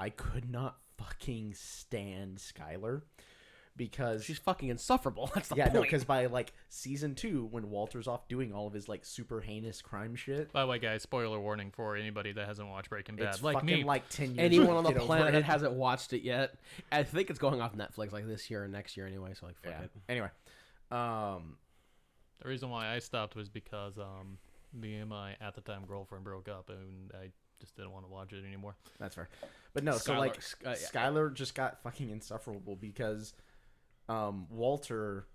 I could not fucking stand Skylar because She's fucking insufferable. That's the yeah, point. no, because by like season 2, when Walter's off doing all of his like super heinous crime shit, By the way, guys, spoiler warning for anybody that hasn't watched Breaking Bad, it's like fucking me. like 10 years. Anyone to on the get over planet it. that hasn't watched it yet, I think it's going off Netflix like this year or next year anyway. So like, fuck Yeah. it. Anyway, The reason why I stopped was because me and my at the time girlfriend broke up, and I just didn't want to watch it anymore. that's fair. But no, so Skylar- like yeah. Skylar just got fucking insufferable because Walter.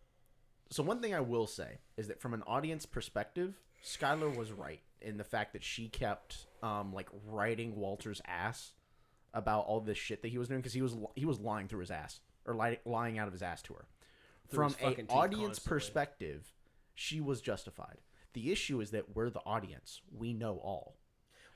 So one thing I will say is that from an audience perspective, Skylar was right in the fact that she kept like riding Walter's ass about all this shit that he was doing because he was lying through his ass or lying out of his ass to her. Through From his an fucking teeth audience constantly. perspective, she was justified. The issue is that we're the audience. We know all.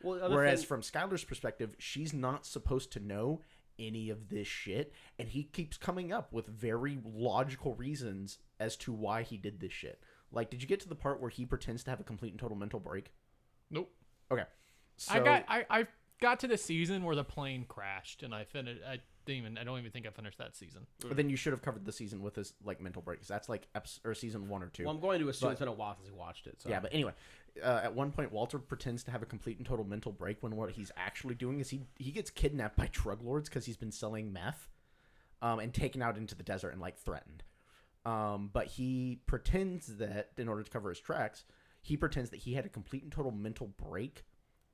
Well, the other Whereas thing- from Skylar's perspective, she's not supposed to know any of this shit, and he keeps coming up with very logical reasons as to why he did this shit. Like, did you get to the part where he pretends to have a complete and total mental break? Nope. Okay. So, I got to the season where the plane crashed, and I finished. I don't even think I finished that season. but then you should have covered the season with his like mental breaks. That's like season 1 or 2. well, I'm going to assume but- it's been a while since he watched it. So. Yeah, but anyway, at one point, Walter pretends to have a complete and total mental break when what he's actually doing is he gets kidnapped by drug lords because he's been selling meth, and taken out into the desert and like threatened. But he pretends that in order to cover his tracks, he pretends that he had a complete and total mental break,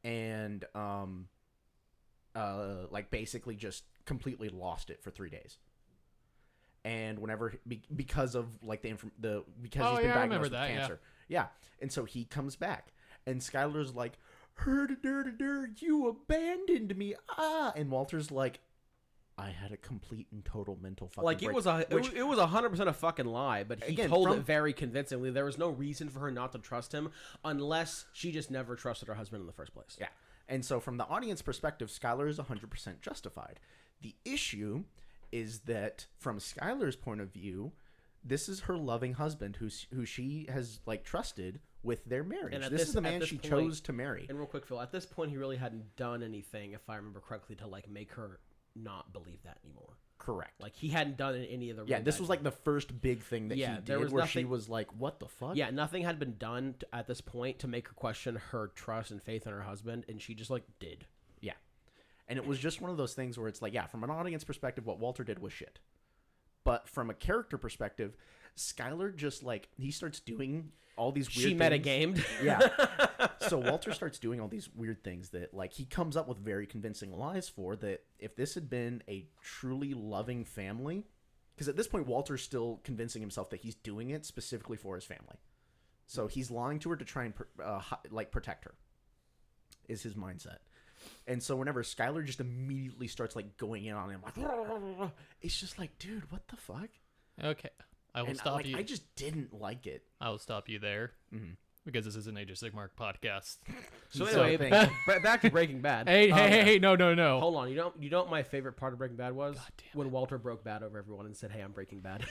and like basically just completely lost it for 3 days. And whenever because of like because he's been I remember diagnosed with that, yeah. cancer, yeah. And so he comes back, and Skylar's like, "Herda, you abandoned me, ah!" And Walter's like, "I had a complete and total mental fucking Like break." it was it was 100% a fucking lie, but he Again, told from- it very convincingly. There was no reason for her not to trust him unless she just never trusted her husband in the first place. Yeah. And so from the audience perspective, Skylar is 100% justified. The issue is that from Skylar's point of view, this is her loving husband who she has like trusted with their marriage. And at This is the at man this she point- chose to marry. And real quick, Phil, at this point, he really hadn't done anything, if I remember correctly, to like make her not believe that anymore. Correct. Like he hadn't done any of the. Yeah, really this bad was like the first big thing that Yeah, he there did was where she nothing- was like, "What the fuck?" Yeah, nothing had been done at this point to make her question her trust and faith in her husband, and she just like did. Yeah. And it was just one of those things where it's like, yeah, from an audience perspective, what Walter did was shit. But from a character perspective, Skylar just like he starts doing all these weird She things. metagamed. Yeah. So Walter starts doing all these weird things that like he comes up with very convincing lies for that if this had been a truly loving family, because at this point Walter's still convincing himself that he's doing it specifically for his family. So he's lying to her to try and like protect her. Is his mindset. And so whenever Skylar just immediately starts like going in on him like it's just like, dude, what the fuck? Okay, I will And stop like you. I just didn't like it. I will stop you there because this is an Age of Sigmar podcast. So So anyway, thank back to Breaking Bad. Hey, no. Hold on, you know what my favorite part of Breaking Bad was? damn When Walter broke bad over everyone and said, "Hey, I'm Breaking Bad,"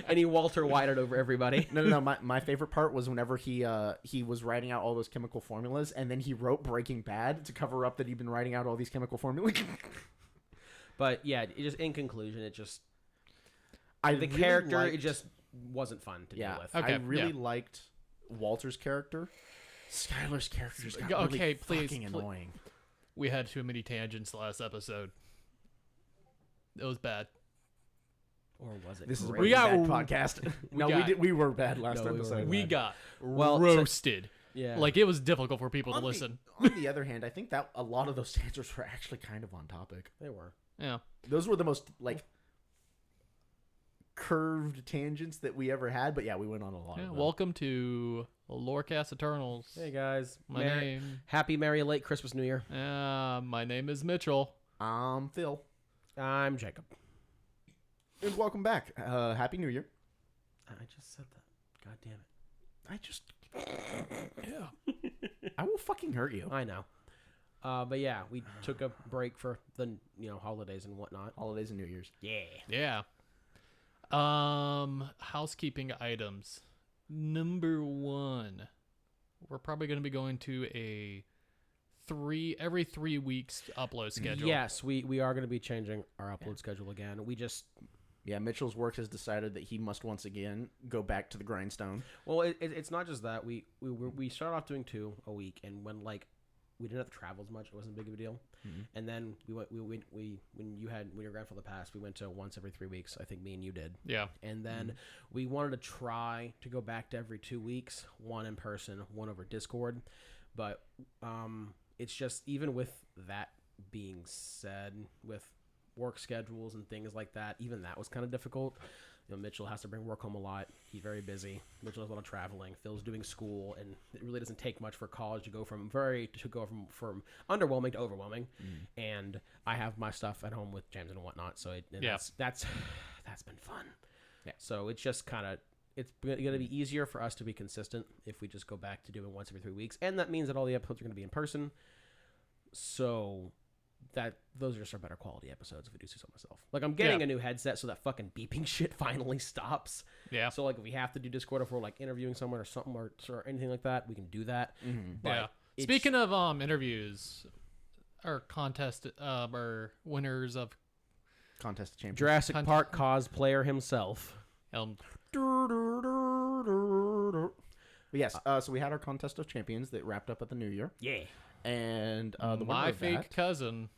and he Walter Whited over everybody. No. My favorite part was whenever he was writing out all those chemical formulas, and then he wrote Breaking Bad to cover up that he'd been writing out all these chemical formulas. But yeah, it just in conclusion, it just I the really character liked- it just wasn't fun to yeah. deal with. Okay, I really yeah. liked Walter's character. Skylar's character just got Okay, really please, fucking annoying. We had too many tangents last episode. It was bad. Or was it? This is a great? We Breaking got- Bad podcast. we No, got- we were bad last No, we were episode. bad. We got Well, so- roasted. Yeah. Like it was difficult for people to On the- listen. On the other hand, I think that a lot of those answers were actually kind of on topic. they were. Yeah. Those were the most like curved tangents that we ever had. But yeah, we went on a lot. Yeah, of them. welcome to Lorecast Eternals. Hey guys, My name. Happy Merry Late Christmas New Year. My name is Mitchell. I'm Phil, I'm Jacob. and welcome back. Happy New Year. I just said that. God damn it. I just Yeah. I will fucking hurt you. I know. But yeah, we took a break for the holidays and whatnot. Holidays and New Year's. Yeah. Yeah. Housekeeping items. Number 1. We're probably going to be going to a every 3 weeks upload schedule. Yes, we are going to be changing our upload schedule again. We just Yeah, Mitchell's work has decided that he must once again go back to the grindstone. well, it's not just that we started off doing 2 a week, and when like we didn't have to travel as much, it wasn't big of a deal. And then when your grandfather passed, we went to once every 3 weeks. I think me and you did. Yeah. And then we wanted to try to go back to every 2 weeks, one in person, one over Discord. But it's just, even with that being said, with work schedules and things like that, even that was kind of difficult. You know, Mitchell has to bring work home a lot. He's very busy. Mitchell does a lot of traveling. Phil's doing school, and it really doesn't take much for college to go from from underwhelming to overwhelming. And I have my stuff at home with James and whatnot, so that's been fun. Yeah. So it's just kind of it's going to be easier for us to be consistent if we just go back to doing once every 3 weeks, and that means that all the episodes are going to be in person. So that those are just our better quality episodes if I do say so myself. Like, I'm getting a new headset so that fucking beeping shit finally stops. Yeah. So like if we have to do Discord, if we're like interviewing someone or something or anything like that, we can do that. But Yeah. Speaking of interviews or contest or winners of Contest of Champions. Jurassic Park cosplayer himself. Elm. But yes, so we had our Contest of Champions that wrapped up at the New Year. Yeah. And the winner my of fake that, cousin.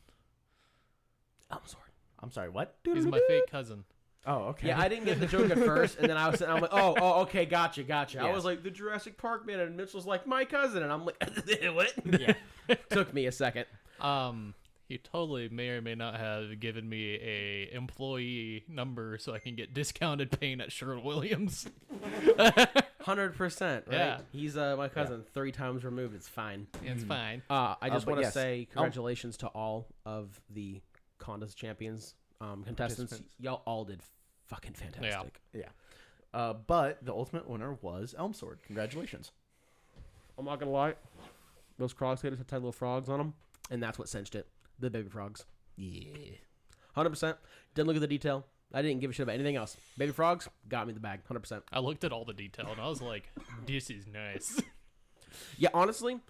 Elmsword. I'm sorry, what? He's my fake cousin. Oh, okay. Yeah, I didn't get the joke at first, and then I'm like, oh, okay, gotcha. I Yeah. was like, the Jurassic Park man, and Mitchell's like, my cousin, and I'm like, what? Yeah. Took me a second. He totally may or may not have given me a employee number so I can get discounted paint at Sherwin-Williams. 100%, right? Yeah. He's my cousin, 3 times removed. It's fine. It's fine. I just but want to yes. say congratulations to all of the Contest Champions contestants. Participants. Y'all all did fucking fantastic. Yeah. But the ultimate winner was Elmsword. Congratulations. I'm not gonna lie, those frog skaters had tiny little frogs on them, and that's what cinched it. The baby frogs. Yeah. 100%. Didn't look at the detail. I didn't give a shit about anything else. Baby frogs got me the bag. 100%. I looked at all the detail and I was like, this is nice. Yeah, honestly,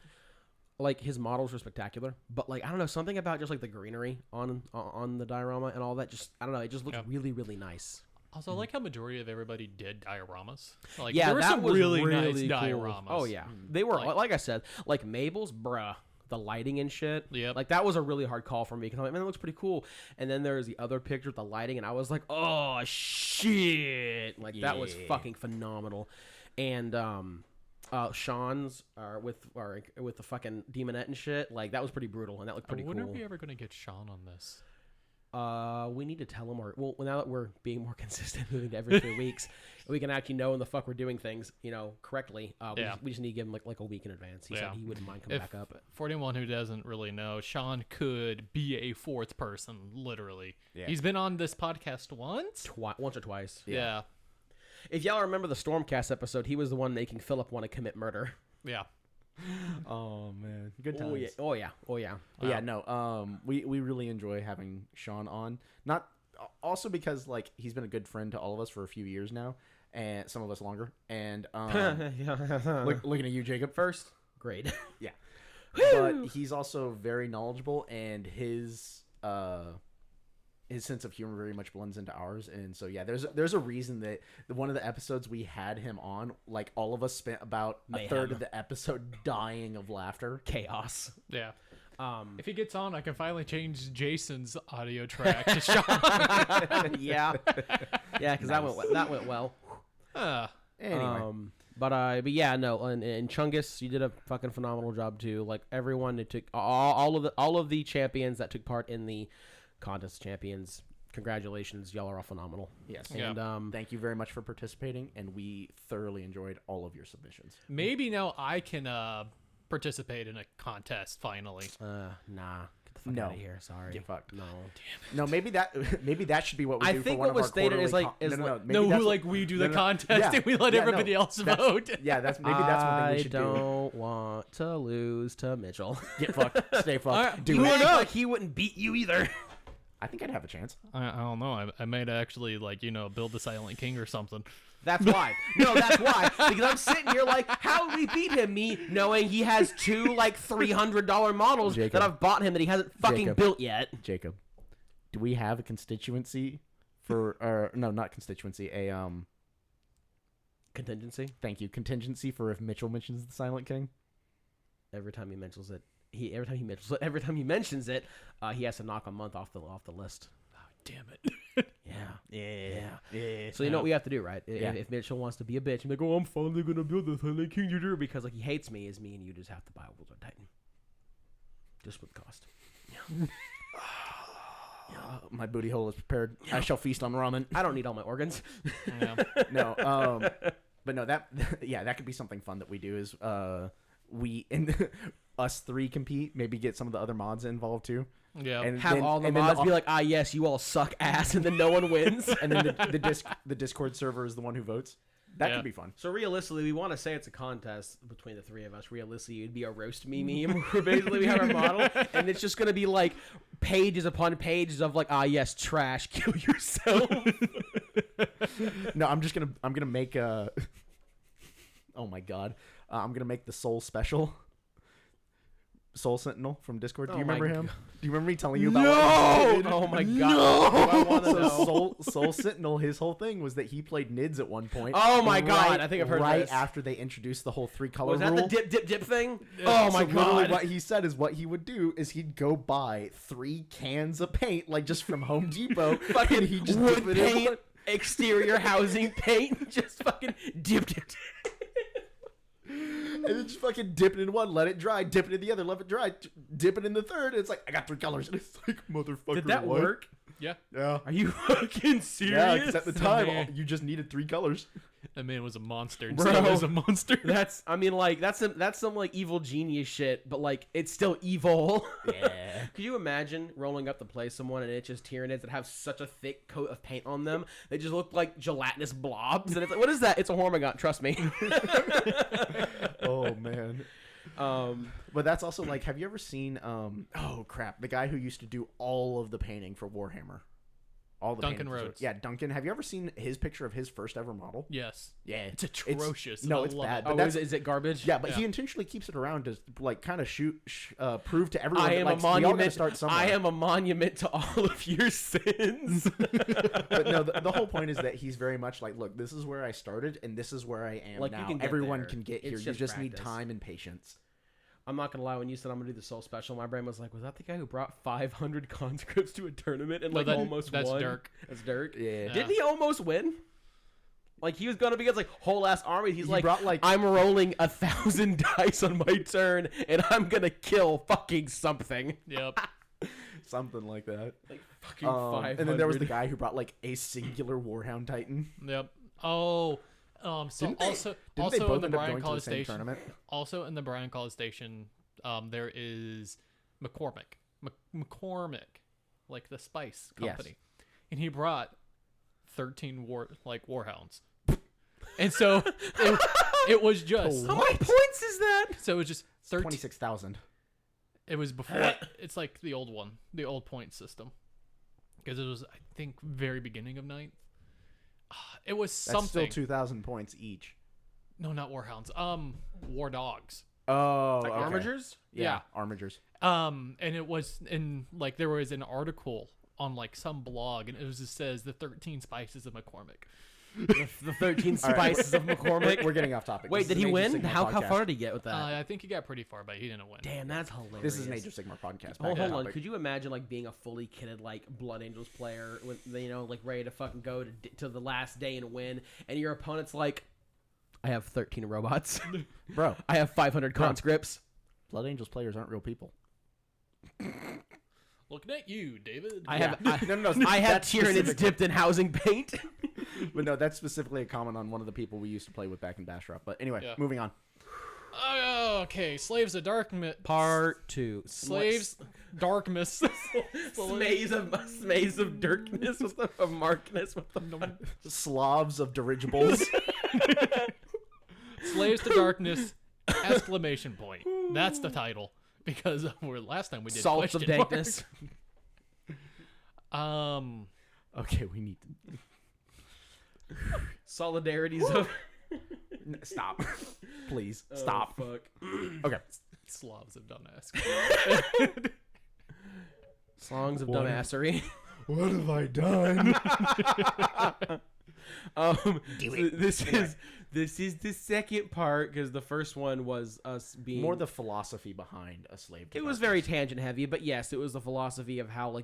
like his models were spectacular, but like I don't know, something about just like the greenery on the diorama and all that. Just I don't know, it just looked really, really nice. Also, I like how majority of everybody did dioramas. Like, Yeah, there were that some was really, really nice cool. dioramas. Oh yeah, they were Like- like I said, like Mabel's, bruh. The lighting and shit. Yep. Like, that was a really hard call for me because I'm like, man, that looks pretty cool. And then there's the other picture with the lighting, and I was like, oh, shit. Like, that was fucking phenomenal. And Sean's with the fucking demonette and shit, like, that was pretty brutal, and that looked pretty When cool. are we ever going to get Sean on this? We need to tell him, now that we're being more consistent, moving to every 3 weeks, we can actually know when the fuck we're doing things, correctly. We just need to give him like a week in advance. He said he wouldn't mind coming back up. For anyone who doesn't really know, Sean could be a fourth person, literally. Yeah. He's been on this podcast once. Once or twice. Yeah. If y'all remember the Stormcast episode, he was the one making Philip want to commit murder. Yeah. Oh man, good times. Oh yeah. But yeah, no. We really enjoy having Sean on. Not also because like he's been a good friend to all of us for a few years now, and some of us longer. And looking at you, Jacob. First grade. Yeah. But he's also very knowledgeable, and his sense of humor very much blends into ours. And so yeah, there's a reason that one of the episodes we had him on, like all of us spent about a third of the episode dying of laughter. Chaos. Yeah. If he gets on, I can finally change Jason's audio track to Sean. Yeah, because that went well. Anyway. But yeah, no, and Chungus, you did a fucking phenomenal job too. Like everyone that took all of the champions that took part in the Contest Champions, congratulations, y'all are all phenomenal. Yes. And Thank you very much for participating, and we thoroughly enjoyed all of your submissions. Maybe now I can participate in a contest finally. nah, get the fuck No. out of here. Sorry, Get fucked. No, No, maybe that should be what we I do. think for one what of was our stated is quarterly like- con- is no, like- maybe No, that's who what- we do no, the no, contest yeah. and we let Yeah, everybody no, else that's- vote. Yeah, that's one thing we should I don't want to lose to Mitchell. do. Get fucked. Stay fucked. You Do act it. like he wouldn't beat you either. I think I'd have a chance. I don't know. I might actually build the Silent King or something. That's why. No, that's why. Because I'm sitting here like, how would we beat him? Me knowing he has two like $300 models Jacob. that I've bought him that he hasn't fucking Jacob. built yet. Jacob, do we have a constituency for? No, not constituency. Contingency. Thank you. Contingency for if Mitchell mentions the Silent King. Every time he mentions it, he mentions it, he has to knock a month off the list. Oh, damn it. Yeah. So you know what we have to do, right? Yeah. If Mitchell wants to be a bitch and be like, oh, I'm finally gonna build the Silent King Jr. because like he hates me, is me and you just have to buy a Wizard Titan. Just with cost. My booty hole is prepared. I shall feast on ramen. I don't need all my organs. Yeah. No, but no, that could be something fun that we do is us three compete, maybe get some of the other mods involved too. Yeah. And Have then- all the and then mods be like, ah, yes, you all suck ass, and then no one wins. and then the Discord server is the one who votes. That Yeah. could be fun. So realistically, we want to say it's a contest between the three of us. Realistically, it'd be a roast me meme where basically we have our model, and it's just gonna be like pages upon pages of like, ah, yes, trash, kill yourself. No, I'm gonna make a. Oh my god, I'm gonna make the Soul Special. Soul Sentinel from Discord. Do you Oh my remember him? God. Do you remember me telling you about what he did? Oh my god! I want to So know. Soul Sentinel, his whole thing was that he played Nids at one point. Oh my God, I think I've heard right this. after they introduced the whole 3-color Was that rule. the dip thing? Oh my So literally god! what he said is what he would do is he'd go buy 3 cans of paint, like just from Home Depot. Fucking and he just wood dip it in paint, one- exterior housing paint, just fucking dipped it. and then just fucking dip it in one, let it dry, dip it in the other, let it dry, dip it in the third. And it's like, I got 3 colors. And it's like, motherfucker, Did that what? work? Yeah. Yeah. Are you fucking serious? Yeah, because at the time, Man. you just needed 3 colors. That man was a monster. Bro. Still is a monster. That's some like evil genius shit, but like it's still evil. Yeah. Could you imagine rolling up to play someone and it's just Tyranids that have such a thick coat of paint on them? They just look like gelatinous blobs, and it's like, what is that? It's a Hormigaunt, trust me. Oh, man. But that's also like, have you ever seen, oh crap, the guy who used to do all of the painting for Warhammer? All the Duncan painting for- Rhodes. Yeah, Duncan. Have you ever seen his picture of his first ever model? Yes. Yeah. It's atrocious. no, I it's love bad. it. But Oh, that's, is it garbage? yeah, but Yeah. he intentionally keeps it around to like kind of prove to everyone I that am like, a we all gotta monument. start somewhere. I am a monument to all of your sins. But no, the whole point is that he's very much like, look, this is where I started and this is where I am Like, you now. can get Everyone there. can get here. It's You just just need practice. time and patience. I'm not gonna lie. When you said I'm gonna do the Soul Special, my brain was like, was that the guy who brought 500 conscripts to a tournament and No, like that- almost that's won? Dirk. That's Dirk. Yeah. Didn't he almost win? Like he was gonna be against like whole ass army. He's He like, brought, like- I'm rolling 1,000 dice on my turn, and I'm gonna kill fucking something. Yep. Something like that. Like fucking 500. And then there was the guy who brought like a singular Warhound Titan. Yep. Oh. So Didn't they- also Didn't they in both the end up Bryan going to the College same Station. tournament? Also in the Bryan College Station, there is McCormick. McCormick, like the spice Yes. company, and he brought 13 warhounds, and so it was just How many points is that? so it was just 13. 26,000. It was before. It's like the old one, the old point system, because it was I think very beginning of 9th. It was That's something. still 2,000 points each. No, not warhounds. War dogs. Oh, Like okay. armigers? Yeah, armigers. And it was in like there was an article on like some blog, and it was just says the 13 spices of McCormick. The 13 All right. spices of McCormick. We're getting off topic. Wait, This did is he an Age of win? Sigmar How podcast. far did he get with that? I think he got pretty far, but he didn't win. Damn, that's hilarious. This is an Age of Sigmar podcast. Oh, Back to hold on. topic. Could you imagine like being a fully kitted like Blood Angels player with like ready to fucking go to the last day and win, and your opponent's like, I have 13 robots. Bro, I have 500 conscripts. Blood Angels players aren't real people. Looking at you, David. I have Yeah. No, I have that's Tyranids specific. dipped in housing paint. But no, that's specifically a comment on one of the people we used to play with back in Bashrop. But anyway, Yeah. moving on. Oh, okay, slaves of darkness. Part 2. Slaves, darkness. Smaze of darkness with the of markness with the Slavs of dirigibles. Slaves to darkness! Exclamation point. That's the title because last time we did salts of question mark. dankness. Okay, we need to Solidarities of stop. Please stop. Fuck. Okay. Slavs of Donetsk. Songs of dumbassery. What have I done? This is the second part because the first one was us being More the philosophy behind a slave. To It was darkness. very tangent heavy, but yes, it was the philosophy of how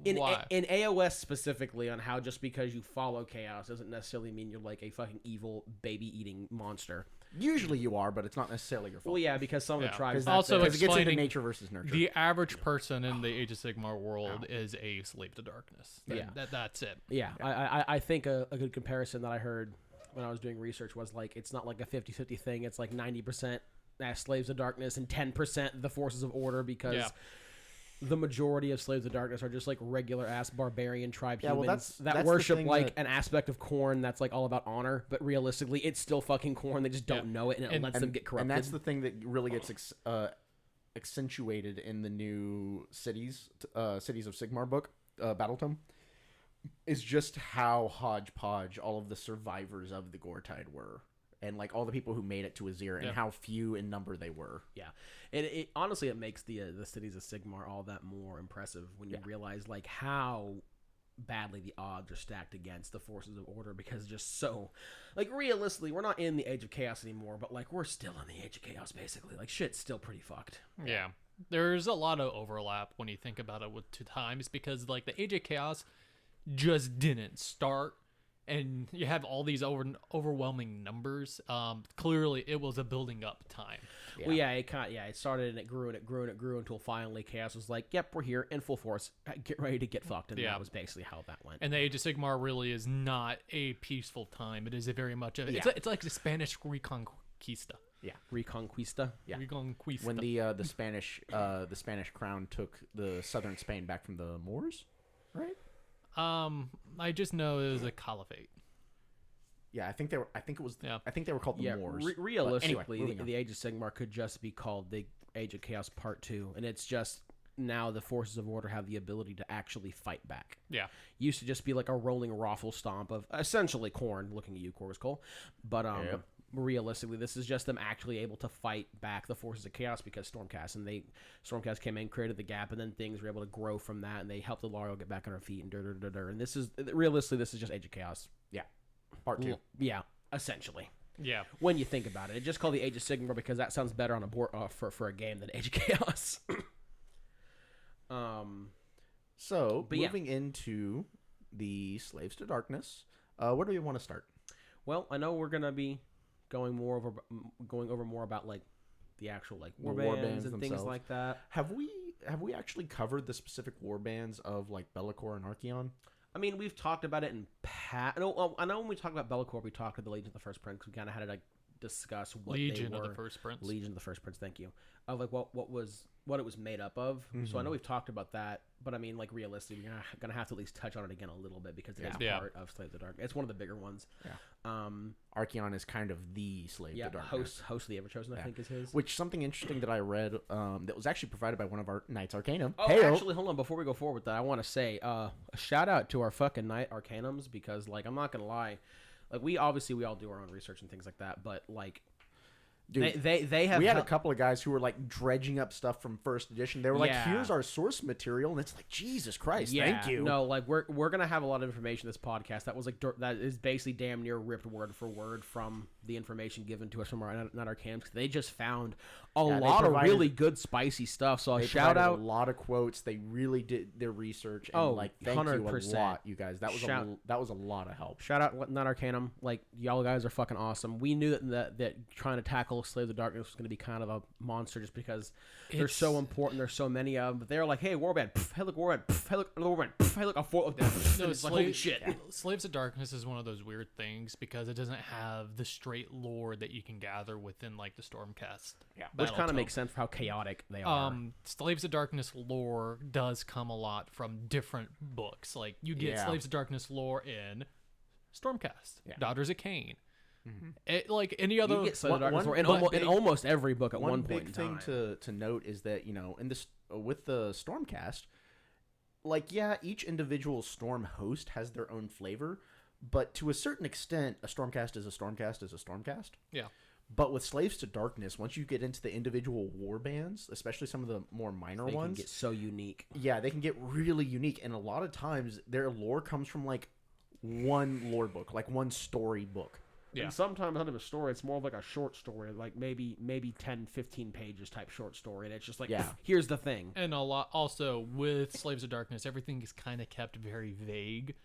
in Why? in AOS specifically on how just because you follow chaos doesn't necessarily mean you're like a fucking evil baby eating monster. Usually you are, but it's not necessarily your fault. Well, yeah, because some of Yeah. the tribes Also, because it gets into explaining nature versus nurture. The average person in the Age of Sigmar world is a slave to darkness. Yeah. That's it. Yeah, I think a good comparison that I heard when I was doing research was like it's not like a 50-50 thing. It's like 90% slaves of darkness and 10% the forces of order because Yeah. the majority of slaves of darkness are just like regular ass barbarian tribe Yeah, well, humans that's that the worship thing like that- an aspect of corn that's like all about honor, but realistically it's still fucking corn. They just don't Yeah. know it and it And- lets them get corrupted. And that's the thing that really gets accentuated in the new cities of Sigmar book, Battle Tome, is just how hodgepodge all of the survivors of the Gortide were, and like all the people who made it to Azir, and Yeah. how few in number they were. Yeah, and it honestly it makes the cities of Sigmar all that more impressive when you realize like how badly the odds are stacked against the forces of order because just so like realistically we're not in the age of chaos anymore, but like we're still in the age of chaos basically. Like shit's still pretty fucked. Yeah. There's a lot of overlap when you think about it with two times because like the Age of Chaos just didn't start and you have all these overwhelming numbers. Clearly it was a building up time. Well, yeah, it started and it grew and it grew and it grew until finally chaos was like, yep, we're here in full force. Get ready to get fucked, and Yeah. that was basically how that went. And the Age of Sigmar really is not a peaceful time. It is a very much it's like the Spanish Reconquista. Yeah, Reconquista. Yeah. Reconquista. When the Spanish crown took the southern Spain back from the Moors, right? I just know it was a caliphate. Yeah, I think they were. I think they were called the Yeah, Moors. But realistically, anyway, moving on. the Age of Sigmar could just be called the Age of Chaos Part 2, and it's just now the forces of order have the ability to actually fight back. Yeah. Used to just be like a rolling raffle stomp of essentially corn, looking at you, Corvus Cole. But Yep. realistically, this is just them actually able to fight back the forces of chaos because Stormcast Stormcast came in, created the gap, and then things were able to grow from that, and they helped the Lariel get back on her feet and and this is realistically this is just Age of Chaos. Yeah, part 2. Yeah, essentially. Yeah. When you think about it, it's just called the Age of Sigmar because that sounds better on a board for a game than Age of Chaos. So But yeah. moving into the Slaves to Darkness, where do we want to start? Well, I know we're gonna be going over more about like the actual like The warbands warbands and things themselves. like that. Have we actually covered the specific warbands of like Be'lakor and Archeon? I mean, we've talked about it in I know when we talked about Be'lakor, we talked about the Legion of the First Prince. We kind of had to like discuss what Legion they were. of the First Prince. Legion of the First Prince. Thank you. Of like what it was made up of. So I know we've talked about that, but I mean, like realistically, we're gonna have to at least touch on it again a little bit because it is Yeah. part of Slave of the Dark. It's one of the bigger ones. Yeah. Um. Archeon is kind of the Slave Yeah. to Darkness. Host of the Everchosen, I think is his. Which something interesting that I read that was actually provided by one of our Knights Arcanum. Oh, Heyo. actually, hold on. Before we go forward with that, I want to say a shout out to our fucking Knight Arcanums because, like, I'm not gonna lie, like we all do our own research and things like that, but like, Dude, they have we had a hel- couple of guys who were like dredging up stuff from first edition. They were like, Yeah. "Here's our source material," and it's like, Jesus Christ, Yeah, thank you. No, like we're gonna have a lot of information in this podcast that was like that is basically damn near ripped word for word from the information given to us from our not our camps. They just found a Yeah, they lot of provided- really good spicy stuff. So a They shout provided out. a lot of quotes. They really did their research. And Oh, like, thank you a 100%. lot, you guys. That was Shout- that was a lot of help. Shout out Not Arcanum. Like y'all guys are fucking awesome. We knew that trying to tackle Slave of the Darkness was going to be kind of a monster just because they're so important. There's so many of them. But they're like, hey, warband. Pff, hey, look, warband. Pff, hey, look, warband. Pff, hey, look, a four of them. No, It's like, holy shit. Slaves of Darkness is one of those weird things because it doesn't have the straight lore that you can gather within like the Stormcast. Yeah. Which kind Battletome. of makes sense for how chaotic they are. Slaves of Darkness lore does come a lot from different books. Like you get Yeah. Slaves of Darkness lore in Stormcast, Yeah. Daughters of Cain. It, like any other, You get Slave of one- Darkness one- in, one almost, in big- almost every book at One one point big in thing time. to note is that in this with the Stormcast, like, yeah, each individual Storm host has their own flavor, but to a certain extent, a Stormcast is a Stormcast is a Stormcast. Yeah. But with Slaves to Darkness, once you get into the individual war bands, especially some of the more minor They can ones, get so unique. yeah, they can get really unique. And a lot of times, their lore comes from, like, one lore book, like one story book. Yeah. And sometimes not even a story, it's more of like a short story, like maybe 10, 15 pages type short story. And it's just like, Yeah. here's the thing. And a lot also with Slaves of Darkness, everything is kind of kept very vague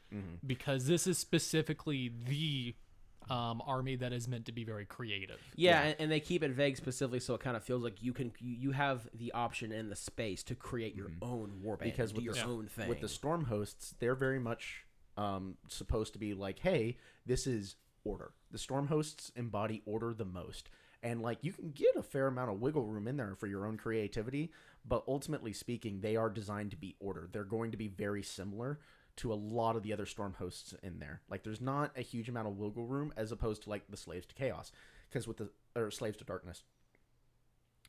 because this is specifically the army that is meant to be very creative. Yeah, and they keep it vague specifically, so it kind of feels like you have the option and the space to create your own warband, Because do with your the, own thing. with the Storm hosts, they're very much supposed to be like, hey, this is order. The Storm hosts embody order the most. And, like, you can get a fair amount of wiggle room in there for your own creativity, but ultimately speaking, they are designed to be order. They're going to be very similar to a lot of the other Storm hosts in there. Like, there's not a huge amount of wiggle room as opposed to, like, the Slaves to Chaos. Because with the... Or Slaves to Darkness.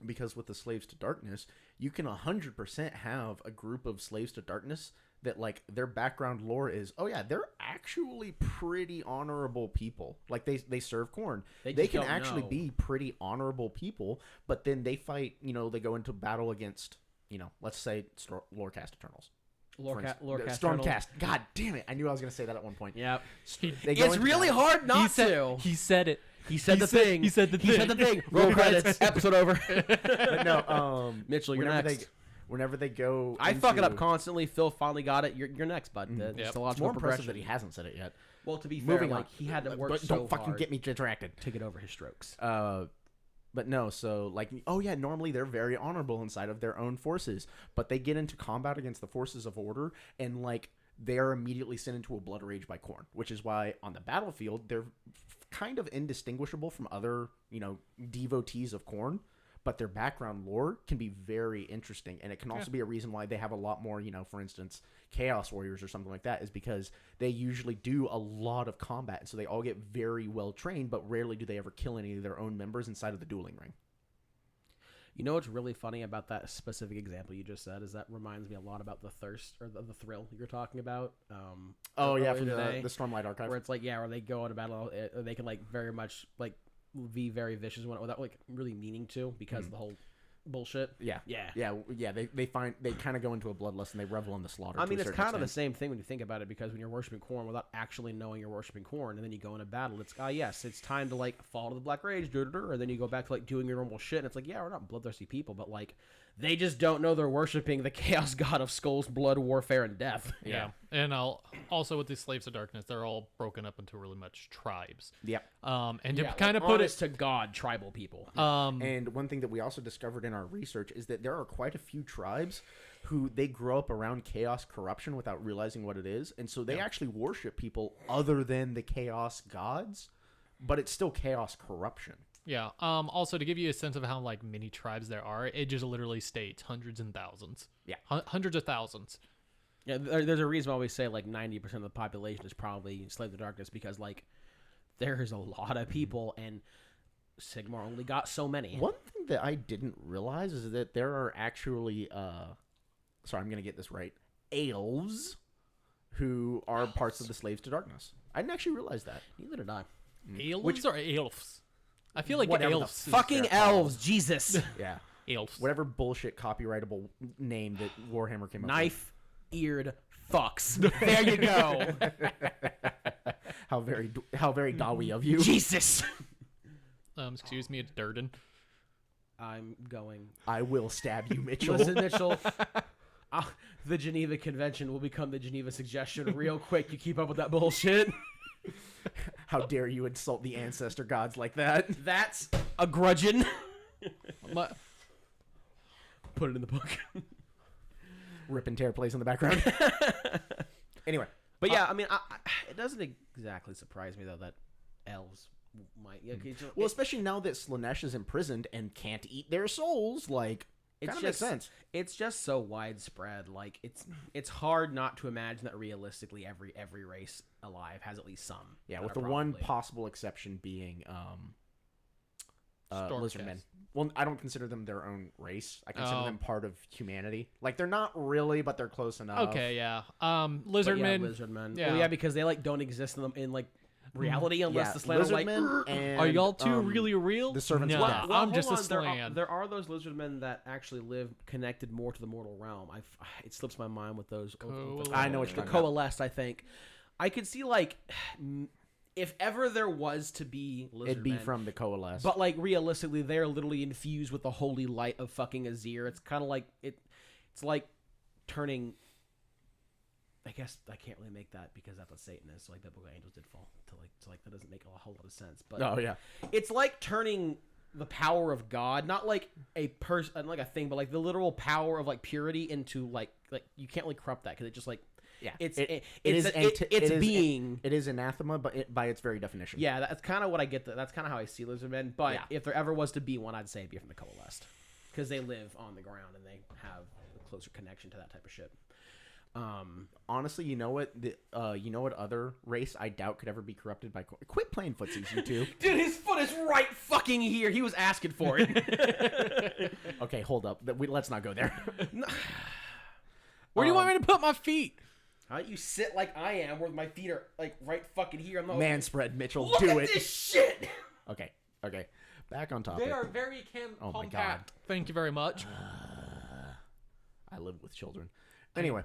Because with the Slaves to Darkness, you can 100% have a group of Slaves to Darkness that, like, their background lore is, oh yeah, they're actually pretty honorable people. Like, they serve corn. They They just can don't actually know. be pretty honorable people, but then they fight, you know, they go into battle against, you know, let's say Lorecast Eternals. for instance. Stormcast. God damn it. I knew I was going to say that at one point. Yep. They go It's into really battle. hard not to. He said it. He said the thing. He said the thing. He said the thing. Roll credits. Episode over. But no, Mitchell, you're whenever next. Whenever they go, I fuck it up into- conconstantly. Phil finally got it. You're next, bud. It's Yep. a It's logical more impressive progression. that he hasn't said it yet. Well, to be fair, Moving like on. he had to work But so don't fucking hard get me distracted. to get over his strokes. But no, so, like, oh yeah, normally they're very honorable inside of their own forces, but they get into combat against the forces of order, and, like, they're immediately sent into a blood rage by Khorne, which is why on the battlefield they're kind of indistinguishable from other, you know, devotees of Khorne, but their background lore can be very interesting, and it can also be a reason why they have a lot more, you know, for instance, Chaos Warriors or something like that, is because they usually do a lot of combat, and so they all get very well trained, but rarely do they ever kill any of their own members inside of the dueling ring. You know what's really funny about that specific example you just said is that reminds me a lot about the thirst or the thrill you're talking about. Oh yeah, earlier from today, the Stormlight Archive. where it's like, yeah, where they go into battle, they can like very much like be very vicious without like really meaning to, because of the whole bullshit. Yeah, Yeah. They kind of go into a bloodlust and they revel in the slaughter. I to mean, a it's certain kind of the extent. same thing when you think about it, because when you're worshiping Khorne without actually knowing you're worshiping Khorne, and then you go into battle, it's yes, it's time to like fall to the Black Rage, and then you go back to like doing your normal shit, and it's like, yeah, we're not bloodthirsty people, but like they just don't know they're worshiping the chaos god of skulls, blood, warfare, and death. Yeah. And also with the Slaves of Darkness, they're all broken up into really much tribes. Yeah. And to Yeah, kind of like put honest it, to God, tribal people. And one thing that we also discovered in our research is that there are quite a few tribes who they grow up around chaos corruption without realizing what it is, and so they actually worship people other than the chaos gods, but it's still chaos corruption. yeah. Also to give you a sense of how like many tribes there are, it just literally states hundreds and thousands. Yeah. Hundreds of thousands. Yeah, there's a reason why we say like 90% of the population is probably Slave to Darkness, because like there's a lot of people and Sigmar only got so many. One thing that I didn't realize is that there are actually, sorry, I'm going to get this right, elves who are parts of the Slaves to Darkness. I didn't actually realize that. Neither did I. Elves or elves? I feel like Whatever the elves. Fucking they're called. elves, Jesus. Yeah. Elves. Whatever bullshit copyrightable name that Warhammer came up Knife-eared fucks. There you go. with. How very Dawi of you. Jesus. Excuse me, it's Durden. I'm going. I will stab you, Mitchell. Listen, Mitchell. The Geneva Convention will become the Geneva Suggestion real quick. You keep up with that bullshit. How dare you insult the ancestor gods like that? That's a grudging. My- Put it in the book. Rip and tear plays in the background. Anyway, But yeah, I mean, it doesn't exactly surprise me though that elves might. Yeah, well, especially now that Slaanesh is imprisoned and can't eat their souls, like, it's kind of makes just sense. it's just so widespread. Like it's hard not to imagine that realistically every race alive has at least some. Yeah, that with are the one probably- possible exception being Lizardmen. Well, I don't consider them their own race. I consider Oh. them part of humanity. Like they're not really, but they're close enough. Okay, yeah. But Lizardmen. yeah, lizardmen. Yeah. Well, yeah, because they like don't exist in like reality unless Yeah, the slant are like. lizardmen and Are y'all two um, really real? the servants of Nah, death. Well, I'm just a hold on, slan. there are those lizardmen that actually live connected more to the mortal realm. It slips my mind with those. I know what you're the talking about. coalesced. I think I could see like if ever there was to be lizardmen, It'd be from the Coalesce. but like realistically, they're literally infused with the holy light of fucking Azir. It's kind of like it's like turning. I guess I can't really make that because that's what Satan is. So like biblical angels did fall so like that doesn't make a whole lot of sense. But oh yeah, it's like turning the power of God, not like a person, like a thing, but like the literal power of like purity into like you can't really corrupt that because it just like yeah. it's It is being. It is anathema, but by its very definition. Yeah, that's kind of what I get. That's kind of how I see lizardmen. But Yeah. if there ever was to be one, I'd say it'd be from the coalesced because they live on the ground and they have a closer connection to that type of shit. Honestly, you know what? You know what other race I doubt could ever be corrupted by. Quit playing footsies, you two. Dude, his foot is right fucking here. He was asking for it. Okay, hold up. Let's not go there. Where do you want me to put my feet? How about you sit like I am, where my feet are like right fucking here? I'm not. Man spread, Mitchell. Look do at it. this shit. Okay. Back on topic. They are very Oh my compact. Thank you very much. I live with children. Anyway.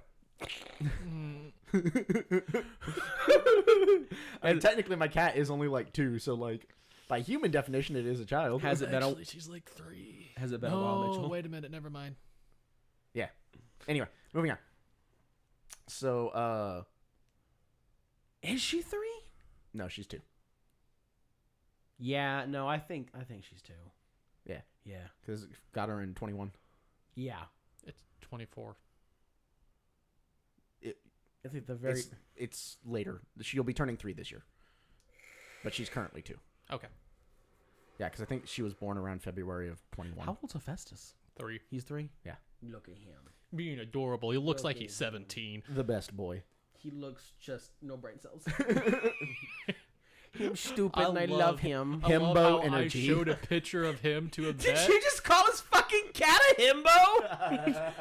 And technically my cat is only like 2, so like by human definition it is a child. Has it been Actually, she's like 3. Has it been a while, Mitchell? Wait a minute. Never mind. Yeah. Anyway, moving on. So Is she 3? no, she's 2. Yeah, no, I think she's 2. Yeah. Yeah. Cuz got her in 21. Yeah. It's 24. I think the very It's later. She'll be turning 3 this year. But she's currently 2. Okay. Yeah, cuz I think she was born around February of 21. How old's Hephaestus? 3. He's 3? Yeah. Look at him. Being adorable. He looks like Okay. he's 17. The best boy. He looks just no brain cells. Him stupid and I love him. I love Himbo how energy. I showed a picture of him to a Did vet. you just call his fucking cat a himbo?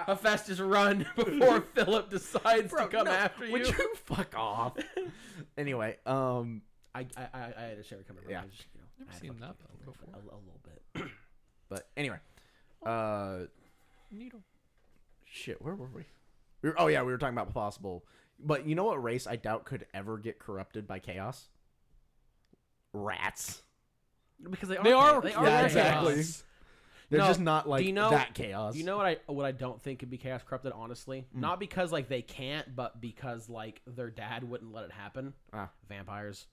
Hephaestus, run before Philip decides to come after you. Would you fuck off? Anyway, I had to share a comment. Yeah. I just, Never I had seen fucking that a before. little bit. but anyway, Needle. shit, where were we? We were talking about possible. But you know what race I doubt could ever get corrupted by chaos? Rats. Because they are. They are chaos. exactly. They're No, just not like do you know- that chaos. You know what I don't think could be chaos corrupted, honestly? Not because like they can't, but because like their dad wouldn't let it happen. Ah. Vampires.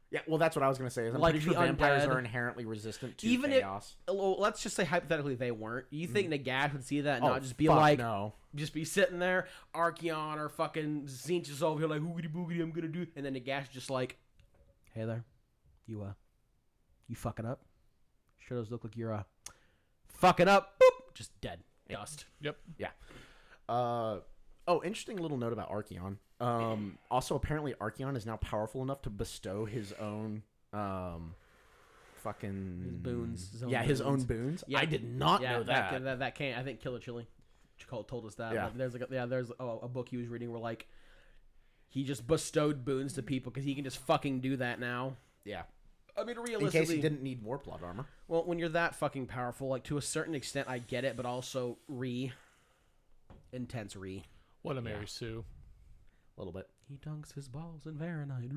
Yeah, well, that's what I was gonna say. Is I'm Like pretty sure the vampires undead. are inherently resistant to Even if- chaos. Well, let's just say hypothetically they weren't. You think Nagash would see that and Oh, not just be fuck like, no. just be sitting there, Archeon or fucking Zinch is over here like, hoogity boogity, I'm gonna do, and then Nagash just like, hey there, you fucking up? Sure does look like you're fucking up. Boop, just dead, dust. Yep. Interesting little note about Archeon. Also, apparently Archeon is now powerful enough to bestow his own, fucking His boons. His own boons. Yeah, I did not yeah, know that. That can't. I think Killer Chili told us that. Yeah. But there's a book he was reading where like he just bestowed boons to people because he can just fucking do that now. Yeah. I mean, In realistically, case he didn't need more plot armor. well, when you're that fucking powerful, like to a certain extent, I get it, but also intense. What a Mary Sue. A little bit. He dunks his balls in Varanite.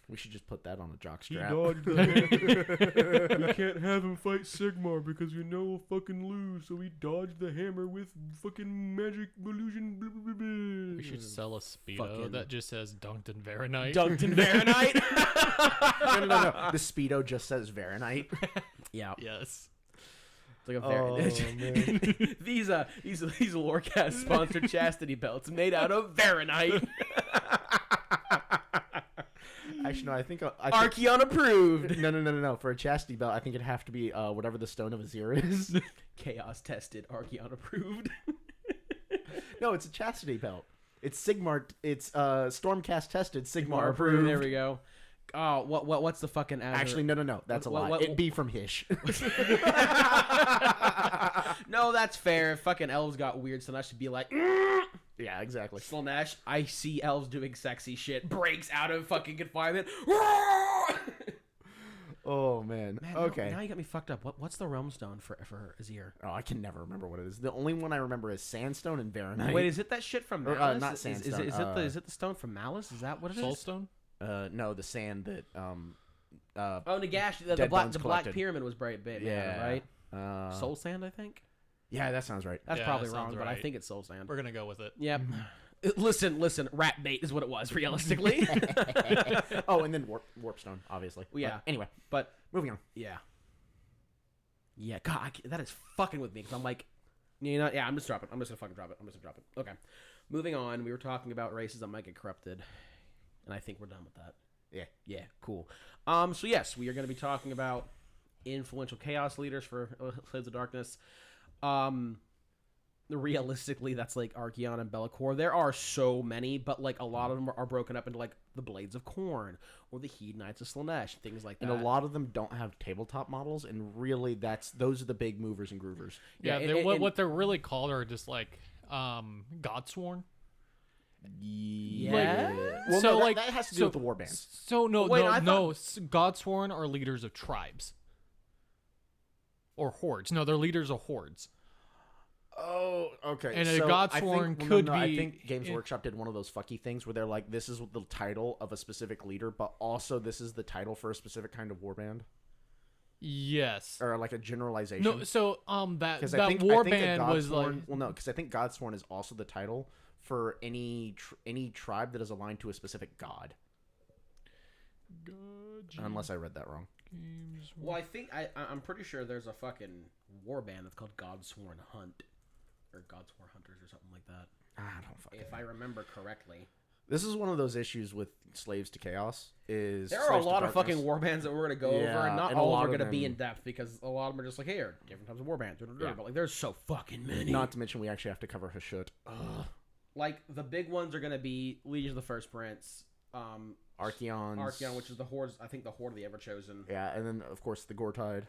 We should just put that on a jock He strap. dodged the hammer. We can't have him fight Sigmar because we know we'll fucking lose. So he dodged the hammer with fucking magic illusion. Blah, blah, blah, blah. We should sell a Speedo Fucking- that just says Dunked in Varanite. Dunked in Varanite. no. The Speedo just says Varanite. Yeah, Yes. it's like a Oh, Varanite. these Lorecast sponsored chastity belts made out of Varanite. Actually, no. I think Archeon approved. No. For a chastity belt, I think it'd have to be whatever the Stone of Azir is. Chaos tested. Archeon approved. No, it's a chastity belt. It's Sigmar. It's Stormcast tested. Sigmar approved. There we go. Oh, what's the fucking Azure? Actually, no. That's a lie. It'd be from Hish. No, that's fair. Fucking elves got weird, so that should be like. Yeah, exactly. Slaanesh, I see elves doing sexy shit. Breaks out of fucking confinement. Oh man. Man, Okay. Now you got me fucked up. What's the realm stone for Azir? Oh, I can never remember what it is. The only one I remember is Sandstone and Varanite. Wait, is it that shit from Or, Malice? not Is Sandstone, is it the stone from Malice? Is that what it is? Soulstone? No, the sand that Oh, Nagash. The Dead black Bones the black collected. pyramid was bright bit, Yeah. right? Soul sand, I think. Yeah, that sounds right. That's Yeah, probably that wrong, sounds but I right. think it's soul sand. We're gonna go with it. Yep. Listen. Rat bait is what it was, realistically. Oh, and then Warpstone, obviously. Yeah. But anyway, But moving on. yeah. Yeah, God, that is fucking with me because I'm like, yeah, I'm just gonna fucking drop it. Okay, moving on. We were talking about races that might get corrupted, and I think we're done with that. Yeah, cool. So yes, we are going to be talking about influential chaos leaders for Blades of Darkness. Realistically, that's like Archeon and Be'lakor. There are so many, but like a lot of them are broken up into like the Blades of Khorne or the Hedonites of Slaanesh, things like that. And a lot of them don't have tabletop models, and really, those are the big movers and groovers. Yeah, and- what they're really called are just like Godsworn. Yeah. Well, So, no, like, that has to do so- with the warband. So Wait, I Godsworn are leaders of tribes or hordes. No, they're leaders of hordes. Oh, okay. And a so Godsworn I think, could I be- think Games Workshop did one of those fucky things where they're like, this is the title of a specific leader, but also this is the title for a specific kind of warband, Yes. or like a generalization. No, so that 'Cause that I think a warband was like Godsworn- well, no, because I think Godsworn is also the title for any tribe that is aligned to a specific god. Unless I read that wrong. Well, I think I'm pretty sure there's a fucking warband that's called Godsworn Hunt or Godsworn Hunters or something like that. I don't fucking. If I remember correctly, This is one of those issues with Slaves to Chaos. Is there are a Slaves to lot of Darkness. fucking warbands that we're gonna go over, Yeah, and not and a all lot are of gonna be them- in depth because a lot of them are just like, hey, here are different types of warbands. Yeah. But like, there's so fucking many. Not to mention, we actually have to cover Hashut. Like the big ones are gonna be Legion of the First Prince, Archeon, which is the hordes. I think the horde of the Everchosen, yeah, and then of course the Gortide.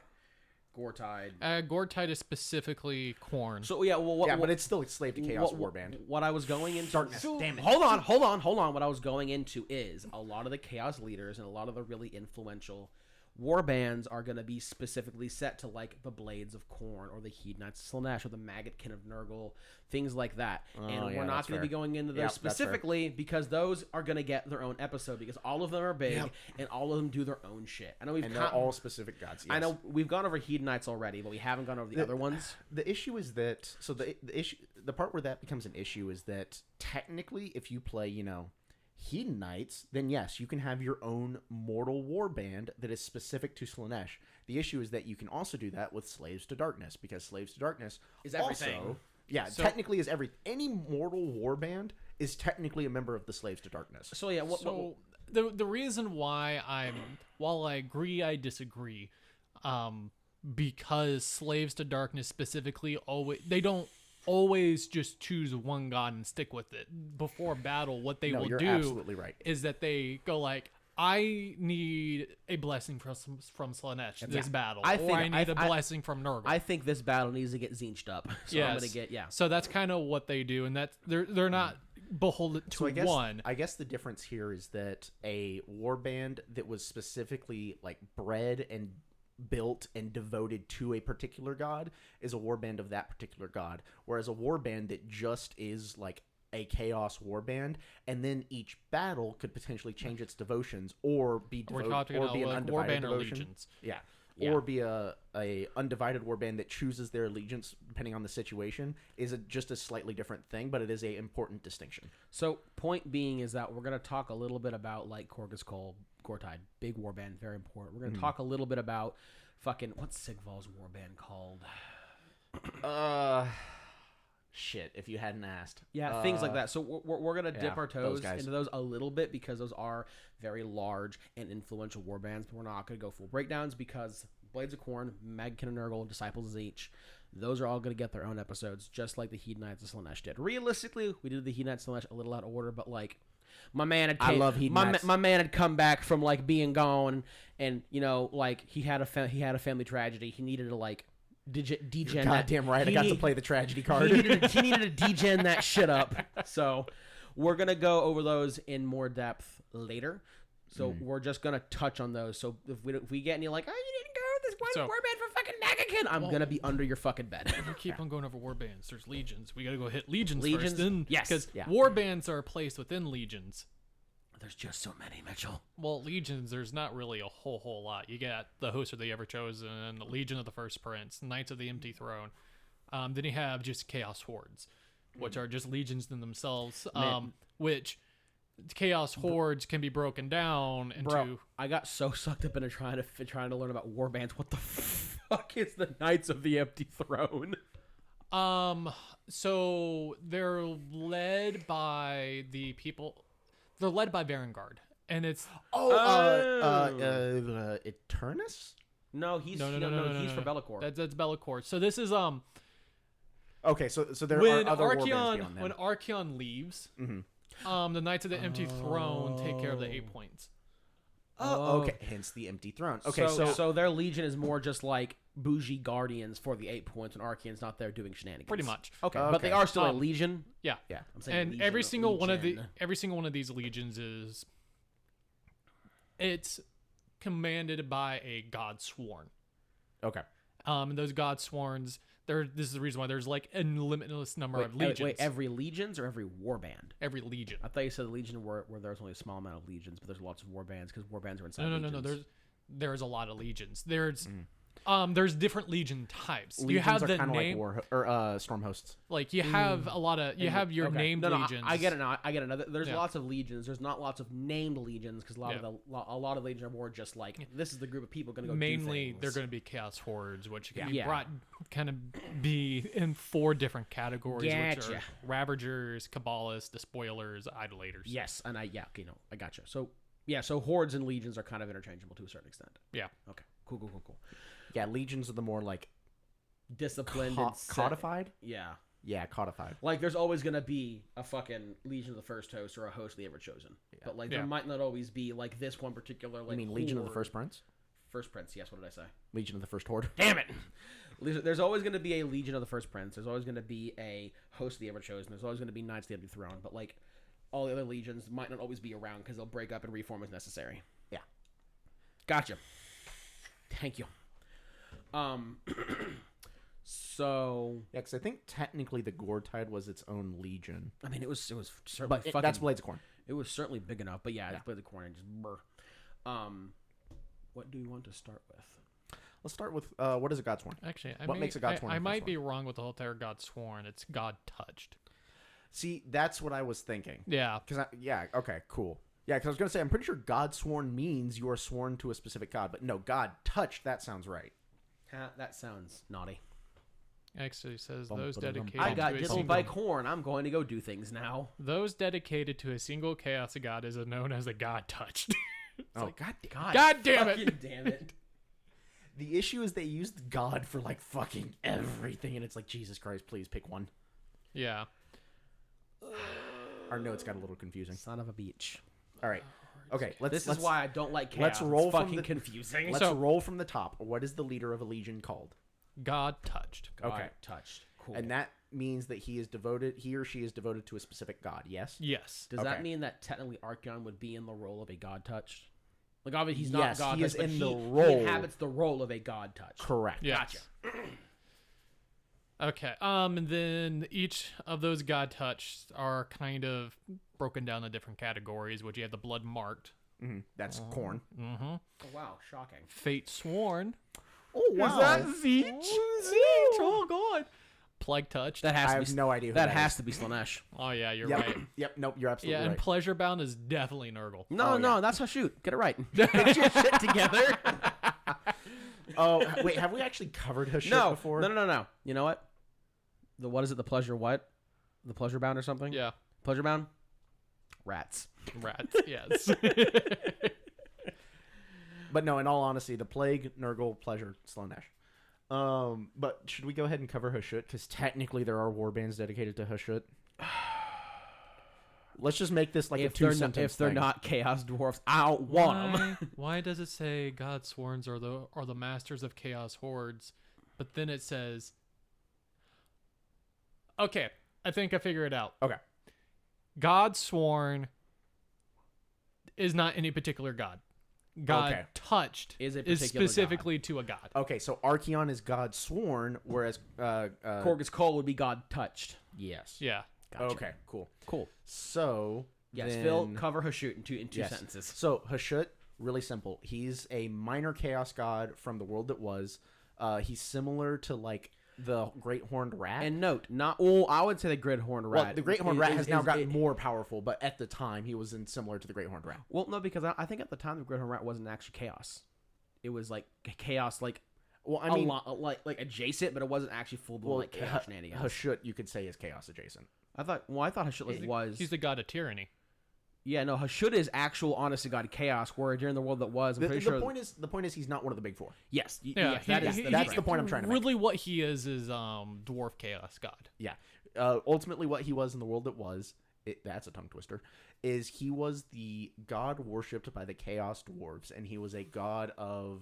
Gortide. Gortide is specifically Khorne. So yeah, well, Yeah, but it's still a Slave to Chaos what, warband. What I was going into. Darkness. Damn it. Hold on. What I was going into is a lot of the chaos leaders and a lot of the really influential war bands are going to be specifically set to like the Blades of Khorne or the Hedonites of Slaanesh or the Maggotkin of Nurgle, things like that. And yeah, we're not that's going to be fair. going into those Yep, that's fair. specifically because those are going to get their own episode because all of them are big Yep. and all of them do their own shit. I know we've And they're all specific gods. Yes. I know we've gone over Hedonites already, but we haven't gone over the other ones. The issue is that the part where that becomes an issue is that technically, if you play, Hedonites, then yes, you can have your own mortal warband that is specific to Slaanesh. The issue is that you can also do that with Slaves to Darkness, because Slaves to Darkness Is everything. Also, yeah, So- technically is any mortal warband is technically a member of the Slaves to Darkness. So yeah, So the reason why while I agree, I disagree, because Slaves to Darkness specifically they don't always just choose one god and stick with it. Before battle, what they No, will you're do absolutely right. is that they go like, I need a blessing from Slaanesh this battle, I or think- I need a I- blessing from Nurgle. I think this battle needs to get zinched up. So I'm gonna get So that's kind of what they do, and that's they're not beholden to So I guess one. I guess the difference here is that a warband that was specifically like bred and built and devoted to a particular god is a warband of that particular god, whereas a warband that just is like a chaos warband, and then each battle could potentially change its devotions or be We're devoted talking or about be an like undivided warband or devotion. legions. Yeah. Yeah. Or be a undivided warband that chooses their allegiance depending on the situation is just a slightly different thing, but it is a important distinction. So point being is that we're gonna talk a little bit about like Korgus Cole, Gortide, big warband, very important. We're gonna talk a little bit about fucking what's Sigval's warband called? Shit, if you hadn't asked. Yeah, things like that. So we're gonna dip our those toes guys. into those a little bit because those are very large and influential warbands. But we're not gonna go full breakdowns because Blades of Khorne, Maggotkin and Nurgle, Disciples of Zeech, those are all gonna get their own episodes, just like the Hedonites of Slaanesh did. Realistically, we did the Hedonites of Slaanesh a little out of order, but like My man had I love Heat Mats. my man had come back from like being gone, and you know, like he had a family tragedy. He needed to like degen. Goddamn right, I got to play the tragedy card. He needed to degen that shit up. So we're gonna go over those in more depth later. So we're just gonna touch on those. So if we get any like, oh, you didn't go with this one So- warband for fucking Nagakin, I'm gonna be under your fucking bed. We keep on going over war bands. There's legions. We gotta go hit legions, Legions? first. Then, Yes. because Yeah. war bands are placed within legions. There's just so many, Mitchell. Well, legions, there's not really a whole lot. You got the Host of the Everchosen, the Legion of the First Prince, Knights of the Empty Throne. Then you have just Chaos Hordes, which are just legions in themselves. Which Chaos Hordes can be broken down into. Bro, I got so sucked up into trying to learn about warbands. What the fuck is the Knights of the Empty Throne? So they're led by the people. They're led by Varangard, and it's Eternus? No, he's no. he's for Bellicor. That's Bellicor. So this is Okay, so there when are other warbands Archeon beyond them. when Archeon leaves, the Knights of the Empty Throne take care of the 8 points. Oh, okay. Hence the empty throne. Okay, so their legion is more just like bougie guardians for the 8 points, and Archeon's not there doing shenanigans. Pretty much. Okay, but they are still a Um, legion. Yeah. Yeah, I'm saying And legion, every not single one of these legions it's commanded by a god sworn. okay. And those god sworns, this is the reason why there's like a limitless number of legions. Wait, every legions or every warband? Every legion. I thought you said the legion where there's only a small amount of legions, but there's lots of warbands because warbands are inside. No. legions. There's a lot of legions. There's different legion types. Legions you have are the kind of like name, storm hosts. like you have a lot of have your Okay. named No, legions. I get it now. I get it now. There's Yeah. lots of legions. There's not lots of named legions because a lot Yeah. of legions are more just like this is the group of people going to go. Mainly, do things. they're going to be chaos hordes, which can Yeah. be brought kind of be in 4 different categories, which Gotcha. are Ravagers, Kabbalists, Despoilers, Idolators. Yes, and I gotcha. So hordes and legions are kind of interchangeable to a certain extent. Yeah. Okay. Cool. Yeah, legions are the more like Disciplined and set- codified. Yeah. Yeah, codified. Like there's always gonna be a fucking Legion of the First Host or a Host of the Everchosen. But like there Yeah. might not always be like this one particular like I mean, Legion of the horde. First Prince, First Prince, yes, what did I say? Legion of the First Horde. Damn it! There's always going to be a Legion of the First Prince. There's always going to be a Host of the Everchosen. There's always going to be Knights of the Empty Throne. But like all the other legions might not always be around because they'll break up and reform as necessary. Yeah. Gotcha. Thank you. So Yeah, because I think technically the Gortide was its own legion, I mean, it was certainly but fucking. that's Blades of Corn. It was certainly big enough. But yeah, Yeah. it's Blades of Corn and just brr. What do you want to start with? Let's start with what is a Godsworn? Actually, What makes a God Sworn I a might Godsworn? be wrong with the whole entire God Sworn. It's God Touched. See, that's what I was thinking. Yeah. Because okay, cool. Yeah, because I was gonna say I'm pretty sure Godsworn means you are sworn to a specific god, but no, God touched. That sounds right. That sounds naughty. Actually says Bum, those ba-dum, bum, dedicated I got to a diddled single, by corn. I'm going to go do things now. those dedicated to a single chaos god is known as a God Touched. Oh God, God damn it. Fucking damn it. The issue is they used God for like fucking everything, and it's like Jesus Christ, please pick one. Yeah. Our notes got a little confusing. Son of a bitch. All right, okay. This is why I don't like chaos. let's roll It's from fucking the- confusing. Let's So- roll from the top. What is the leader of a legion called? God Touched. Okay. Touched. Cool. And that means that he or she is devoted to a specific god. Yes. Yes. Does that okay. mean that technically Archeon would be in the role of a god touched? Like obviously he's Yes, not god he is touched, but in the he role. inhabits the role of a god touched. Correct. Yes. Gotcha. Okay. And then each of those God Touched are kind of broken down in different categories, which you have the Blood Marked. That's corn. Mm-hmm. Oh, wow, shocking. Fate Sworn. Oh wow. Siege? Oh god. Plague Touched. That has I to have be no idea. Who that has to be Slanesh. Oh yeah, you're Yep. right. Yep. Nope. You're absolutely Yeah, and right. Pleasure Bound is definitely Nurgle. No, Oh, no, yeah. that's how shoot. Get it right. Get your shit together. Oh wait, have we actually covered his shit No, before? no. You know what? What is it? The pleasure what? The pleasure bound or something? Yeah. Pleasure bound? Rats. Rats. Yes. But no, in all honesty, the plague, Nurgle, pleasure, Slanesh. But should we go ahead and cover Hashut? Because technically there are war bands dedicated to Hashut. let's just make this like a if they're 2-sentence if they're thing. not chaos dwarfs, I don't want them. Why does it say God sworns are the masters of chaos hordes, but then it says, okay, I think I figure it out. Okay. God sworn is not any particular god. God Okay. touched Is a is particular specifically to a god. Okay, so Archeon is God sworn, whereas Korgus Cole would be God touched. yes. Yeah. Gotcha. Okay, cool. Cool. So Yes, then, Phil, cover Hashut in two yes. sentences. So Hashut, really simple. He's a minor chaos god from the world that was. He's similar to like the Great Horned Rat. And note, not well, I would say the Great Horned Rat. well, the Great Horned Rat has now is- gotten more powerful, but at the time he was similar to the Great Horned Rat. Well, no, because I think at the time the Great Horned Rat wasn't actually chaos. It was like chaos, like Well, I mean, like adjacent, but it wasn't actually full blown like chaos shenanigans. Hashut you could say is chaos adjacent. I thought Hashut was. He's the god of tyranny. Yeah, no, Hashut is actual, honest to God chaos. Where during the world that was, I'm pretty sure. The point is he's not one of the big four. Yes, Yeah, yes, that is. that's the point I'm trying to make. Really, what he is dwarf chaos god. Yeah. Ultimately, what he was in the world that was, that's a tongue twister, is he was the god worshipped by the Chaos Dwarves, and he was a god of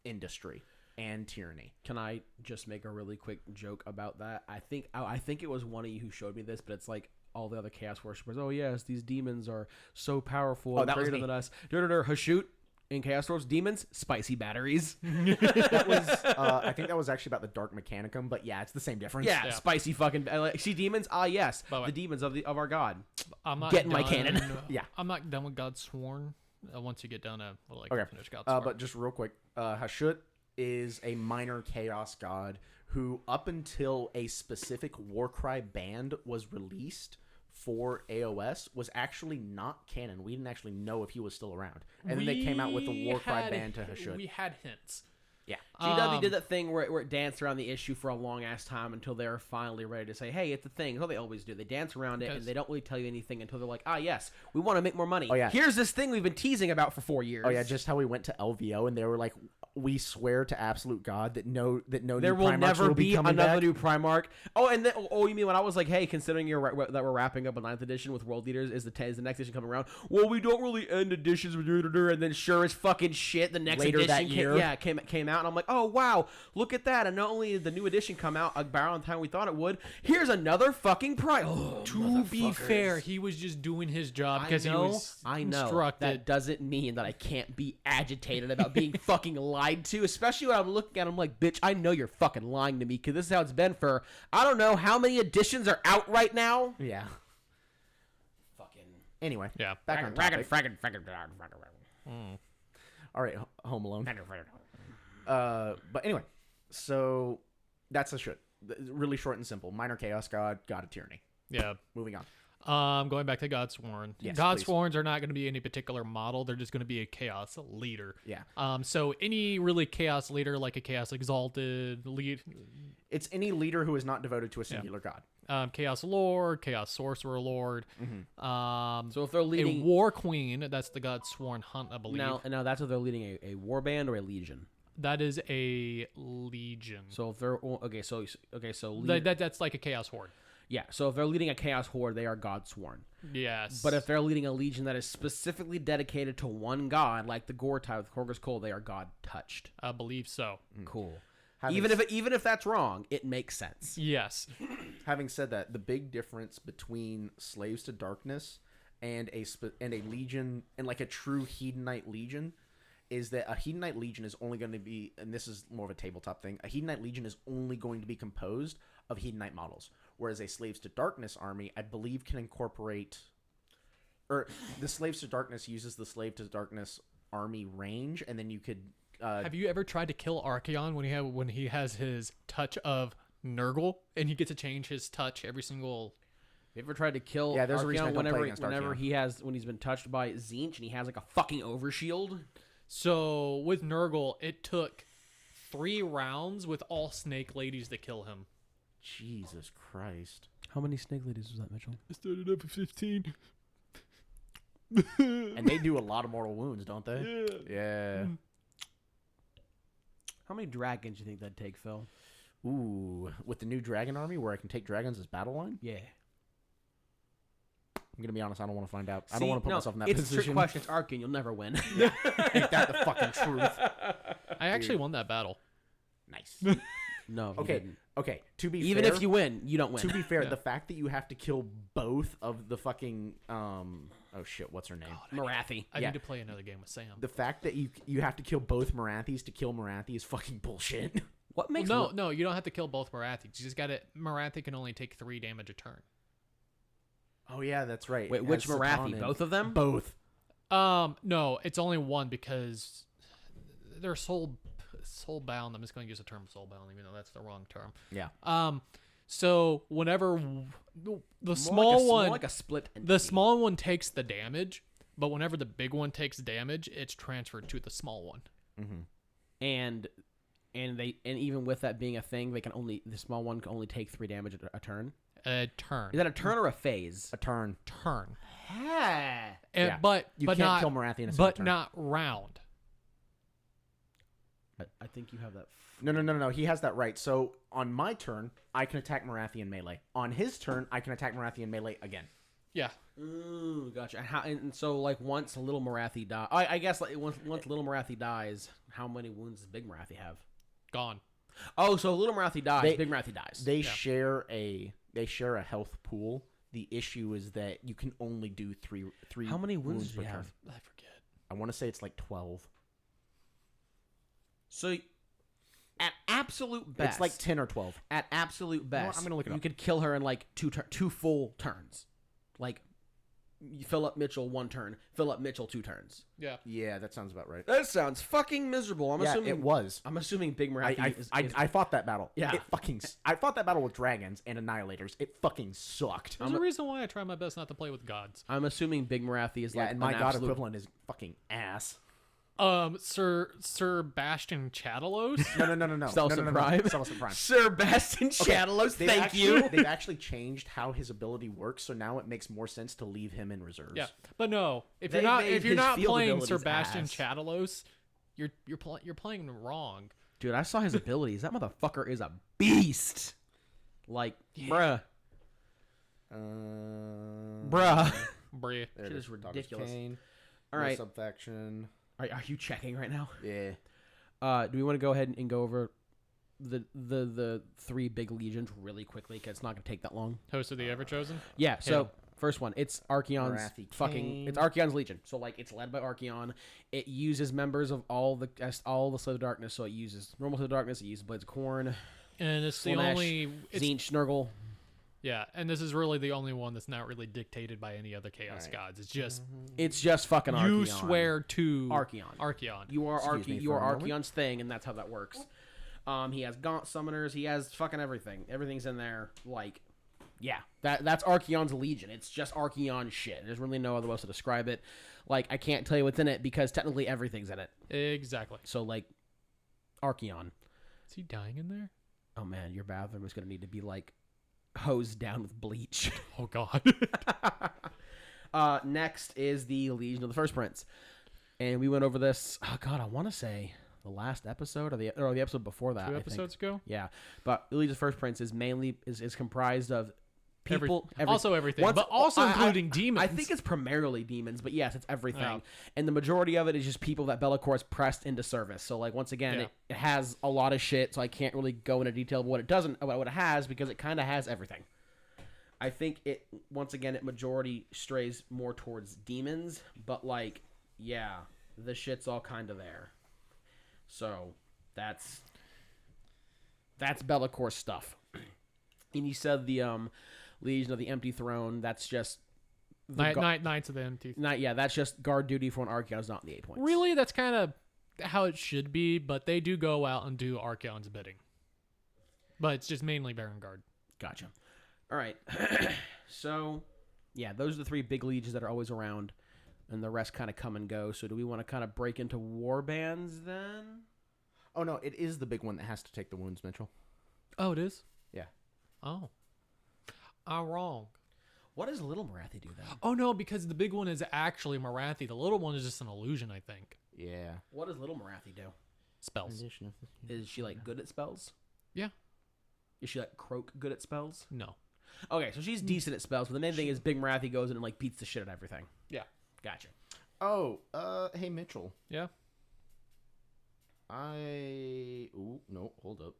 industry and tyranny. Can I just make a really quick joke about that? I think it was one of you who showed me this, but it's like all the other chaos worshippers. Oh yes, these demons are so powerful and that was greater me. than us. Hashut in Chaos Dwarfs, demons, spicy batteries. That was, I think that was actually about the Dark Mechanicum, but yeah, it's the same difference. Yeah, spicy fucking. See demons? Ah, yes, By the way- the demons of our god. I'm not Get in my done- cannon. Yeah. I'm not done with God sworn. Once you get done, Okay. finish God sworn. But just real quick, Hashut is a minor chaos god who, up until a specific Warcry band was released for AOS, was actually not canon. We didn't actually know if he was still around. And then they came out with the We Warcry had- band to Hashut. We had hints. Yeah. GW did that thing where it danced around the issue for a long ass time until they were finally ready to say, "Hey, it's a thing." That's what they always do. They dance around it and Because- they don't really tell you anything until they're like, "Ah, yes, we want to make more money. Oh, yeah. Here's this thing we've been teasing about for 4 years." Oh yeah, just how we went to LVO and they were like, "We swear to absolute God that no there new will Primarchs never will be coming another back." new Primarch. Oh, and then, you mean when I was like, "Hey, considering that we're wrapping up a 9th edition with World Leaders, is the next edition coming around?" Well, we don't really end editions with and then sure as fucking shit, the next Later edition that year. came out, and I'm like, "Oh wow, look at that!" And not only did the new edition come out about the time we thought it would, here's another fucking prize. Oh, To be fair, he was just doing his job because he was I know. instructed. That doesn't mean that I can't be agitated about being fucking lied to, especially when I'm looking at him like, bitch, I know you're fucking lying to me because this is how it's been for, I don't know how many editions are out right now. Yeah. Fucking. Anyway. Yeah. Back on topic. Mm. All right, Home Alone. But anyway, so that's a shit. Really short and simple. Minor chaos god, god of tyranny. Yeah. Moving on. Going back to Godsworn. Yes, Godsworns are not going to be any particular model. They're just going to be a chaos leader. Yeah. So any really chaos leader, like a chaos exalted lead, It's any leader who is not devoted to a singular god. chaos lord, chaos sorcerer lord. So if they're A leading war queen. That's the Godsworn hunt, I believe. now that's if they're leading a war band or a legion. That is a legion. So if they're so That's like a chaos horde. yeah. So if they're leading a chaos horde, they are God sworn. Yes. But if they're leading a legion that is specifically dedicated to one god, like the Gortai with Korgus Cole, they are God touched. I believe so. Cool. Having Even if that's wrong, it makes sense. Yes. Having said that, the big difference between Slaves to Darkness and a legion and like a true Hedonite legion is that a Hedonite legion is only going to be, and this is more of a tabletop thing, a Hedonite legion is only going to be composed of Hedonite models, whereas a Slaves to Darkness army, I believe, can incorporate, or the Slaves to Darkness uses the Slave to Darkness army range, and then you could. Have you ever tried to kill Archeon when he has his touch of Nurgle and he gets to change his touch every single? You ever tried to kill Yeah, there's a reason I Archeon don't play against whenever Archeon. when he's been touched by Tzeentch and he has like a fucking overshield? So with Nurgle, it took 3 rounds with all snake ladies to kill him. Jesus Christ. How many snake ladies was that, Mitchell? I started up at 15. And they do a lot of mortal wounds, don't they? Yeah. How many dragons do you think that'd take, Phil? Ooh, with the new dragon army where I can take dragons as battle line? Yeah. I'm gonna be honest. I don't want to find out. I don't want to put myself in that it's position. a trick question. It's Arcane. You'll never win. Ain't that the fucking truth? I actually won that battle. Nice. No. you Okay. didn't. Okay. To be Even fair, if you win, you don't win. to be fair, Yeah. the fact that you have to kill both of the fucking oh shit, what's her name? Marathi. I Yeah. need to play another game with Sam. The fact that you have to kill both Marathis to kill Marathi is fucking bullshit. What makes No, you don't have to kill both Marathis. You just got to. Marathi can only take 3 damage a turn. Oh yeah, that's right. Wait, It which has Marathi? Satan in- Both of them? Both. No, it's only one because they're soul bound. I'm just going to use the term soul bound, even though that's the wrong term. Yeah. So whenever the More small like a, one, more like a split. the entity. small one takes the damage, but whenever the big one takes damage, it's transferred to the small one. and even with that being a thing, the small one can only take 3 damage a turn. A turn. Is that a turn or a phase? A turn. turn? Ah. And, Yeah. But You but can't not kill Marathi in a single but turn. not round. I think you have that. No. He has that right. So on my turn, I can attack Marathi in melee. On his turn, I can attack Marathi in melee again. Yeah. Ooh, gotcha. And so like once little Marathi die, I guess like once little Marathi dies, how many wounds does Big Marathi have? Gone. Oh, so little Marathi dies, They- Big Marathi dies. They share a health pool. The issue is that you can only do three. How many wounds do per you turn. have? I forget. I want to say it's like 12. So at absolute best, It's like 10 or 12. at absolute best, I'm gonna look it you up. could kill her in like two full turns. Like you fill up Mitchell 1 turn, fill up Mitchell 2 turns. Yeah. Yeah, that sounds about right. That sounds fucking miserable. I'm Yeah, assuming it was. I'm assuming Big Marathi I fought that battle. Yeah. I fought that battle with dragons and annihilators. It fucking sucked. There's a reason why I try my best not to play with gods. I'm assuming Big Marathi is Yeah, like and my an god absolute- equivalent is fucking ass. Sir Bastion Chatalos. No. Stellason Prime. Stellason Prime. Sir Bastion Shadowless, They've thank actually- you. They've actually changed how his ability works, so now it makes more sense to leave him in reserves. Yeah, but no, if They you're made his not field playing abilities Sebastian ass. Chatalos, you're playing wrong. Dude, I saw his abilities. That motherfucker is a beast. Like, bruh. Bruh. Brie. There Shit it is Dog ridiculous. Kane, All right. Subfaction. Are you checking right now? Yeah. Do we want to go ahead and go over the 3 big legions really quickly? Because it's not going to take that long. Host of the Ever Chosen. Yeah, so first one, it's Archeon's Marathi fucking. It's Kane. Archeon's Legion. So like, it's led by Archeon. It uses members of all the Slave of Darkness. So it uses normal Slave of Darkness. It uses Blades of Corn, And it's the Slaanesh, only. It's, Tzeentch, Nurgle. yeah, and this is really the only one that's not really dictated by any other Chaos Right. gods. It's just It's just fucking Archeon. you swear to Archeon. Archeon. You are Excuse me You for are a moment. Archeon's thing, and that's how that works. He has Gaunt summoners. He has fucking everything. Everything's in there. Like, yeah, that's Archeon's Legion. It's just Archeon shit. There's really no other way to describe it. Like, I can't tell you what's in it because technically everything's in it. Exactly. So like, Archeon. Is he dying in there? Oh man, your bathroom is gonna need to be like hosed down with bleach. Oh God. Next is the Legion of the First Prince, and we went over this. Oh God, I want to say the last episode or the episode before that. 2 I think. episodes ago. Yeah, but the Legion of the First Prince is mainly is comprised of people, also everything, once- but also I- including demons. I think it's primarily demons, but yes, it's everything, Yeah. and the majority of it is just people that Be'lakor has pressed into service. So like once again, Yeah. it has a lot of shit, so I can't really go into detail of what it doesn't, about what it has, because it kind of has everything. I think it once again it majority strays more towards demons, but like yeah, the shit's all kind of there. So that's Be'lakor stuff. And you said the Legion of the Empty Throne. That's just the Knights of the Empty. that's just guard duty for an Archeon is not in the 8 points. Really, that's kind of how it should be, but they do go out and do Archeon's bidding. But it's just mainly Baron Guard. Gotcha. All right. So, yeah, those are the 3 big legions that are always around, and the rest kind of come and go. So, do we want to kind of break into war bands then? Oh no, it is the big one that has to take the wounds, Mitchell. Oh, it is? Yeah. Oh. I'm wrong. What does Little Marathi do then? Oh, no, because the big one is actually Marathi. The little one is just an illusion, I think. Yeah. What does Little Marathi do? Spells. Is she like good at spells? Yeah. Is she like Croak good at spells? No. Okay, so she's decent at spells, but the main thing is Big Marathi goes in and like beats the shit out of everything. Yeah. Gotcha. Oh, hey Mitchell. Yeah. Ooh, no, hold up.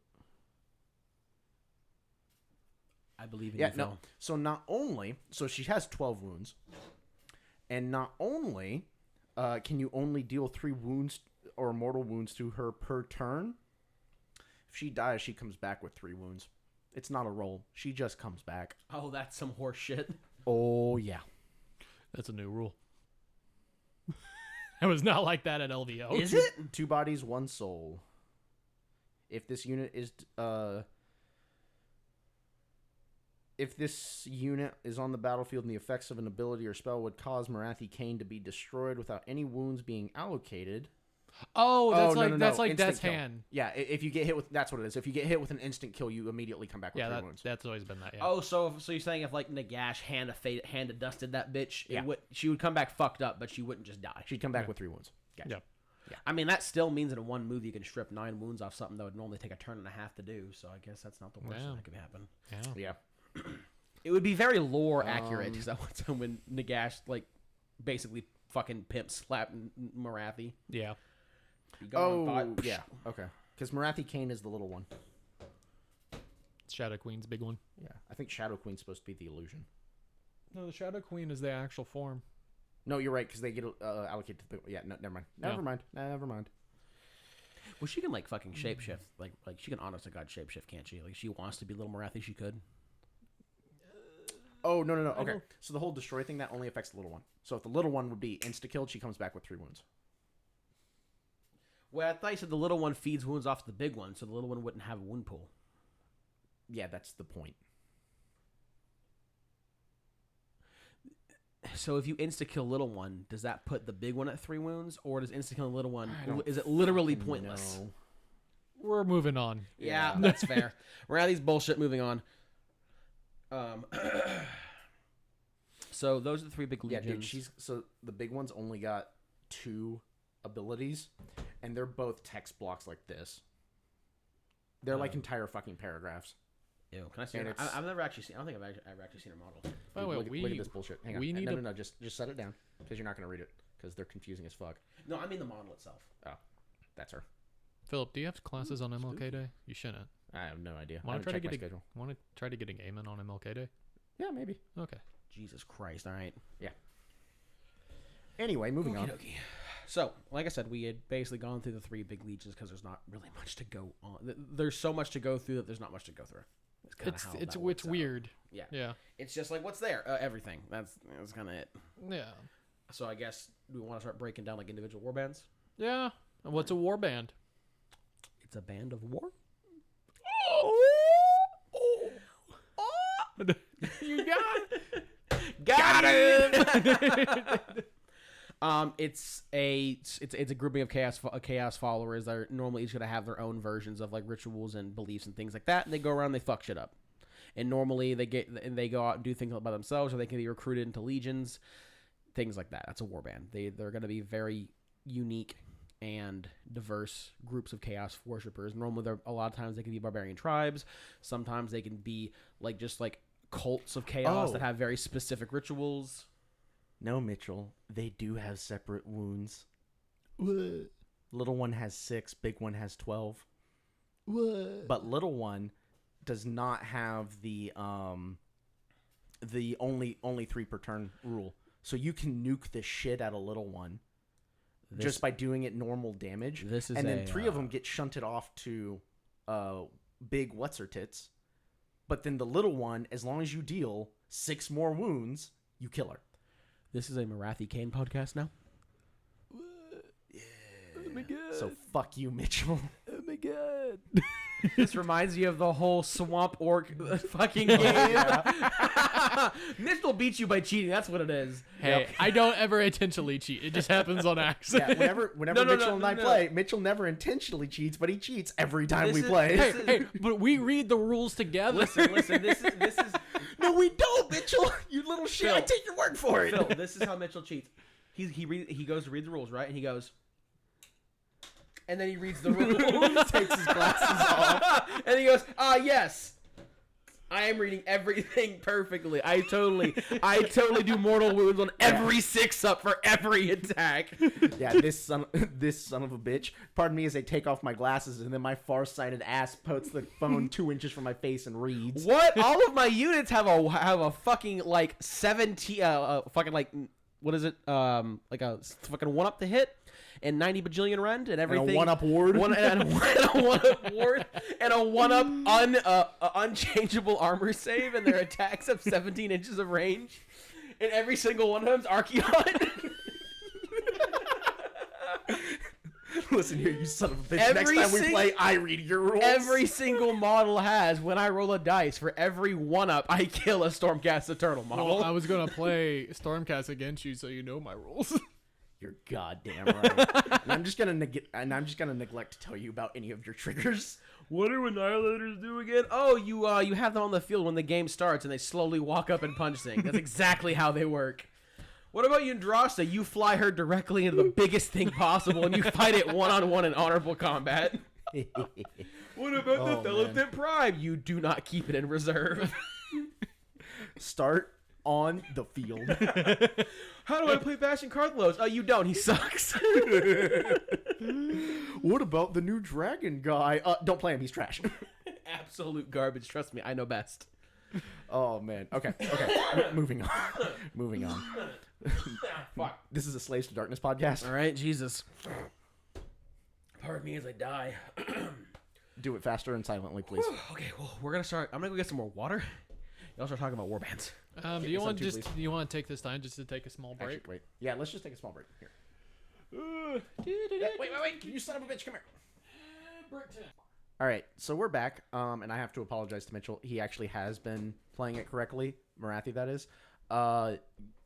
I believe in Yeah, you, no. Phil. So not only, so she has 12 wounds, and not only can you only deal 3 wounds or mortal wounds to her per turn. If she dies, she comes back with 3 wounds. It's not a roll. She just comes back. Oh, that's some horse shit. Oh yeah. That's a new rule. It was not like that at LVO. Is it? 2 bodies, 1 soul. If this unit is on the battlefield and the effects of an ability or spell would cause Marathi Kane to be destroyed without any wounds being allocated. Oh, that's no, like no, that's no. like Instant Death's kill. Hand. Yeah, if you get hit with, that's what it is. If you get hit with an instant kill, you immediately come back with Yeah, 3 that, wounds. that's always been that. Yeah. Oh, so you're saying if like Nagash hand dusted that bitch, Yeah. she would come back fucked up, but she wouldn't just die. She'd come back with 3 wounds. Yeah. I mean, that still means that in one move you can strip 9 wounds off something that would normally take a turn and a half to do. So I guess that's not the worst thing that could happen. Yeah. Yeah. It would be very lore accurate because I want to when Nagash like basically fucking pimp slapped Marathi. Yeah. You go on God- yeah. Okay. Because Marathi Kane is the little one. Shadow Queen's big one. Yeah. I think Shadow Queen's supposed to be the illusion. No, the Shadow Queen is the actual form. No, you're right, because they get allocated to the... Yeah, no, never mind. Never mind. Well, she can like fucking shapeshift. Like she can honest to God shapeshift, can't she? Like if she wants to be little Marathi, she could. Oh, no. Okay. So the whole destroy thing, that only affects the little one. So if the little one would be insta-killed, she comes back with 3 wounds. Well, I thought you said the little one feeds wounds off the big one, so the little one wouldn't have a wound pool. Yeah, that's the point. So if you insta-kill little one, does that put the big one at 3 wounds, or does insta-killing little one is it literally pointless? No. We're moving on. Yeah, that's fair. We're out of these bullshit. Moving on. So those are the 3 big Yeah, legions. dude, so the big one's only got 2 abilities, and they're both text blocks like this. They're like entire fucking paragraphs. Ew, can I see And her? it's- I've never actually seen. I don't think I've ever actually seen her model. By the way, Look at this bullshit. Hang on. we need no, just set it down, because you're not going to read it, because they're confusing as fuck. No, I mean the model itself. Oh, that's her. Philip, do you have classes on MLK Day? You shouldn't. I have no idea. I Want haven't to checked my schedule. Want to try to get a game in on MLK Day? Yeah, maybe. Okay. Jesus Christ! All right. Anyway, moving on. Okey-dokey. So, like I said, we had basically gone through the 3 big legions because there's not really much to go on. There's so much to go through that there's not much to go through. Kinda how It's that works out. weird. Yeah. Yeah. It's just like what's there? Everything. That's kind of it. Yeah. So I guess we want to start breaking down like individual war bands. Yeah. And what's a war band? It's a band of war. You got Got it. It's a grouping of chaos followers that are normally each gonna have their own versions of like rituals and beliefs and things like that, and they go around and they fuck shit up. And normally they go out and do things by themselves, or they can be recruited into legions, things like that. That's a war band. They're gonna be very unique and diverse groups of chaos worshippers. Normally, a lot of times they can be barbarian tribes. Sometimes they can be like just like cults of chaos that have very specific rituals. No, Mitchell. They do have separate wounds. Little one has 6. Big one has 12. But little one does not have the only 3 per turn rule. So you can nuke the shit out of little one just by doing it normal damage. And then 3 of them get shunted off to big what's-her-tits. But then the little one, as long as you deal 6 more wounds, you kill her. This is a Marathi Kane podcast now. Oh my god. So fuck you, Mitchell. Oh my god. This reminds me of the whole swamp orc fucking game. Mitch will beat you by cheating. That's what it is. Hey, I don't ever intentionally cheat. It just happens on accident. Yeah, whenever Mitchell and I play, Mitchell never intentionally cheats, but he cheats every time we play. Hey, but we read the rules together. Listen. This is No, we don't, Mitchell. You little shit. Phil. I take your word for it. Phil. This is how Mitchell cheats. He goes to read the rules, right? And he goes, and then he reads the rules. Takes his glasses off. And he goes, yes. I am reading everything perfectly. I totally do mortal wounds on every 6-up for every attack. Yeah, this son of a bitch. Pardon me as I take off my glasses, and then my far-sighted ass puts the phone 2 inches from my face and reads. What? All of my units have a fucking like 17 fucking like what is it? Like a fucking 1-up to hit. And 90 bajillion rend and everything. And a 1-up ward. And a 1-up ward. And a 1-up unchangeable armor save. And their attacks have 17 inches of range. And every single one of them's Archeon. Listen here, you son of a bitch. Every Next time we play, I read your rules. Every single model has, when I roll a dice, for every 1-up, I kill a Stormcast Eternal model. Well, I was gonna play Stormcast against you, so you know my rules. You're goddamn right. And I'm just gonna neglect to tell you about any of your triggers. What do Annihilators do again? Oh, you have them on the field when the game starts, and they slowly walk up and punch things. That's exactly how they work. What about Yndrasta? You fly her directly into the biggest thing possible, and you fight it one-on-one in honorable combat. What about the Thelathid Prime? You do not keep it in reserve. Start on the field. How do I play Bastion Karthlos? Oh, you don't. He sucks. What about the new dragon guy? Don't play him. He's trash. Absolute garbage. Trust me. I know best. Oh, man. Okay. Moving on. Fuck. This is a Slaves to Darkness podcast. All right, Jesus. Pardon me as I die. Do it faster and silently, please. Okay, well, we're gonna start. I'm gonna go get some more water. Y'all start talking about warbands. Do you some want too, just please. do you want to take this time just to take a small break? Actually, wait. Yeah, let's just take a small break. Here. Wait. You son of a bitch. Come here. Break time. All right, so we're back, and I have to apologize to Mitchell. He actually has been playing it correctly. Marathi, that is.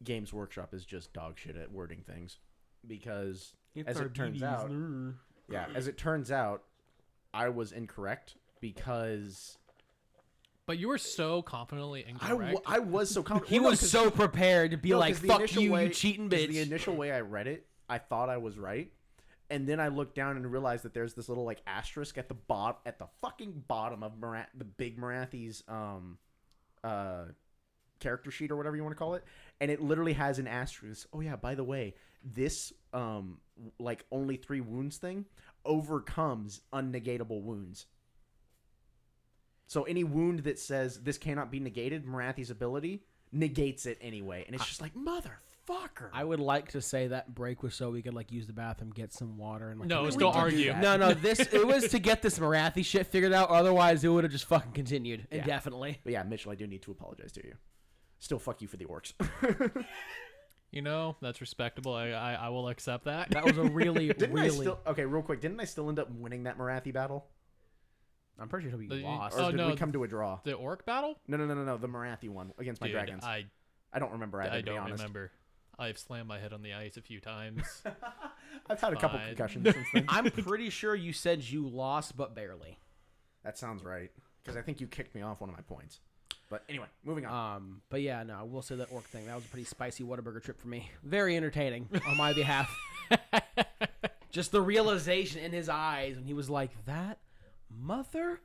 Games Workshop is just dog shit at wording things. Because, as it turns out, I was incorrect because... But you were so confidently incorrect. I was so confident. He was so prepared to be like, "Fuck you, you cheating bitch." The initial way I read it, I thought I was right, and then I looked down and realized that there's this little like asterisk at the fucking bottom of the big Marathi's character sheet or whatever you want to call it, and it literally has an asterisk. Oh yeah, by the way, this like only 3 wounds thing overcomes unnegatable wounds. So any wound that says this cannot be negated, Marathi's ability negates it anyway. And it's just like, motherfucker. I would like to say that break was so we could like use the bathroom, get some water, and like. No, we still did do argue. that. No, it was to get this Marathi shit figured out. Otherwise, it would have just fucking continued indefinitely. But yeah, Mitchell, I do need to apologize to you. Still, fuck you for the orcs. You know, that's respectable. I will accept that. That was a really, Okay, real quick. Didn't I still end up winning that Marathi battle? I'm pretty sure we The- lost. Or Oh, did no. we come to a draw? The orc battle? No. The Marathi one against my Dude, dragons. I don't remember either, I to be don't honest. remember. I've slammed my head on the ice a few times. I've had a couple Fine. concussions since then. I'm pretty sure you said you lost, but barely. That sounds right. Because I think you kicked me off one of my points. But anyway, moving on. But yeah, no, I will say that orc thing. That was a pretty spicy Whataburger trip for me. Very entertaining on my behalf. Just the realization in his eyes when he was like, "That motherfucker."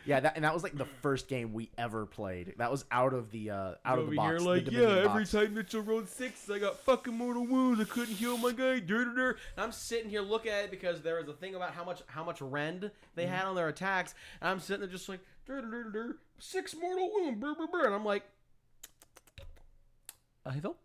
Yeah, that was like the first game we ever played. That was out of the Over box. here, the like, Dominion yeah, every box. time Mitchell rolled 6, I got fucking mortal wounds. I couldn't heal my guy. And I'm sitting here looking at it because there was a thing about how much rend they had on their attacks, and I'm sitting there just like 6 mortal wound, and I'm like, Ithel?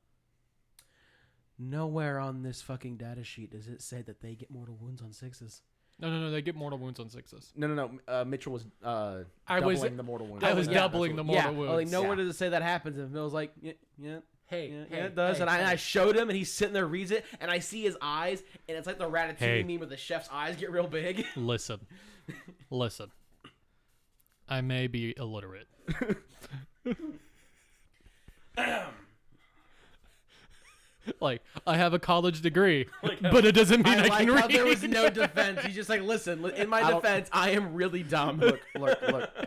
Nowhere on this fucking data sheet does it say that they get mortal wounds on 6s. No, they get mortal wounds on 6s. No. Mitchell was I was- doubling the mortal wounds. I was Yeah, doubling the mortal wounds. Like nowhere Yeah. does it say that happens, and Mill's like, yeah, Hey, it does. And I showed him, and he's sitting there, reads it, and I see his eyes, and it's like the Ratatouille Hey. meme where the chef's eyes get real big. Listen. I may be illiterate. Like, I have a college degree, but it doesn't mean I, like can how read. there was no defense. He's just like, listen, in my defense, I am really dumb. Look,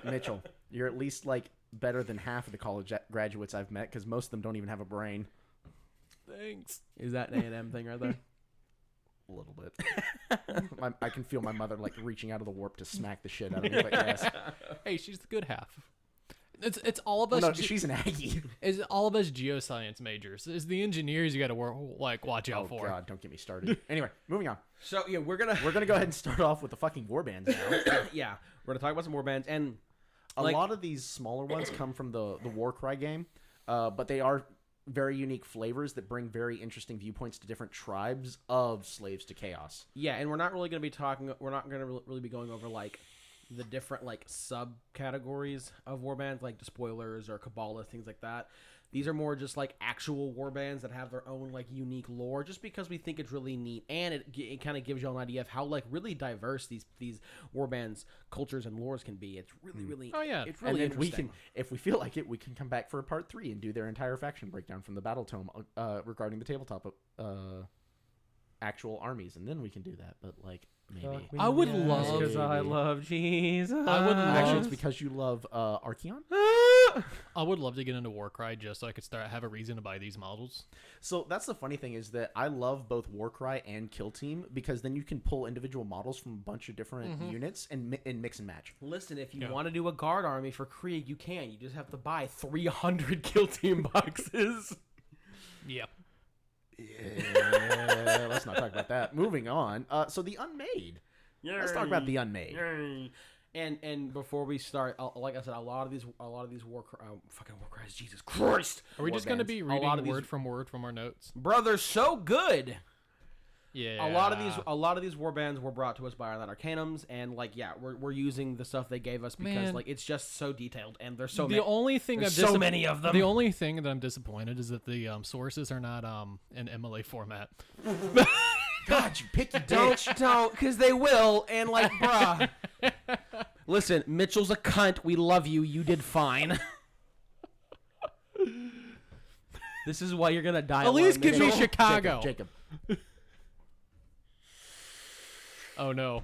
Mitchell, you're at least like better than half of the college graduates I've met because most of them don't even have a brain. Thanks. Is that an A&M thing right there? A little bit. I can feel my mother like reaching out of the warp to smack the shit out of me. But yes, Hey, she's the good half. It's all of well, us. no, she's an Aggie. Is all of us geoscience majors? Is the engineers you got to watch out Oh for? God, don't get me started. Anyway, moving on. So yeah, we're gonna We're gonna go ahead and start off with the fucking warbands now. yeah, we're gonna talk about some warbands, and A like, lot of these smaller ones come from the Warcry game, but they are very unique flavors that bring very interesting viewpoints to different tribes of slaves to chaos. yeah, and we're not really gonna be talking. We're not gonna really be going over like the different like subcategories of warbands, like despoilers or Kabbalah, things like that. These are more just like actual warbands that have their own like unique lore, just because we think it's really neat, and it kind of gives you an idea of how like really diverse these warbands cultures and lores can be. It's really Oh, yeah. it's And really then we interesting. can, if we feel like it, we can come back for a part 3 and do their entire faction breakdown from the battle tome regarding the tabletop actual armies, and then we can do that. But like maybe I would love. Because I love Jesus. I would actually love. it's because you love Archeon. I would love to get into Warcry just so I could have a reason to buy these models. So that's the funny thing is that I love both Warcry and Kill Team because then you can pull individual models from a bunch of different units and mix and match. Listen, if you Yeah. want to do a guard army for Krieg, you can. You just have to buy 300 kill team boxes. Yeah. Yeah, let's not talk about that. Moving on. So the Unmade. Let's talk about the Unmade. And before we start, like I said, a lot of these fucking war cries. Jesus Christ! Are we just going to Warbands. be A reading lot of word these, from word from our notes? bro? They're so good. Yeah. A lot of these warbands were brought to us by Arland Arcanums, and like yeah, we're using the stuff they gave us because Man. like it's just so detailed, and there's so The many. only thing There's I'm so many of them. The only thing that I'm disappointed is that the sources are not in MLA format. God, you picky Don't, bitch. don't, because they will, and like, bruh. Listen, Mitchell's a cunt. We love you. You did fine. This is why you're gonna die. At least give me Mitchell. Chicago. Jacob. Oh no.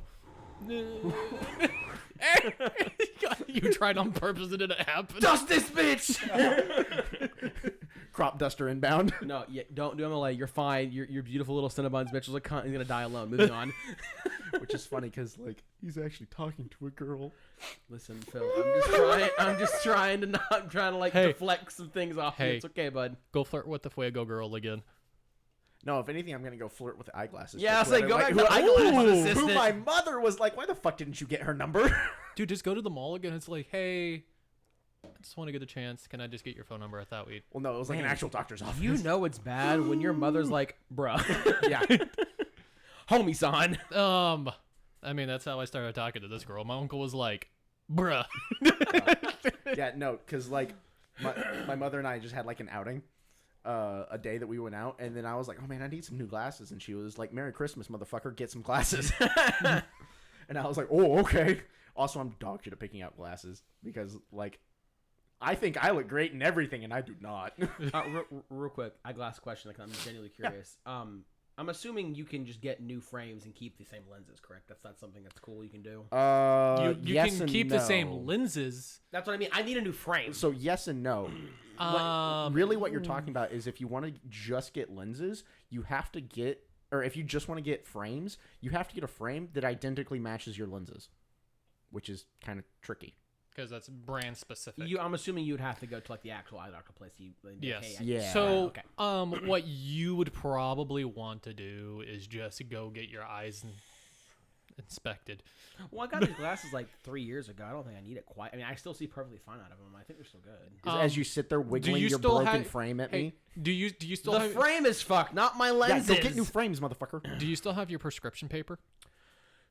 You tried on purpose and it didn't happen. Dust this bitch. Crop duster inbound. No, yeah, don't do MLA. You're fine. You're beautiful little Cinnabons. Mitchell's a cunt. He's gonna die alone. Moving on. Which is funny because like he's actually talking to a girl. Listen, Phil. I'm just trying to not. I'm trying to like Hey. deflect some things off. You. Hey. It's okay, bud. Go flirt with the Fuego girl again. No, if anything, I'm gonna go flirt with the eyeglasses. Yeah, I was like, go back to who, eyeglasses who assistant. my mother was like, why the fuck didn't you get her number? Dude, just go to the mall again. It's like, hey, I just want to get a chance. Can I just get your phone number? I thought we'd. Well, no, it was like an actual doctor's office. You know it's bad when your mother's like, bruh, Yeah. homie son. I mean, that's how I started talking to this girl. My uncle was like, bruh. Yeah, no, because like my mother and I just had like an outing a day that we went out, and then I was like, oh man, I need some new glasses, and she was like, Merry Christmas, motherfucker, get some glasses. And I was like, oh, okay. Also, I'm dog shit at picking out glasses because like I think I look great in everything, and I do not. Real quick, eyeglass question. Like, I'm genuinely curious. I'm assuming you can just get new frames and keep the same lenses, correct? That's not something that's cool you can do. You yes can and keep the same no. lenses. That's what I mean. I need a new frame. So yes and no. Really, what you're talking about is if you want to just get lenses, you have to get, or if you just want to get frames, you have to get a frame that identically matches your lenses, which is kind of tricky. Because that's brand specific. I'm assuming you'd have to go to like the actual eye doctor place. Yes. Hey, Yeah. So, okay. what you would probably want to do is just go get your eyes inspected. Well, I got these glasses like 3 years ago. I don't think I need it quite. I mean, I still see perfectly fine out of them. I think they're still good. As you sit there wiggling you your still broken have- frame at Hey, me. do you still The have frame is fucked, not my Yeah, lenses. go get new frames, motherfucker. do you still have your prescription paper?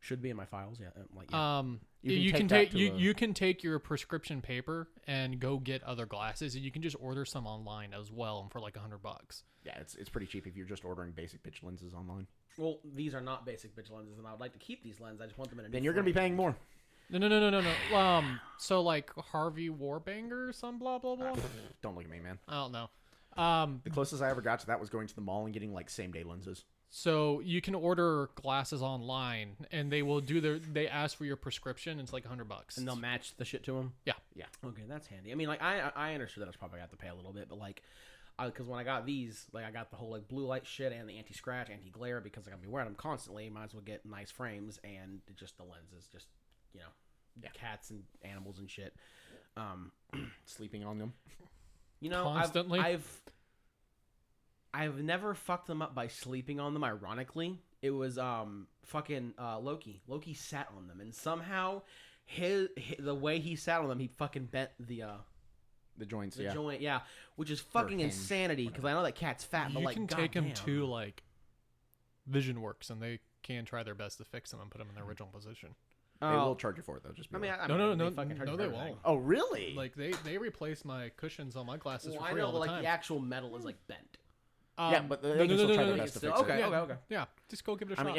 Should be in my files. Yeah. Like, yeah. You can can take take that to you a- can take your prescription paper and go get other glasses, and you can just order some online as well, and for like $100. Yeah, it's pretty cheap if you're just ordering basic pitch lenses online. Well, these are not basic bitch lenses, and I would like to keep these lenses. I just want them in a. Then new you're gonna be frame. paying more. No. So like Harvey Warbanger, some blah blah blah. Don't look at me, man. I don't know. The closest I ever got to that was going to the mall and getting like same day lenses. So you can order glasses online, and they will do they ask for your prescription. It's like $100, And they'll match the shit to them. Yeah. Yeah. Okay, that's handy. I mean, like I understood that I was probably gonna have to pay a little bit, but like, because when I got these, like I got the whole like blue light shit and the anti-scratch, anti-glare because I'm gonna be wearing them constantly. Might as well get nice frames and just the lenses, just cats and animals and shit. Sleeping on them. Constantly? I've never fucked them up by sleeping on them. Ironically, it was fucking Loki. Loki sat on them, and somehow the way he sat on them, he fucking bent the joints. joint, which is fucking hinge, insanity. Because I know that cat's fat, but You like, can take them goddamn. to like Vision Works, and they can try their best to fix them and put them in their original position. They will charge you for it though. Just be I mean, like, No, they fucking charge no, you they for everything. won't. oh really? Like they replace my cushions on my glasses Well, for I free know, all but the like time. the actual metal is like bent. Yeah, but they can still try their best to fix it. Okay, okay. Yeah, just go give it a I shot. mean,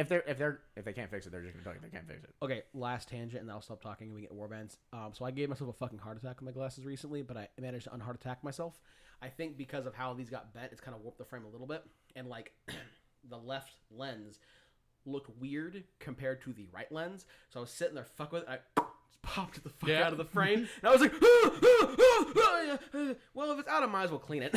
if they can't fix it, they're just gonna tell you they can't fix it. Okay, last tangent, and then I'll stop talking and we get warbands. So I gave myself a fucking heart attack with my glasses recently, but I managed to unheart attack myself. I think because of how these got bent, it's kind of warped the frame a little bit, and like the left lens looked weird compared to the right lens. So I was sitting there, fuck with it. I just popped the fuck out of the frame, and I was like, well, if it's out, I might as well clean it.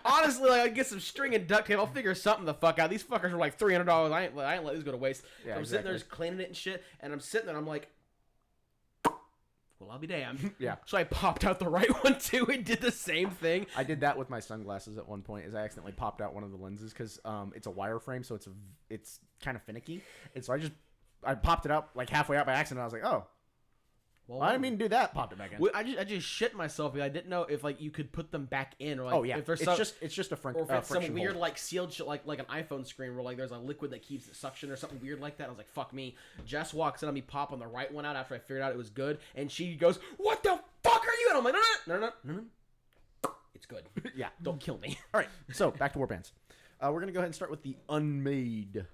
Honestly, like, I'd get some string and duct tape. I'll figure something the fuck out. These fuckers were like $300. I ain't let these go to waste. Yeah, so I'm sitting there just cleaning it and shit, and I'm sitting there, and I'm like, well, I'll be damned. Yeah. So I popped out the right one too and did the same thing. I did that with my sunglasses at one point. Is I accidentally popped out one of the lenses because it's a wireframe, so it's kind of finicky, and so I popped it out like halfway out by accident. I was like, oh, well, I didn't mean to do that. Popped it back in. I just shit myself because I didn't know if like you could put them back in or like Oh yeah, if there's it's just a or if it's some friction weird hold. like sealed shit like an iPhone screen where like there's a liquid that keeps it suction or something weird like that. I was like, fuck me. Jess walks in on me popping the right one out after I figured out it was good, and she goes, "What the fuck are you?" And I'm like, no. It's good. Yeah. Don't kill me. All right, so back to warbands. We're gonna go ahead and start with the unmade.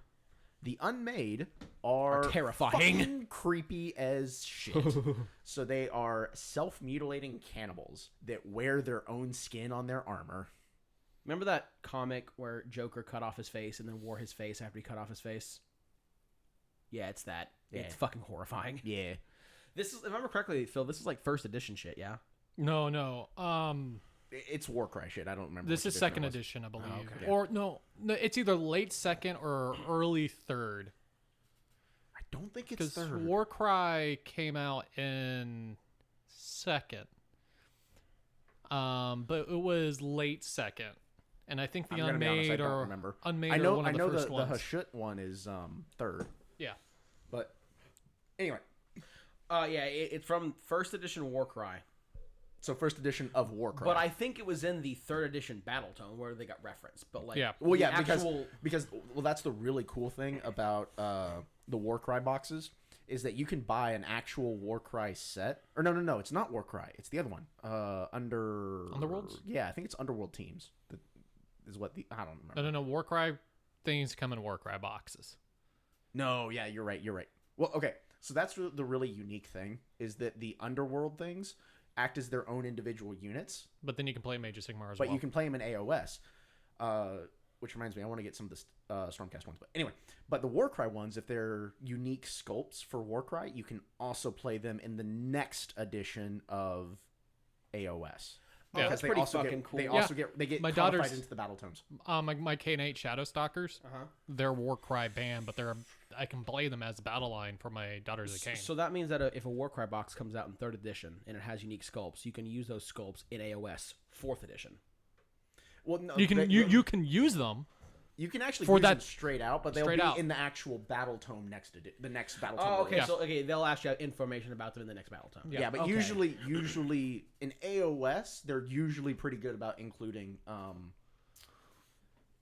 The unmade are terrifying. fucking creepy as shit. So they are self-mutilating cannibals that wear their own skin on their armor. Remember that comic where Joker cut off his face and then wore his face after he cut off his face? Yeah, it's that. Yeah. It's fucking horrifying. Yeah. This is, if I remember correctly, Phil, this is like first edition shit, yeah? No. It's Warcry shit. I don't remember. This which is second it was. edition, I believe. okay. Or no, it's either late second or early third. I don't think it's Because third. Warcry came out in second. But it was late second. And I think the I'm gonna be honest, I Unmade don't or remember. Unmade I know. are one of the first the ones. Hashut one is third. Yeah. But anyway, It's from first edition Warcry. so first edition of Warcry. But I think it was in the third edition Battletome where they got referenced. But like, Yeah. Well, the yeah, actual... because that's the really cool thing about the Warcry boxes is that you can buy an actual Warcry set. Or no, it's not Warcry. It's the other one. Underworlds? Yeah, I think it's Underworld Teams. That is what I don't remember. No. Warcry things come in Warcry boxes. No, yeah, you're right. Well, okay, so that's the really unique thing is that the Underworld things act as their own individual units, But then you can play Mage of Sigmar as but well. you can play them in AOS. Which reminds me, I want to get some of the Stormcast ones. But anyway, but the Warcry ones, if they're unique sculpts for Warcry, you can also play them in the next edition of AOS. Oh, that's they pretty also fucking get, cool. They also get My codified daughter's- into the battle tomes. my K&8 Shadowstalkers, Uh-huh. they're Warcry banned, but I can play them as battle line for my Daughters of Cain. So that means that if a Warcry box comes out in third edition and it has unique sculpts, you can use those sculpts in AOS fourth edition. Well, no, you can you can use them. you can actually for use that- them straight out, but they'll straight be out. in the actual battle tome the next battle tome. Oh, okay. release. So they'll ask you information about them in the next Battletome. Yeah, but Okay. usually in AOS, they're usually pretty good about including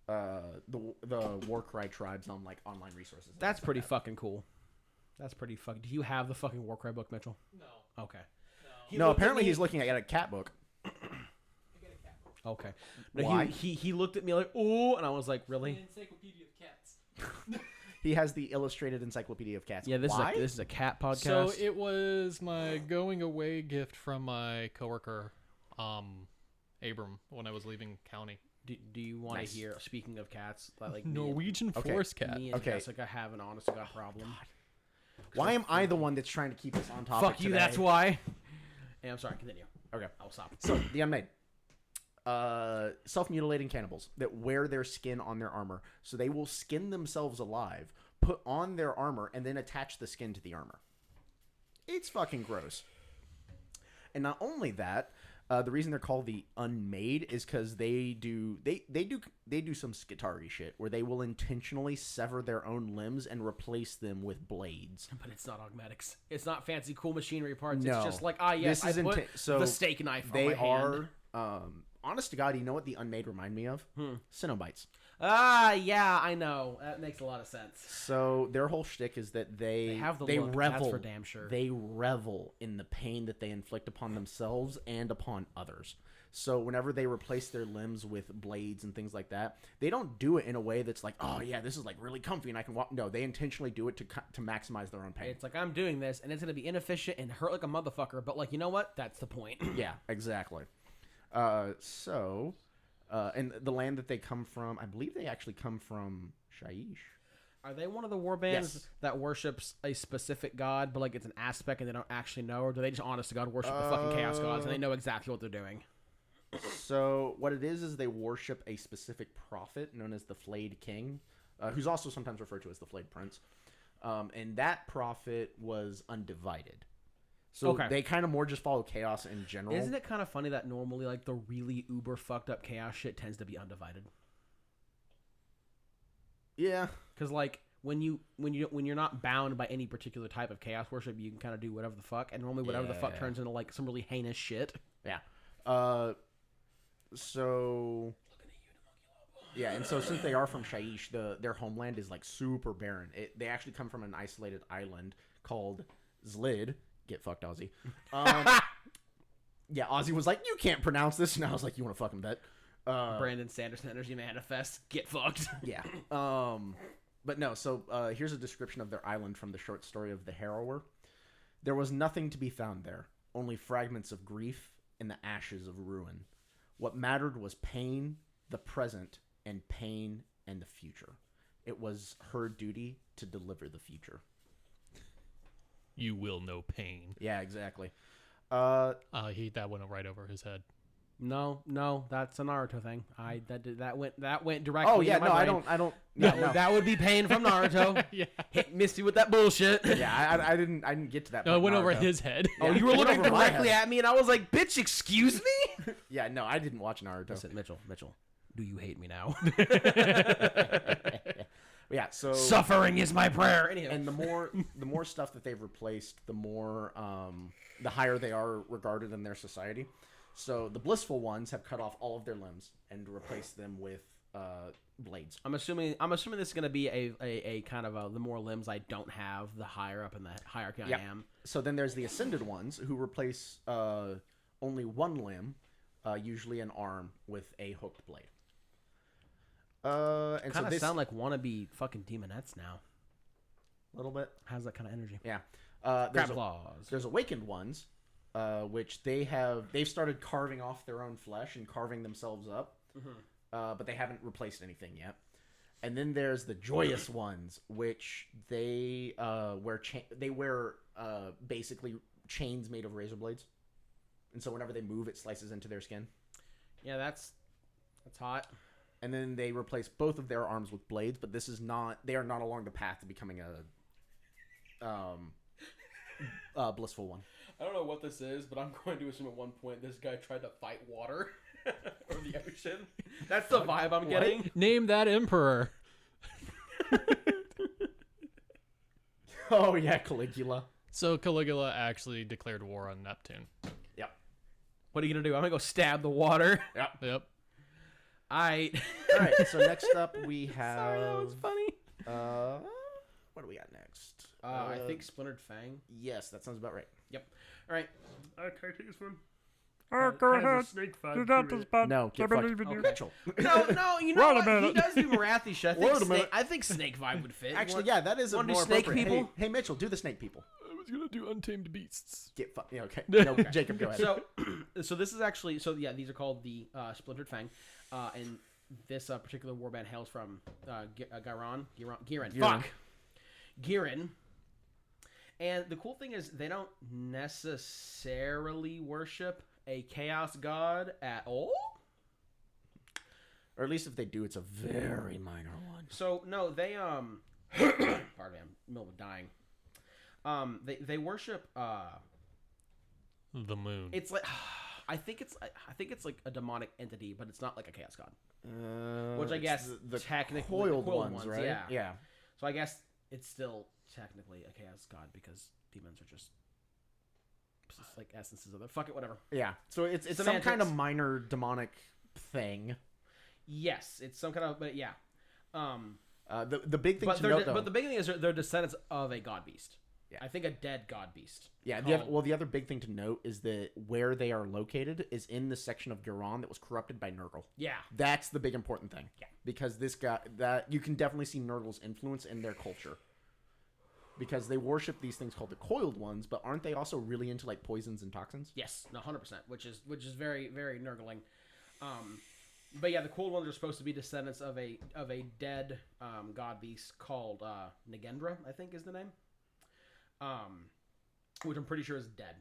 the Warcry tribes on like online resources. and That's stuff pretty like that. fucking cool. That's pretty fucking. Do you have the fucking Warcry book, Mitchell? No. Okay. No, apparently he's looking at a cat book. Okay. No, Why? He looked at me like, ooh, and I was like, really? Encyclopedia of Cats. He has the illustrated encyclopedia of cats. Yeah, Why? this is a cat podcast. So it was my going away gift from my coworker, Abram, when I was leaving county. do you want Nice. to hear? Speaking of cats, like Norwegian Okay. forest cat. me and Okay. Jessica have an honest to God problem. Why am I the one that's trying to keep us on topic Fuck you. today? That's why. Hey, I'm sorry. Continue. Okay. I'll stop. So the Unmade. self-mutilating cannibals that wear their skin on their armor. So they will skin themselves alive, put on their armor, and then attach the skin to the armor. It's fucking gross. And not only that, the reason they're called the Unmade is because they do some Skitarii shit where they will intentionally sever their own limbs and replace them with blades. But it's not augmetics. It's not fancy cool machinery parts. No. It's just like, yes, This is I put so the steak knife on they my hand. are, honest to God, you know what the Unmade remind me of? Cenobites. Yeah, I know. That makes a lot of sense. So their whole shtick is that they have the they look, revel. that's for damn sure. They revel in the pain that they inflict upon themselves and upon others. So whenever they replace their limbs with blades and things like that, they don't do it in a way that's like, oh yeah, this is like really comfy and I can walk. No, they intentionally do it to maximize their own pain. It's like, I'm doing this, and it's going to be inefficient and hurt like a motherfucker, but like, you know what? That's the point. Yeah, exactly. And the land that they come from, I believe they actually come from Shaiish. Are they one of the war bands Yes. that worships a specific god, but like it's an aspect and they don't actually know, or do they just honest to God worship the fucking chaos gods and they know exactly what they're doing? So what it is they worship a specific prophet known as the Flayed King, who's also sometimes referred to as the Flayed Prince. And that prophet was undivided. So Okay. they kind of more just follow chaos in general. Isn't it kind of funny that normally like the really uber fucked up chaos shit tends to be undivided? Yeah. Because like when you're not bound by any particular type of chaos worship, you can kind of do whatever the fuck, and normally whatever the fuck Yeah. turns into like some really heinous shit. Yeah. So yeah, and so since they are from Shaiish, their homeland is like super barren. They actually come from an isolated island called Zlid. Get fucked, Ozzy. Yeah, Ozzy was like, you can't pronounce this, and I was like, you want to fucking bet? Brandon Sanderson Energy Manifest, get fucked. Yeah. But no, so here's a description of their island from the short story of The Harrower. There was nothing to be found there, only fragments of grief and the ashes of ruin. What mattered was pain, the present, and pain and the future. It was her duty to deliver the future. You will know pain. Yeah, exactly. That went right over his head. No, that's a Naruto thing. That went directly. Oh yeah, into my no, brain. I don't. Yeah, no. That would be pain from Naruto. Yeah. Hit Misty with that bullshit. Yeah, I didn't get to that. No, it point went over Naruto. his head. Oh, Yeah, you were it went looking over my directly head. at me, and I was like, "Bitch, excuse me." Yeah, no, I didn't watch Naruto. Listen, Mitchell, do you hate me now? Yeah, so Suffering is my prayer. Anyhow. and the more stuff that they've replaced, the more the higher they are regarded in their society. So the blissful ones have cut off all of their limbs and replaced them with blades. I'm assuming this is gonna be a kind of the more limbs I don't have, the higher up in the hierarchy Yep. I am. So then there's the ascended ones who replace only one limb, usually an arm, with a hooked blade. And Kind so of this sound like wannabe fucking demonettes now. little bit, How's that kind of energy? yeah. Crab claws. There's awakened ones, which they've started carving off their own flesh and carving themselves up, but they haven't replaced anything yet. And then there's the joyous ones, which they wear basically chains made of razor blades, and so whenever they move, it slices into their skin. Yeah, that's hot. And then they replace both of their arms with blades, but they are not along the path to becoming a blissful one. I don't know what this is, but I'm going to assume at one point this guy tried to fight water or the ocean. That's the vibe I'm getting. Name that emperor. Oh yeah, Caligula. So Caligula actually declared war on Neptune. Yep. What are you gonna do? I'm gonna go stab the water. Yep. All right. So next up we have. Sorry, that was funny. What do we got next? I think Splintered Fang. Yes, that sounds about right. Yep. All right. Can I take this one? Go Has a ahead. snake vibe Do to not it. despise. No, I get fucked. believe in you. Mitchell. No, you know Wait a what? He minute. does do Marathi shit. Wait a minute. I think Snake Vibe would fit. Actually, yeah, that is a wanna do more snake appropriate. people? Hey, Mitchell, do the snake people. I was gonna do Untamed Beasts. Get fucked. Yeah, okay. No, Jacob, go ahead. So this is actually these are called the Splintered Fang, and this particular warband hails from Giran. Fuck, Giran. And the cool thing is they don't necessarily worship a chaos god at all. Or at least if they do, it's a very minor one. So no, they pardon me, I'm in the middle of dying. They worship The moon. it's like I think it's like a demonic entity, but it's not like a chaos god. Which I It's guess the technically coiled ones, right? Yeah. Yeah. So I guess it's still technically a chaos god because demons are just like essences of it. Fuck it, whatever. Yeah. So it's some Semantics. kind of minor demonic thing. Yes, it's some kind of, but yeah. The big thing to note, though, but the big thing is they're descendants of a god beast. Yeah. I think a dead god beast. yeah. called- The other big thing to note is that where they are located is in the section of Giron that was corrupted by Nurgle. Yeah. That's the big important thing. Yeah. Because this guy, that you can definitely see Nurgle's influence in their culture. Because they worship these things called the Coiled Ones, but aren't they also really into like poisons and toxins? Yes, no, 100%, which is very very nurgling. But yeah, the cold ones are supposed to be descendants of a dead god beast called Nagendra, I think is the name. Which I'm pretty sure is dead.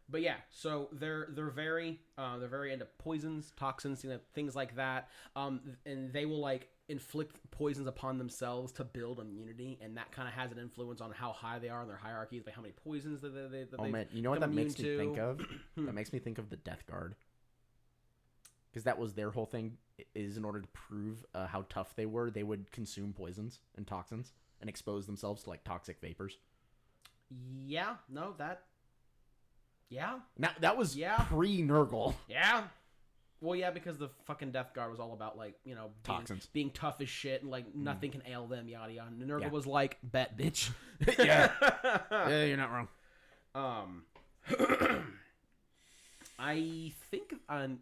But yeah, so they're very into poisons, toxins, things like that. And they will like inflict poisons upon themselves to build immunity, and that kind of has an influence on how high they are in their hierarchies by how many poisons that they Oh man, you know what that become makes me immune think to. of? That makes me think of the Death Guard. Because that was their whole thing, is in order to prove how tough they were, they would consume poisons and toxins and expose themselves to like toxic vapors. Yeah, no, that. Yeah, Now that was Yeah. pre-Nurgle. yeah. Well, yeah, because the fucking Death Guard was all about like Toxins. being tough as shit and like nothing can ail them, yada yada. And Nurgle Yeah. was like, bet, bitch. Yeah, you're not wrong. I think,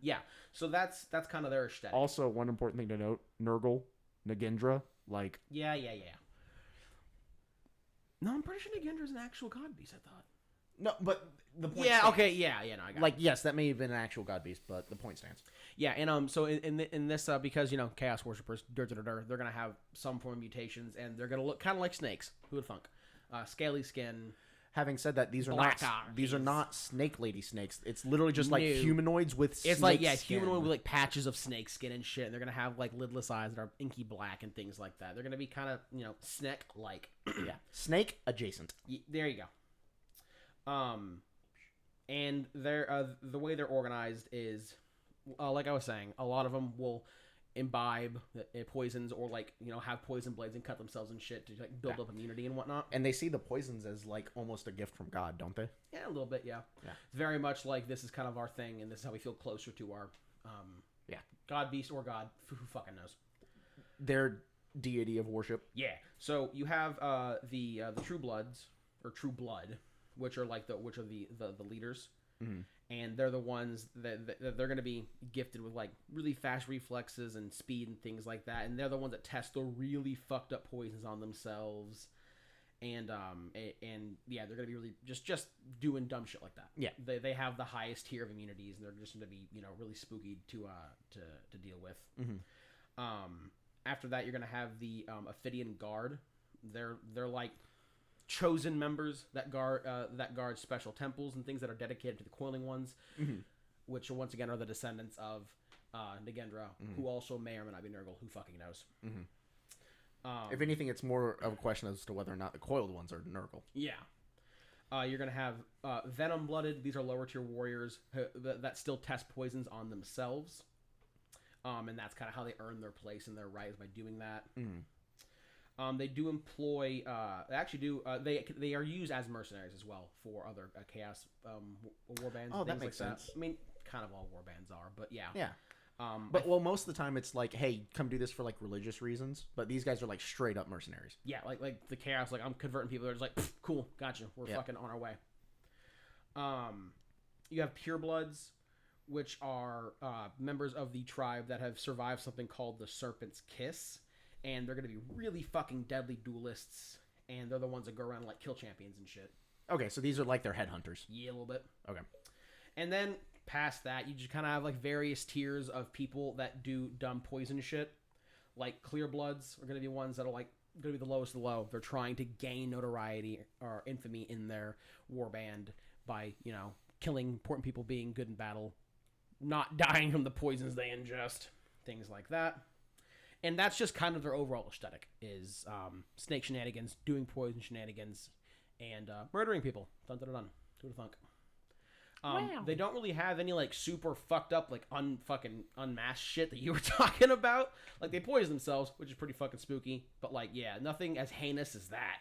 yeah. So that's kind of their aesthetic. Also, one important thing to note: Nurgle, Nagendra, like Yeah. No, I'm pretty sure Nagendra's an actual god beast. I thought. no, but the point. Yeah. stands. Okay. Yeah. No, I got it. Like yes, that may have been an actual god beast, but the point stands. Yeah, and so in this because chaos worshippers, they're gonna have some form of mutations, and they're gonna look kind of like snakes. Who would thunk? Scaly skin. Having said that, these are Black these are eyes. not snake lady snakes. It's literally just like No. humanoids with It's snake like skin. humanoid with like patches of snake skin and shit. And they're gonna have like lidless eyes that are inky black and things like that. They're gonna be kind of snake like. yeah, snake adjacent. There you go. And they're the way they're organized is, like I was saying, a lot of them will imbibe poisons or like have poison blades and cut themselves and shit to like build up immunity and whatnot. And they see the poisons as like almost a gift from God, don't they? Yeah, a little bit. Yeah. Yeah. Very much like this is kind of our thing, and this is how we feel closer to our Yeah. god, beast, or god. Who fucking knows? Their deity of worship. Yeah. So you have the True Bloods or True Blood, which are the leaders, and they're the ones that they're going to be gifted with like really fast reflexes and speed and things like that, and they're the ones that test the really fucked up poisons on themselves, and yeah, they're going to be really just doing dumb shit like that. Yeah. They have the highest tier of immunities, and they're just going to be really spooky to deal with. After that, you're gonna have the Ophidian Guard. They're like chosen members that guard special temples and things that are dedicated to the Coiling Ones, which once again are the descendants of Nagendra, who also may or may not be Nurgle. Who fucking knows? If anything, it's more of a question as to whether or not the coiled ones are Nurgle. Yeah. You're gonna have Venom Blooded. These are lower tier warriors that still test poisons on themselves. And that's kind of how they earn their place and their rise by doing that. They do employ. They actually do. They are used as mercenaries as well for other chaos war bands. Oh, that things makes like sense. I mean, kind of all war bands are, but yeah. Yeah. But well, most of the time it's like, hey, come do this for like religious reasons. But these guys are like straight up mercenaries. Yeah, like the chaos. Like I'm converting people. They're just like, cool, gotcha. We're fucking on our way. You have purebloods, which are members of the tribe that have survived something called the Serpent's Kiss, and they're going to be really fucking deadly duelists, and they're the ones that go around and like kill champions and shit. Okay, so these are like their headhunters. Yeah, a little bit. Okay. And then past that, you just kind of have like various tiers of people that do dumb poison shit. Like clear bloods are going to be ones that are like going to be the lowest of the low. They're trying to gain notoriety or infamy in their warband by killing important people, being good in battle, not dying from the poisons they ingest. things like that. And that's just kind of their overall aesthetic is snake shenanigans, doing poison shenanigans, and murdering people. Dun dun dun dun. Do the thunk. They don't really have any like super fucked up like unfucking unmasked shit that you were talking about. Like they poison themselves, which is pretty fucking spooky. But like yeah, nothing as heinous as that.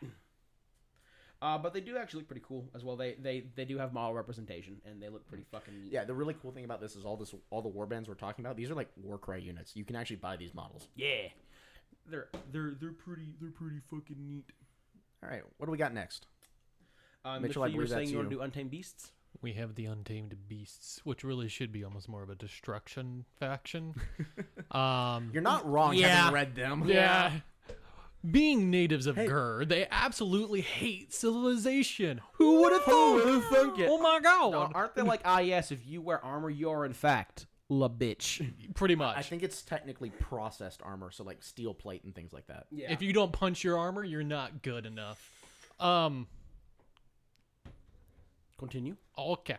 But they do actually look pretty cool as well. They do have model representation and they look pretty fucking neat. Yeah, the really cool thing about this is all the warbands we're talking about. These are like Warcry units. You can actually buy these models. Yeah. They're pretty fucking neat. All right, what do we got next? Mitchell, you were saying you want to do Untamed Beasts? We have the Untamed Beasts, which really should be almost more of a destruction faction. You're not wrong yeah. having read them. Yeah. Being natives of Gur, they absolutely hate civilization. Who would have thought? it? Oh my god. No, aren't they like, yes, if you wear armor, you are in fact la bitch. Pretty much. I think it's technically processed armor, so like steel plate and things like that. Yeah. If you don't punch your armor, you're not good enough. Continue. Okay.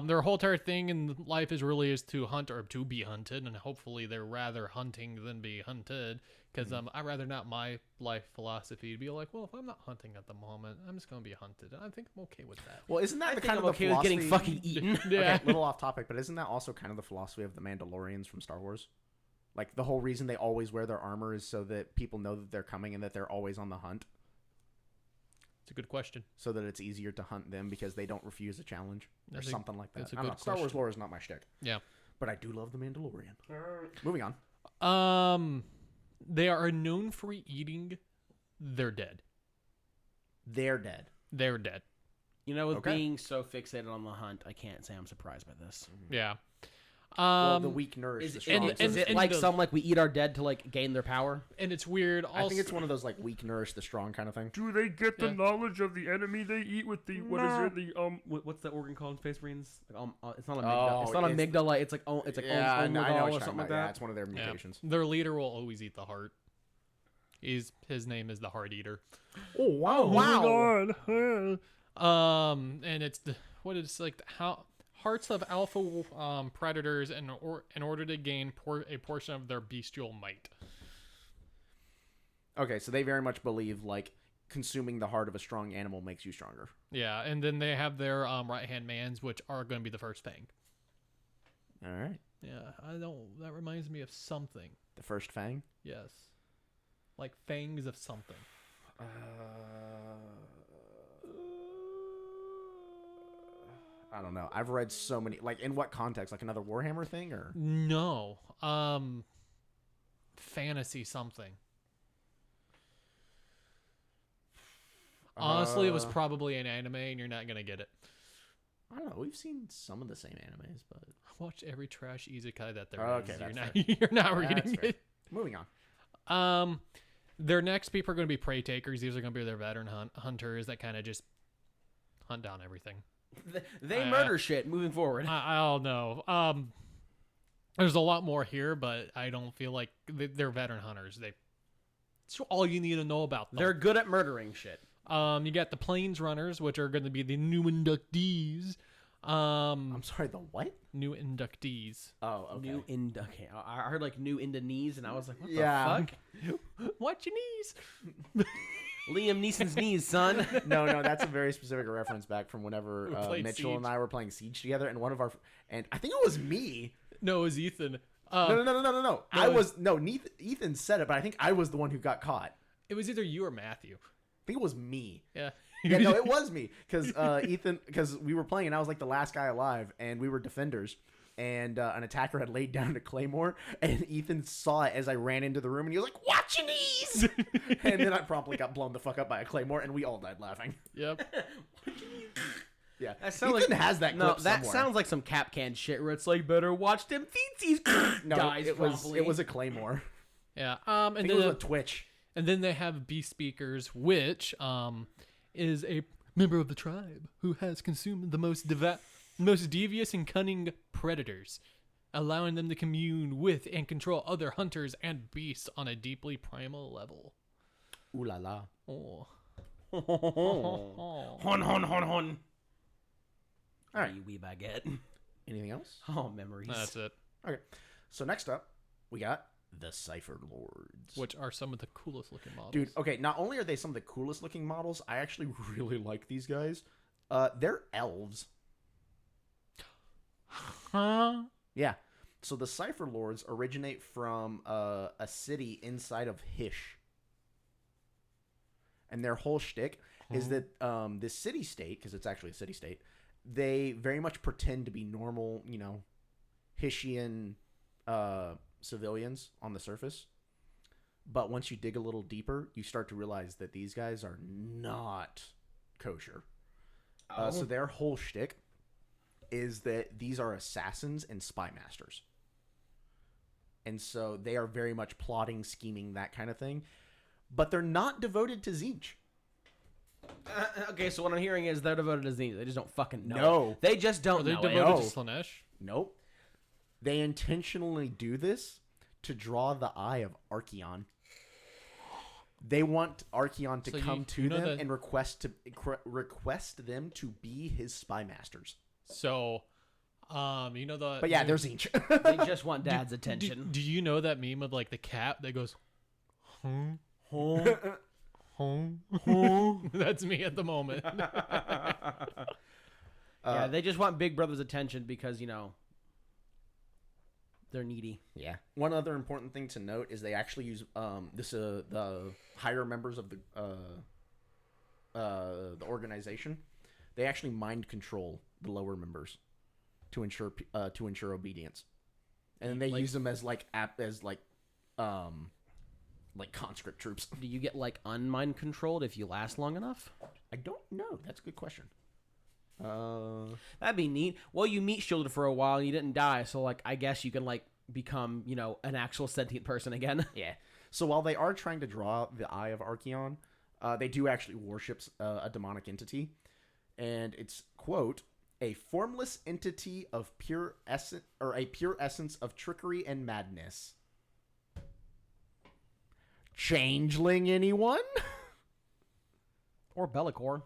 Their whole entire thing in life is really is to hunt or to be hunted, and hopefully they're rather hunting than be hunted. Because I'd rather not my life philosophy to be like, well, if I'm not hunting at the moment, I'm just gonna be hunted, and I think I'm okay with that. Well, isn't that I the think kind I'm of the okay with philosophy? getting fucking eaten. Yeah. Okay, little off topic, but isn't that also kind of the philosophy of the Mandalorians from Star Wars? Like the whole reason they always wear their armor is so that people know that they're coming and that they're always on the hunt, It's a good question. so that it's easier to hunt them because they don't refuse a challenge or That's a- something like that. that's a I don't know. good Star Wars question. lore is not my shtick, Yeah. but I do love the Mandalorian. Moving on. They are known for eating their dead. They're dead. They're dead. You know, with Okay. being so fixated on the hunt, I can't say I'm surprised by this. Yeah. Well, the weak nourish Is, the is, strong. and- is so to it speak. like the- some like we eat our dead to like gain their power? And it's weird. Also, I think it's one of those like weak nourish the strong kind of thing. Do they get the Yeah. knowledge of the enemy they eat with the what is it the What's that organ called in Space Marines? Like, it's not a Oh, amygdala. It's not it's- amygdala. It's like Yeah, I know what or you're something talking like about. Yeah, that. it's one of their Yeah. mutations. Their leader will always eat the heart. His name is the Heart Eater. Oh wow! And it's what it's like how hearts of alpha predators in order to gain a portion of their bestial might. Okay, so they very much believe like consuming the heart of a strong animal makes you stronger. Yeah, and then they have their right hand mans, which are going to be the first fang. All right, Yeah, I don't. That reminds me of something. the first fang. Yes, like fangs of something. I don't know. I've read so many. Like, in what context? Like another Warhammer thing, or No, fantasy something. Honestly, it was probably an anime, and you're not gonna get it. I don't know. We've seen some of the same animes, but Watch every trash isekai that there is. Okay, You're that's not, fair. you're not That's reading fair. it. moving on. Their next people are going to be prey takers. These are going to be their veteran hunters that kind of just hunt down everything. They murder shit. Moving forward. I don't know. There's a lot more here, but I don't feel like they're veteran hunters. It's all you need to know about them. They're good at murdering shit. You got the plains runners, which are going to be the new inductees. I'm sorry. The what? New inductees. Oh, okay. New okay. I heard like new Indonese, and I was like, what Yeah. the fuck? Watch your knees. Liam Neeson's knees, son. no, that's a very specific reference back from whenever played Mitchell and Siege. I were playing Siege together, and one of our and I think it was me. No, it was Ethan. No. Ethan said it, but I think I was the one who got caught. It was either you or Matthew. I think it was me. Yeah. Yeah, no, it was me because because we were playing and I was like the last guy alive and we were defenders and an attacker had laid down a claymore and Ethan saw it as I ran into the room and he was like, "Watch your knees!" And then I promptly got blown the fuck up by a claymore and we all died laughing. Yep. Yeah, That sounds Ethan like has that clip no. That somewhere. sounds like some Cap Can shit where it's like, better watch them feetsies. no, dies it was promptly. it was a claymore. Yeah. I And think it was then a Twitch. and then they have beast speakers, which is a member of the tribe who has consumed the most devious and cunning predators, allowing them to commune with and control other hunters and beasts on a deeply primal level. Ooh la la. Oh. Hon. All right. Wee baguette. Anything else? Oh, memories. That's it. Okay. So next up, we got the Cypher Lords. which are some of the coolest looking models. Dude, okay, not only are they some of the coolest looking models, I actually really like these guys. They're elves. Huh? Yeah. So the Cypher Lords originate from a city inside of Hysh. And their whole shtick is that this city-state, because it's actually a city-state, they very much pretend to be normal, Hyshian civilians on the surface. But once you dig a little deeper, you start to realize that these guys are not kosher. So their whole shtick is that these are assassins and spy masters. And so they are very much plotting, scheming, that kind of thing. But they're not devoted to Tzeentch. Okay, so what I'm hearing is they're devoted to Tzeentch. They just don't fucking know. No. They just don't Are they know devoted it. No. to Slanesh? Nope. They intentionally do this to draw the eye of Archeon. They want Archeon to So come you to know them that- and request them to be his spy masters. So, you know the. But yeah, they're Tzeentch. They just want dad's attention. Do you know that meme of like the cat that goes, home, home? That's me at the moment. Yeah, they just want Big Brother's attention because, they're needy. Yeah. One other important thing to note is they actually use the higher members of the organization. They actually mind control the lower members to ensure obedience, and then they use them as conscript troops. Do you get, unmind controlled if you last long enough? I don't know. That's a good question. That'd be neat. Well, you meat shielded for a while and you didn't die, so, I guess you can, become, an actual sentient person again. Yeah. So while they are trying to draw the eye of Archeon, they do actually worship a demonic entity, and it's, quote, a formless entity of pure essence, or a pure essence of trickery and madness. Changeling, anyone? Or Bellicor.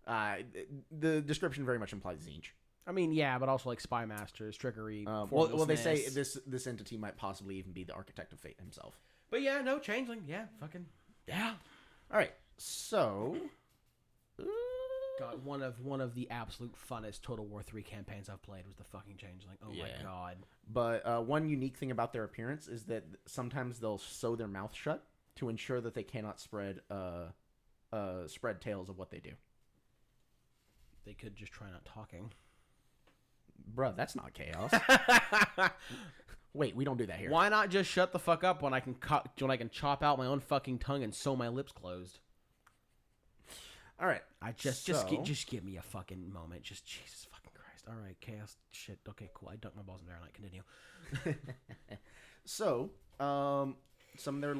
The description very much implies Tzeentch. I mean, yeah, but also, spy masters, trickery, Well, they say formlessness. this entity might possibly even be the Architect of Fate himself. But yeah, no, changeling. Yeah, fucking... Yeah. All right. So... God, one of the absolute funnest Total War 3 campaigns I've played was the fucking Changeling. Oh my Yeah. god. But one unique thing about their appearance is that sometimes they'll sew their mouth shut to ensure that they cannot spread tales of what they do. They could just try not talking. Bruh, that's not chaos. Wait, we don't do that here. Why not just shut the fuck up when I can chop out my own fucking tongue and sew my lips closed? All right. Just give me a fucking moment. Just Jesus fucking Christ. All right, chaos shit. Okay, cool. I dunked my balls in there and I continue. So, some of their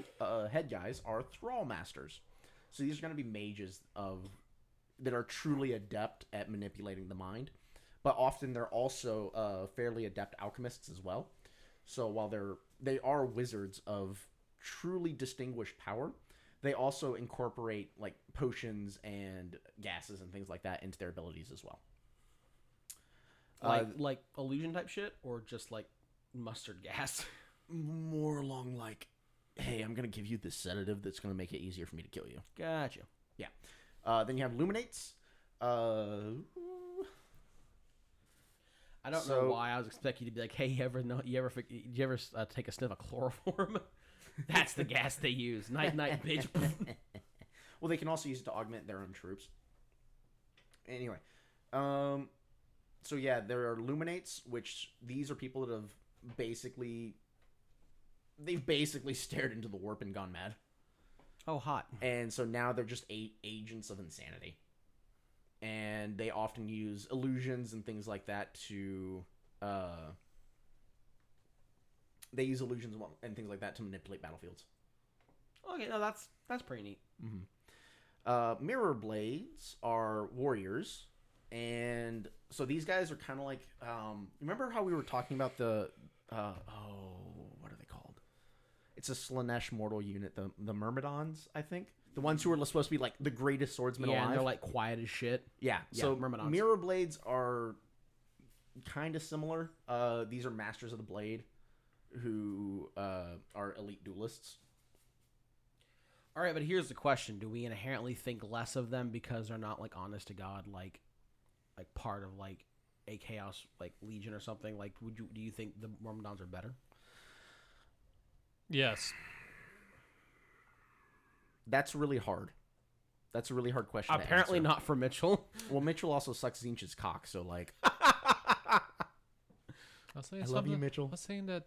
head guys are Thrall Masters. So these are going to be mages that are truly adept at manipulating the mind. But often they're also fairly adept alchemists as well. So while they are wizards of truly distinguished power, they also incorporate potions and gases and things like that into their abilities as well. Like illusion type shit, or just mustard gas. More along hey, I'm going to give you this sedative that's going to make it easier for me to kill you. Gotcha. Yeah. Then you have Luminates. I don't know why I was expecting you to be like, hey, you ever take a sniff of chloroform? That's the gas they use. Night, bitch. Well, they can also use it to augment their own troops. Anyway, so yeah, there are Luminates, which these are people that have basically stared into the warp and gone mad. Oh, hot. And so now they're just agents of insanity. And they often use illusions and things like that to they use illusions and things like that to manipulate battlefields. Okay, no, that's pretty neat. Mirror Blades are warriors, and so these guys are kind of like remember how we were talking about the what are they called? It's a Slanesh mortal unit, the Myrmidons, I think. The ones who are supposed to be the greatest swordsmen Yeah, alive. and they're quiet as shit. Yeah, Yeah, so Myrmidons. Mirror Blades are kind of similar. These are masters of the blade. who are elite duelists. All right, but here's the question: do we inherently think less of them because they're not like honest to God, like part of like a chaos like legion or something? Like, do you think the Myrmidons are better? Yes. That's really hard. That's a really hard question. Apparently to answer. not for Mitchell. Well, Mitchell also sucks Zinch's cock, so like. I was saying I love you, something- Mitchell. I was saying that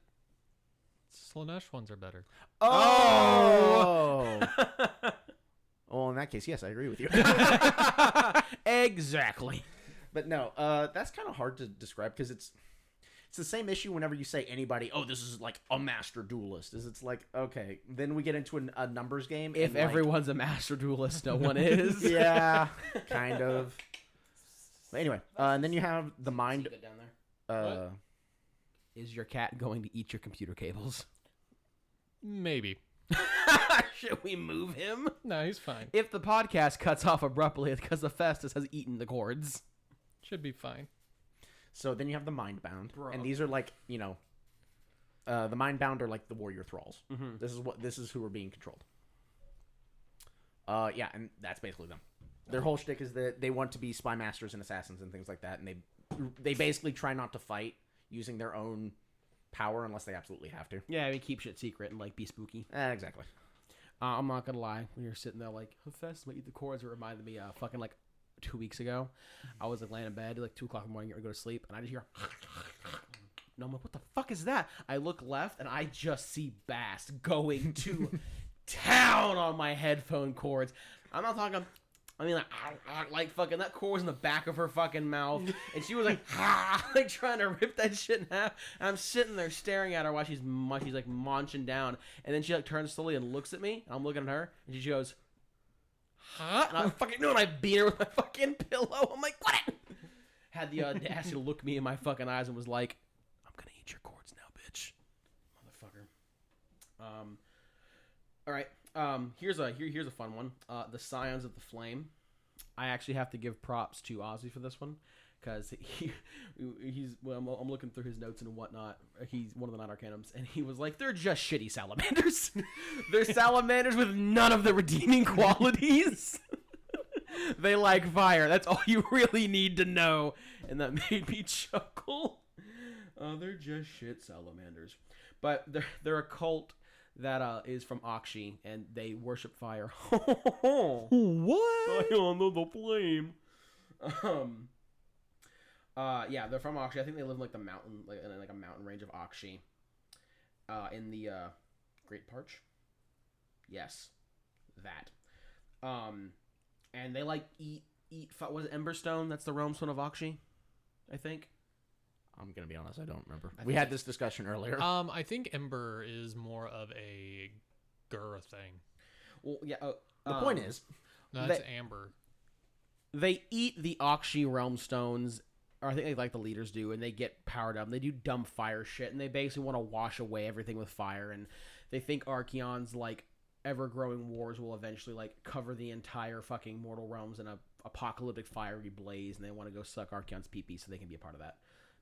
Slaanesh ones are better. Oh. Well, in that case, yes, I agree with you. Exactly. But no, that's kind of hard to describe because it's the same issue whenever you say anybody. Oh, this is like a master duelist. It's like okay, then we get into a numbers game. If and, like, everyone's a master duelist, no one is. yeah, kind of. But anyway, and then you have the mind. Keep it down there. Uh, Is your cat going to eat your computer cables? Maybe. Should we move him? No, he's fine. If the podcast cuts off abruptly, it's because the Festus has eaten the cords. Should be fine. so then you have the mind bound, Bro. and these are like the mind bound are like the warrior thralls. Mm-hmm. This is who are being controlled. Yeah, and that's basically them. Their whole shtick is that they want to be spy masters and assassins and things like that, and they basically try not to fight using their own power unless they absolutely have to. Yeah, I mean, keep shit secret and like be spooky. Exactly. I'm not gonna lie. When you're sitting there like, Festus might eat the cords, it reminded me fucking like 2 weeks ago. I was like laying in bed like 2 o'clock in the morning, I go to sleep, and I just hear. No, I'm like, what the fuck is that? I look left and I just see Bast going to town on my headphone cords. I'm not talking. I mean, like fucking that cord was in the back of her fucking mouth, and she was like, like trying to rip that shit in half. And I'm sitting there staring at her while she's like munching down, and then she like turns slowly and looks at me, and I'm looking at her, and she goes, "Huh?" And I fucking no, and I beat her with my fucking pillow. I'm like, what? Had the audacity to look me in my fucking eyes and was like, "I'm gonna eat your cords now, bitch, motherfucker." All right. Here's a fun one. The Scions of the Flame. I actually have to give props to Ozzy for this one because I'm looking through his notes and whatnot. He's one of the 9 Arcanums, and he was like, they're just shitty salamanders. They're salamanders with none of the redeeming qualities. They like fire. That's all you really need to know, and that made me chuckle. They're just shit salamanders, but they're a cult that is from Akshi, and they worship fire. What? Scion of the Flame. Yeah, they're from Akshi. I think they live in like the mountain, like in like a mountain range of Akshi. In the Great Parch. Yes, that. And they like eat. Was it Emberstone? That's the realm stone of Akshi, I think. I'm gonna be honest, I don't remember. We had this discussion earlier. I think Ember is more of a Gur thing. Well, yeah. The point is, No, that's Amber. they eat the Akshi realm stones, or I think they like the leaders do, and they get powered up. And they do dumb fire shit, and they basically want to wash away everything with fire. And they think Archaeon's like ever-growing wars will eventually like cover the entire fucking mortal realms in a apocalyptic fiery blaze, and they want to go suck Archaeon's pee-pee so they can be a part of that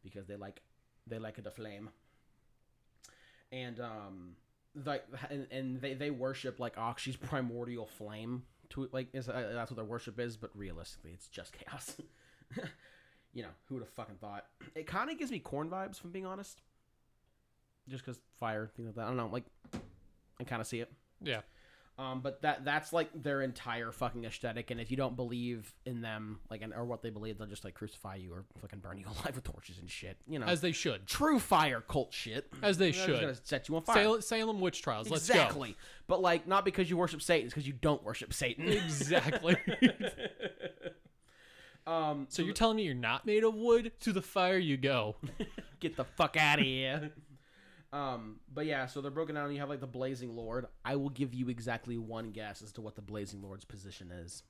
because they like it to flame. And they worship like Akshi's primordial flame. To like that's what their worship is, but realistically, it's just chaos. You know, who would have fucking thought? It kind of gives me Korn vibes, if I'm being honest. Just because fire, things like that. I don't know, like I kind of see it. Yeah. But that's like their entire fucking aesthetic, and if you don't believe in them, like or what they believe, they'll just like crucify you or fucking burn you alive with torches and shit. You know, As they should. true fire cult shit. As they They're just gonna should. set you on fire. Salem witch trials. Let's Exactly. But like not because you worship Satan, it's because you don't worship Satan. go. Exactly. So you're telling me you're not made of wood? To the fire you go. Get the fuck out of here. But yeah, so they're broken down. You have like the Blazing Lord. I will give you exactly one guess as to what the Blazing Lord's position is.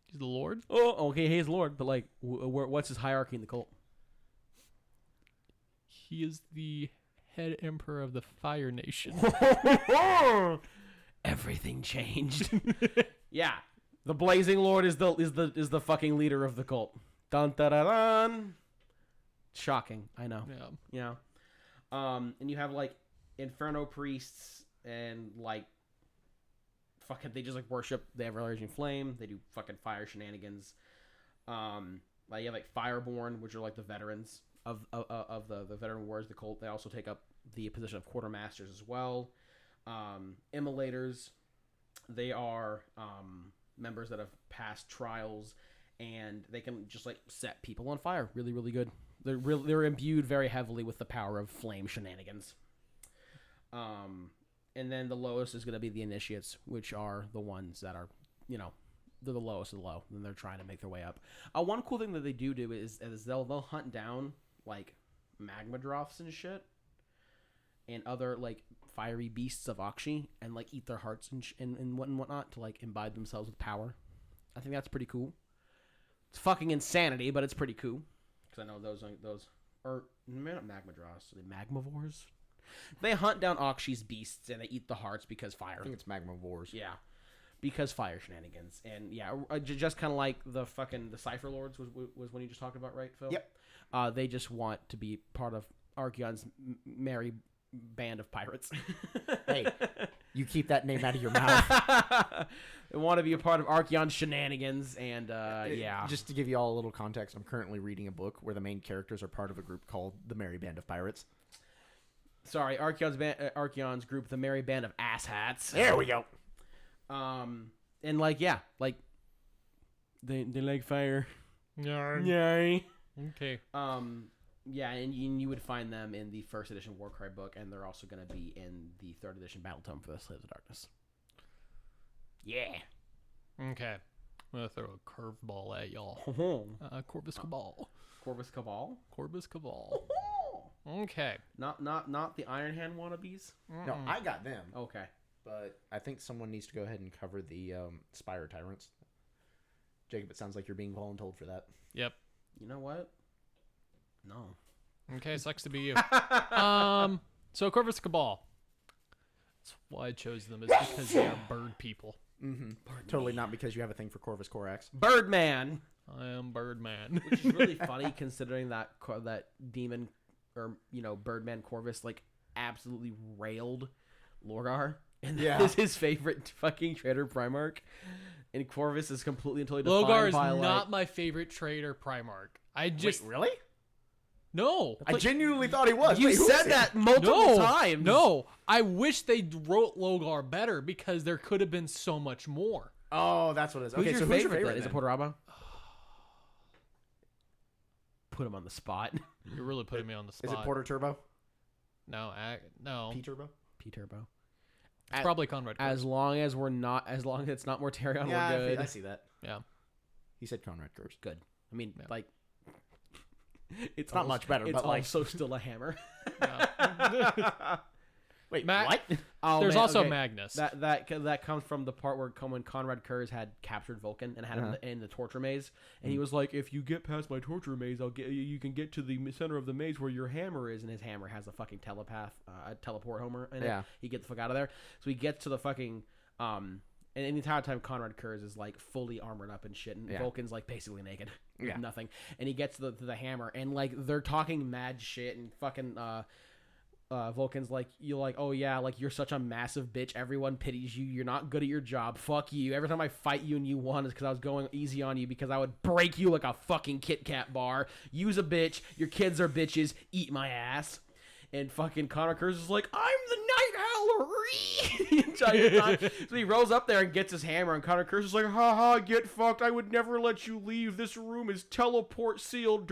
He's the Lord? Oh, okay, he's Lord, but like, what's his hierarchy in the cult? He is the head emperor of the Fire Nation. Everything changed. Yeah, the Blazing Lord is the fucking leader of the cult. Dun dun dun dun. Shocking, I know. Yeah. You know, And you have like Inferno priests and like fucking they just like worship the ever-raging flame. They do fucking fire shenanigans. Like you have like Fireborn, which are like the veterans of the veteran wars. The cult. They also take up the position of quartermasters as well. Immolators, they are members that have passed trials, and they can just like set people on fire. Really, really good. They're imbued very heavily with the power of flame shenanigans. And then the lowest is going to be the initiates, which are the ones that are, you know, they're the lowest of the low, and they're trying to make their way up. One cool thing that they do is they'll hunt down like magma droths and shit, and other like fiery beasts of Akshi, and like eat their hearts and whatnot to like imbibe themselves with power. I think that's pretty cool. It's fucking insanity, but it's pretty cool. Because I know those are not magma droths, are they magmavores? They hunt down Akshi's beasts and they eat the hearts because fire. I think it's Magmavores. Yeah, because fire shenanigans. And yeah, just kind of like the Cypher Lords was when you just talked about, right, Phil? Yep. They just want to be part of Archeon's merry band of pirates. Hey, you keep that name out of your mouth. They want to be a part of Archeon's shenanigans, and yeah. Just to give you all a little context, I'm currently reading a book where the main characters are part of a group called the Merry Band of Pirates. Sorry, Archeon's group, the Merry Band of Asshats. There we go. And like, yeah, like they like fire. Yeah. Yay. Okay. Yeah, and you would find them in the first edition Warcry book, and they're also going to be in the third edition Battle Tome for the Slaves of Darkness. Yeah. Okay. I'm gonna throw a curveball at y'all. Corvus Cabal. Corvus Cabal. Corvus Cabal. Okay. Not the Iron Hand wannabes. No, I got them. Okay. But I think someone needs to go ahead and cover the Spire Tyrants. Jacob, it sounds like you're being voluntold for that. Yep. You know what? No. Okay, sucks to be you. So Corvus Cabal. That's why I chose them is because they are bird people. Mm-hmm. Totally not because you have a thing for Corvus Corax. Birdman. I am Birdman. Which is really funny considering that demon, or Birdman Corvus like absolutely railed Lorgar, and that is his favorite fucking trader Primarch, and Corvus is completely and totally defined Logar is by, not my favorite trader Primarch. I just Wait, really? no. I genuinely thought he was. You Wait, who said is he? that multiple times. No, I wish they wrote Logar better because there could have been so much more. Oh, that's what it is. Who's Okay, your so favorite? who's your favorite? Then? Is it Portorabo? Put him on the spot. You're really putting me on the spot. Is it Porter Turbo? No, no. P Turbo? P Turbo. It's probably Conrad. As long as it's not Mortarion, we're good. I see that. Yeah. He said Conrad Curse. Good. I mean, like, It's not much better, It's but like, also still a hammer. wait, Matt- what? Oh, There's man, also okay. Magnus. That comes from the part where when Conrad Kurz had captured Vulcan and had him in the torture maze, and he was like, "If you get past my torture maze, you can get to the center of the maze where your hammer is." And his hammer has a fucking teleport homer in it. Yeah. He gets the fuck out of there. So he gets to the fucking and the entire time Conrad Kurz is like fully armored up and shit, and Vulcan's like basically naked, with nothing. And he gets to the hammer, and like they're talking mad shit, and fucking Vulcan's like, you're like, oh yeah, like you're such a massive bitch. Everyone pities you. You're not good at your job. Fuck you. Every time I fight you and you won is because I was going easy on you because I would break you like a fucking Kit Kat bar. You's a bitch. Your kids are bitches. Eat my ass. And fucking Connor Kurz is like, I'm the Night Howler. The entire time. So he rolls up there and gets his hammer, and Connor Kurz is like, haha, get fucked. I would never let you leave. This room is teleport sealed.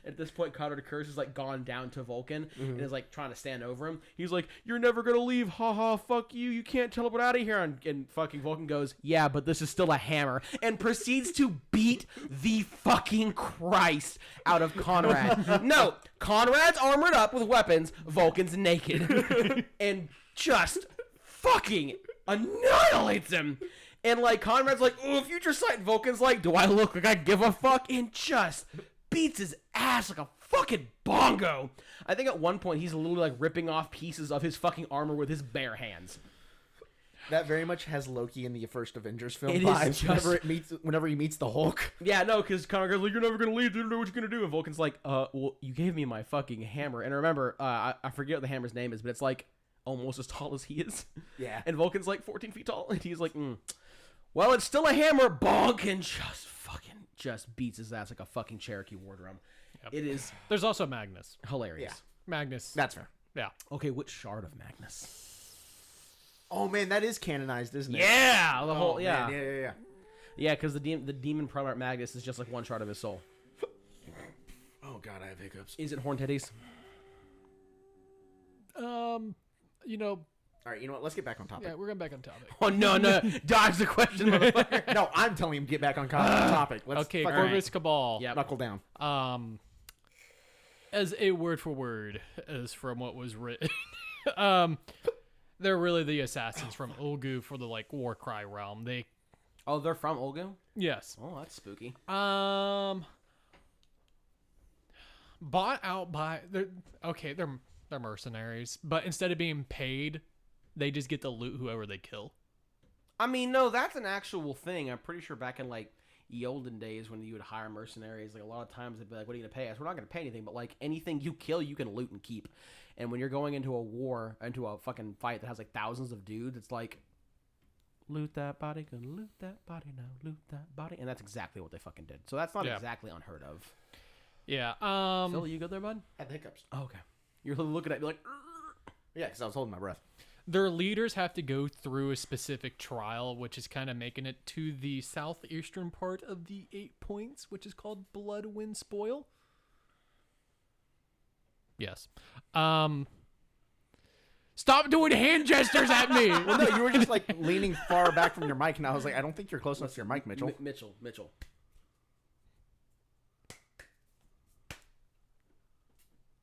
At this point, Connor Kurz is like gone down to Vulcan and is like trying to stand over him. He's like, you're never gonna leave. Haha, fuck you. You can't teleport out of here. And fucking Vulcan goes, yeah, but this is still a hammer. And proceeds to beat the fucking Christ out of Conrad. No, Conrad's armored up with weapons. Vulcan's naked. And just fucking annihilates him. And like Conrad's like, oh, future sight. And Vulcan's like, do I look like I give a fuck? And just beats his ass like a fucking bongo. I think at one point he's literally like ripping off pieces of his fucking armor with his bare hands. That very much has Loki in the first Avengers film It is vibes. just- Whenever he meets the Hulk. Yeah, no, because Connor goes, like, you're never gonna leave. You don't know what you're gonna do. And Vulcan's like, well, you gave me my fucking hammer. And remember, I forget what the hammer's name is, but it's like almost as tall as he is. Yeah. And Vulcan's like 14 feet tall, and he's like, well, it's still a hammer, bonk, and just beats his ass like a fucking Cherokee war drum. Yep. It is There's also Magnus. hilarious. Magnus. That's fair. Yeah. Okay, which shard of Magnus? Oh man, that is canonized, isn't it? Yeah, the whole Man, yeah, yeah. yeah, because the demon Primarch Magnus is just like one shard of his soul. Oh god, I have hiccups. Is it Horn Titties? You know, All right, you know what? Let's get back on topic. yeah, we're going back on topic. Oh no, dodge the question, motherfucker. No, I'm telling him get back on topic. Let's Okay, fucking Corvus Cabal. Yep. knuckle down. As a word for word, as from what was written, they're really the assassins from Ulgu for the like Warcry realm. They, Oh, they're from Ulgu? yes, Oh, that's spooky. bought out by they're mercenaries, but instead of being paid, they just get to loot whoever they kill. I mean, no, that's an actual thing. I'm pretty sure back in like the olden days when you would hire mercenaries, like a lot of times they'd be like, what are you going to pay us? We're not going to pay anything, but like anything you kill, you can loot and keep. And when you're going into a war, into a fucking fight that has like thousands of dudes, it's like, loot that body, gonna loot that body now, loot that body. And that's exactly what they fucking did. So that's not Yeah. exactly unheard of. Yeah. Phil, you good there, bud? Had the hiccups. Oh, okay. You're looking at me like, Yeah, because I was holding my breath. Their leaders have to go through a specific trial, which is kind of making it to the southeastern part of the 8 points, which is called Blood, Wind, Spoil. Yes. Stop doing hand gestures at me. Well, no, you were just like leaning far back from your mic, and I was like, I don't think you're close enough to your mic, Mitchell. Mitchell.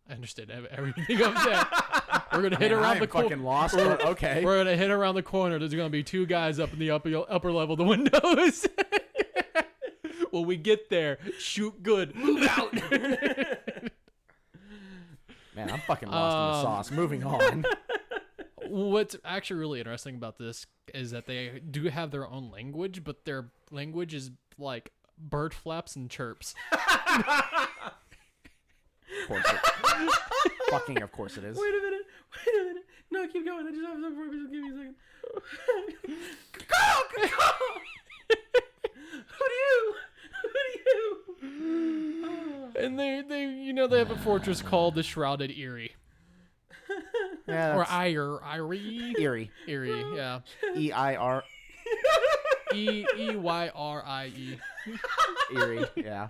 I understand everything I'm saying. We're gonna hit Man, I around am the corner. fucking lost, but okay. We're gonna hit around the corner. There's gonna be two guys up in the upper level of the windows. When we get there, shoot good. Move out. Man, I'm fucking lost in the sauce. Moving on. What's actually really interesting about this is that they do have their own language, but their language is like bird flaps and chirps. Of course it. Fucking of course it is. Wait a minute. No, keep going. I just have something for you. Just give me a second. Who do you? And they have a fortress called the Shrouded Eyrie. Yeah, Or that's Eyrie. Erie. Eyrie, yeah. E-I-R. Eyrie. Erie. Yeah.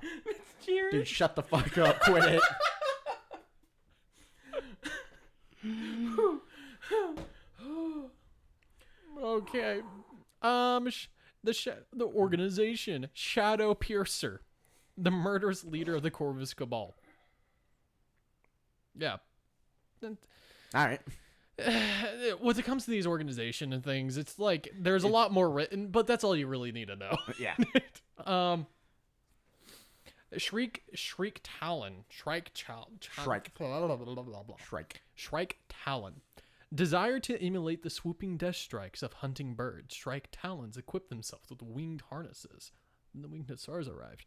Cheers. Dude, shut the fuck up. Quit it. Okay. The organization Shadow Piercer, the murderous leader of the Corvus Cabal. Yeah. And All right. when it comes to these organization and things, it's like there's a lot more written, but that's all you really need to know. Yeah. Shrike Talon. Shrike. Shrike. Shrike. Shrike Talon. Desire to emulate the swooping death strikes of hunting birds. Shrike Talons equip themselves with winged harnesses. And the winged hussars arrived.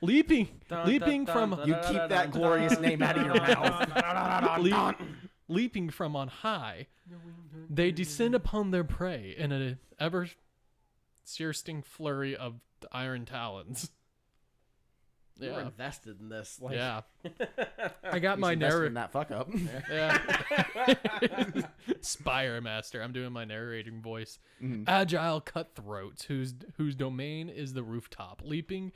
Leaping from You keep that glorious name out of your mouth. leaping from on high, they descend upon their prey in an ever-searing flurry of iron talons. You're Yeah, invested in this. Like, yeah. I got He's my invested in narrative. that fuck up. Yeah. Spire Master. I'm doing my narrating voice. Agile cutthroats whose domain is the rooftop, leaping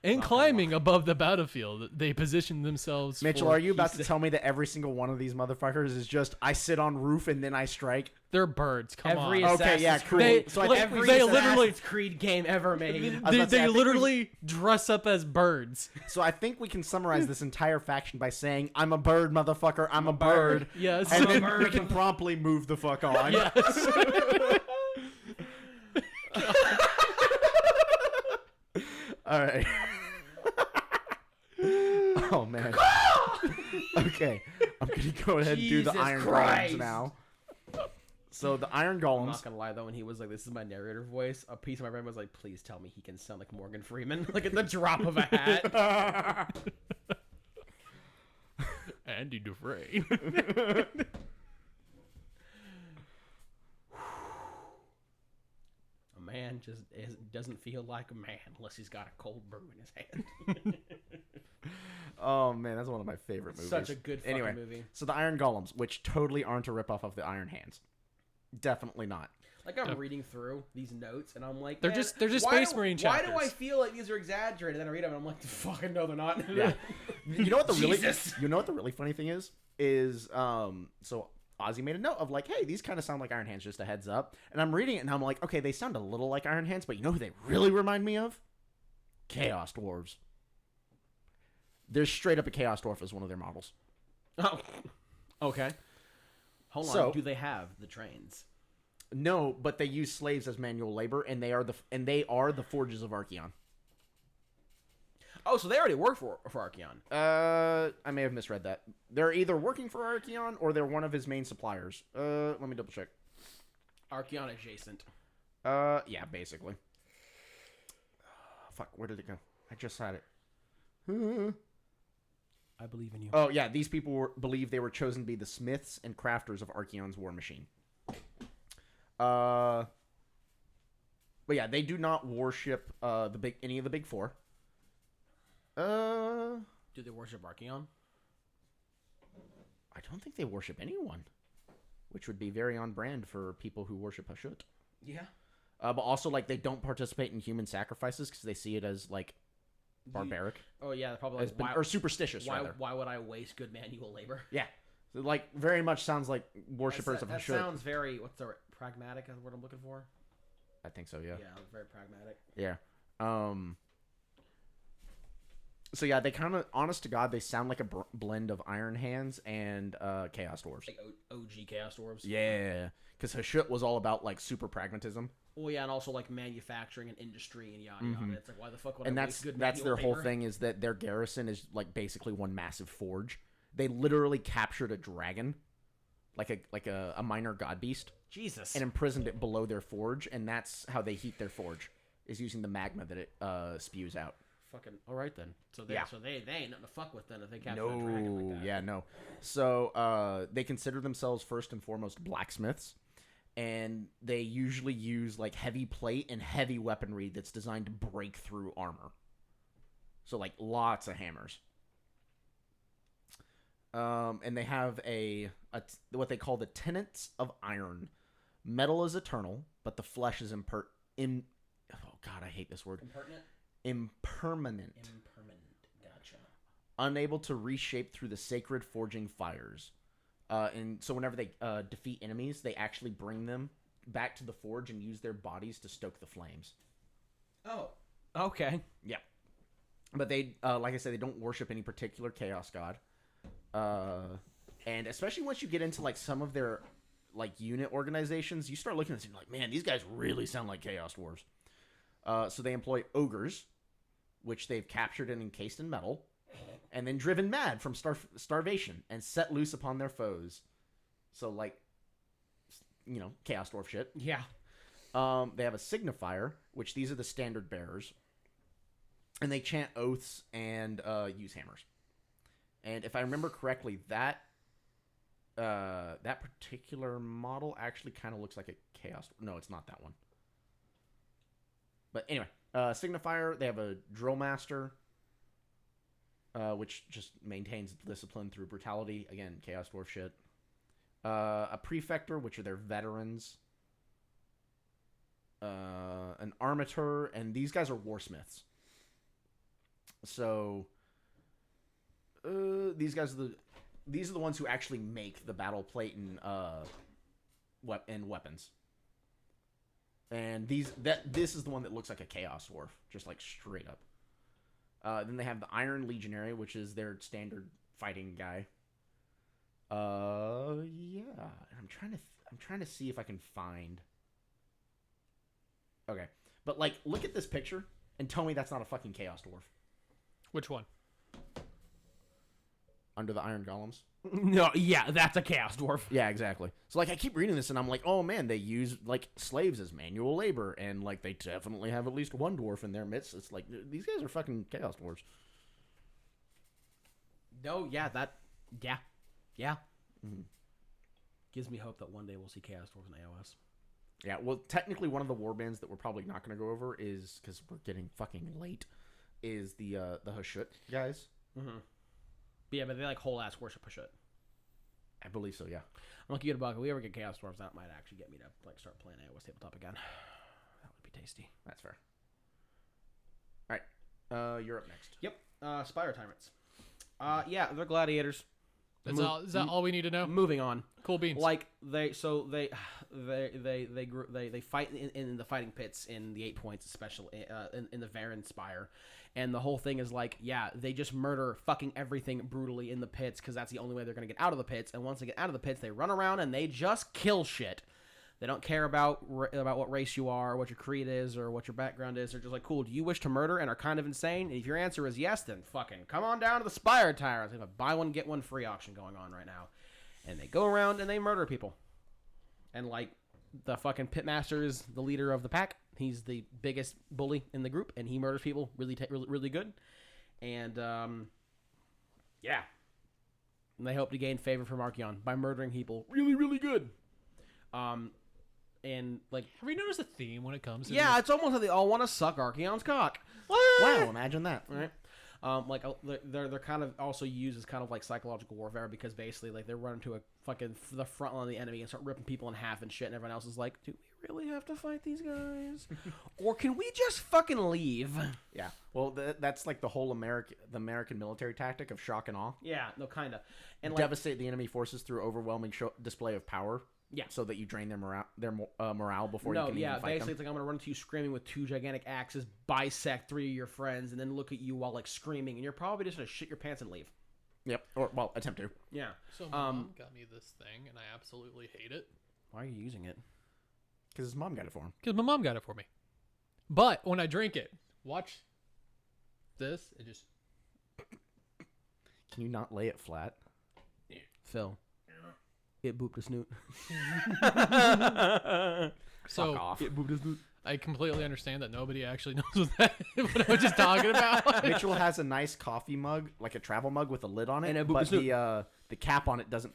and climbing above the battlefield. They position themselves. Mitchell, for are you about to tell me that every single one of these motherfuckers is just I sit on roof and then I strike? They're birds. Come Every on. Okay, yeah, Assassin's cool. They- So I look, think Every they Assassin's literally- Creed game ever made. I was They, about to say, I they think literally dress up as birds. So I think we can summarize this entire faction by saying, I'm a bird, motherfucker, I'm a bird. Yes. And then we can promptly move the fuck on. Yes. All right. Oh, man. Okay. I'm going to go ahead and do the Jesus Iron Christ. Golems now. So the Iron I'm Golems. not gonna lie though, when he was like, "This is my narrator voice," a piece of my brain was like, "Please tell me he can sound like Morgan Freeman, like at the drop of a hat." Andy Dufresne. A man doesn't feel like a man unless he's got a cold brew in his hand. Oh man, that's one of my favorite movies. Such a good fucking Anyway, movie. so the Iron Golems, which totally aren't a ripoff of the Iron Hands. Definitely not. Like I'm reading through these notes and I'm like, They're "Man, just why Space Marine Why do I chapters." feel like these are exaggerated? Then I read them and I'm like, fucking no, they're not. Yeah. You know what the really Jesus. You know what the really funny thing is so Ozzy made a note of like, hey, these kind of sound like Iron Hands, just a heads up. And I'm reading it and I'm like, okay, they sound a little like Iron Hands, but you know who they really remind me of? Chaos Dwarves. There's straight up a Chaos Dwarf as one of their models. Oh, okay. Hold So- on. Do they have the trains? No, but they use slaves as manual labor, and they are the forges of Archeon. Oh, so they already work for Archeon. I may have misread that. They're either working for Archeon or they're one of his main suppliers. Let me double check. Archeon adjacent. Yeah, basically. Fuck, where did it go? I just had it. I believe in you. Oh, yeah, these people believe they were chosen to be the smiths and crafters of Archeon's war machine. But yeah, they do not worship any of the big four. Do they worship Archeon? I don't think they worship anyone, which would be very on brand for people who worship Hashut. Yeah. But also, like, they don't participate in human sacrifices because they see it as like barbaric, Oh yeah, probably. Like, or superstitious, rather. why would I waste good manual labor? Yeah, so, like very much sounds like worshippers of that Hashut. sounds very. What's the word? Pragmatic? Is the word I'm looking for. I think so. Yeah. Yeah, very pragmatic. Yeah. So yeah, they kind of, honest to God, they sound like a blend of Iron Hands and Chaos Dwarves. Like OG Chaos Dwarves. Yeah, because Hashut was all about like super pragmatism, Well, yeah, and also like manufacturing and industry and yada yada. It's like, why the fuck would and I that's waste good that's their manual whole labor? thing is that their garrison is like basically one massive forge. They literally captured a dragon, like a minor god beast, Jesus. and imprisoned it below their forge, and that's how they heat their forge, is using the magma that it spews out. Fucking all right then. So they Yeah. so they ain't nothing to fuck with then if they capture a dragon like that. Yeah, no. So they consider themselves first and foremost blacksmiths, and they usually use like heavy plate and heavy weaponry that's designed to break through armor. So like lots of hammers. And they have what they call the tenets of iron. Metal is eternal, but the flesh is oh God, I hate this word. Impertinent? Impermanent. Impermanent. Gotcha. Unable to reshape through the sacred forging fires. And so whenever they defeat enemies, they actually bring them back to the forge and use their bodies to stoke the flames. Oh. Okay. Yeah. But they, like I said, they don't worship any particular chaos god. And especially once you get into like some of their like unit organizations, you start looking at this and you're like, man, these guys really sound like Chaos Dwarves. So they employ ogres, which they've captured and encased in metal, and then driven mad from starvation and set loose upon their foes. So like, Chaos Dwarf shit. Yeah. They have a signifier, which these are the standard bearers, and they chant oaths and use hammers. And if I remember correctly, that particular model actually kind of looks like a Chaos. No, it's not that one. But anyway, signifier. They have a drill master, which just maintains discipline through brutality. Again, Chaos Dwarf shit. A prefector, which are their veterans. An armator, and these guys are warsmiths. So these are the ones who actually make the battle plate and weapons. And this is the one that looks like a Chaos Dwarf, just like straight up. Then they have the Iron Legionary, which is their standard fighting guy. Yeah, I'm trying to see if I can find. Okay, but like, look at this picture and tell me that's not a fucking Chaos Dwarf. Which one? under the Iron Golems. No, yeah, that's a Chaos Dwarf. Yeah, exactly. So like I keep reading this and I'm like, oh man, they use like slaves as manual labor, and like they definitely have at least one dwarf in their midst. It's like these guys are fucking Chaos Dwarves. No, yeah, yeah. Gives me hope that one day we'll see Chaos Dwarves in AOS. Yeah, well, technically one of the warbands that we're probably not going to go over is, because we're getting fucking late, is the Hashut guys. Mm-hmm. But yeah, but they like whole ass worship Hashut. I believe so, yeah. I'm like, you get a bug. If we ever get Chaos Dwarves, that might actually get me to like start playing AOS tabletop again. That would be tasty. That's fair. All right, you're up next. Yep. Spire Tyrants. Yeah, they're gladiators. Is that all we need to know? Moving on. Cool beans. Like they fight in the fighting pits in the 8 points, especially in the Varen Spire, and the whole thing is like, yeah, they just murder fucking everything brutally in the pits because that's the only way they're gonna get out of the pits. And once they get out of the pits, they run around and they just kill shit. They don't care about what race you are, or what your creed is, or what your background is. They're just like, cool, do you wish to murder and are kind of insane? And if your answer is yes, then fucking come on down to the Spire Tyrants. They have a buy one, get one free auction going on right now. And they go around and they murder people. And like, the fucking Pitmaster is the leader of the pack. He's the biggest bully in the group, and he murders people really good. And, yeah. And they hope to gain favor from Archeon by murdering people really good. And like, have we noticed a theme when it comes to yeah, this? it's almost like they all want to suck Archeon's cock. Wow, imagine that. Right? Like they're kind of also used as kind of like psychological warfare because basically like they run into a fucking the front line of the enemy and start ripping people in half and shit, and everyone else is like, do we really have to fight these guys, or can we just fucking leave? Yeah. Well, that's like the whole American military tactic of shock and awe. Yeah, no, kind of, and like, devastate the enemy forces through overwhelming display of power. Yeah. So that you drain their morale before you can even fight basically them. it's like I'm gonna run into you screaming with 2 gigantic axes, bisect 3 of your friends, and then look at you while like screaming, and you're probably just gonna shit your pants and leave. Yep. Or well, attempt to. Yeah. So my mom got me this thing, and I absolutely hate it. Why are you using it? Because his mom got it for him. Because my mom got it for me. But when I drink it, watch this. It just... Can you not lay it flat? Phil. It booped a snoot. So Fuck off. It booped a snoot. I completely understand that nobody actually knows what I was just talking about. Mitchell has a nice coffee mug, like a travel mug with a lid on it, And a but boop the cap on it doesn't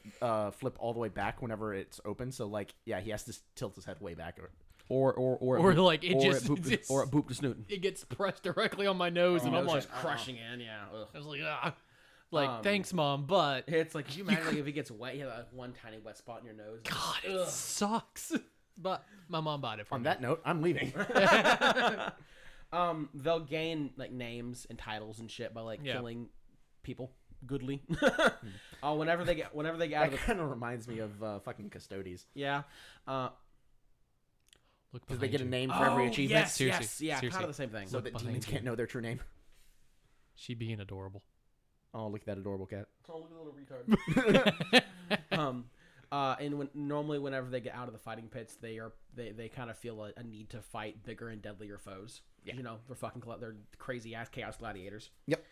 flip all the way back whenever it's open. So like, yeah, he has to tilt his head way back. Or like it just it booped a snoot. it gets pressed directly on my nose, and I'm like, just crushing in. Yeah. Ugh. I was like, ah. Like, thanks, mom, but It's like, could you imagine like, if it gets wet, you have that one tiny wet spot in your nose. God, it sucks. But my mom bought it for On me. that note, I'm leaving. They'll gain like names and titles and shit by like killing people goodly. Whenever they get out That of the kind of reminds me of fucking Custodes. yeah. Look, Because they get a you. name for every achievement. Yes, Seriously, yes, yeah, kind seriously. of the same thing. So that behind demons you. can't know their true name. She being adorable. Oh, look at that adorable cat. Oh, look at the little retard. And normally whenever they get out of the fighting pits, they kind of feel a need to fight bigger and deadlier foes. Yeah. You know, they're crazy ass chaos gladiators. Yep.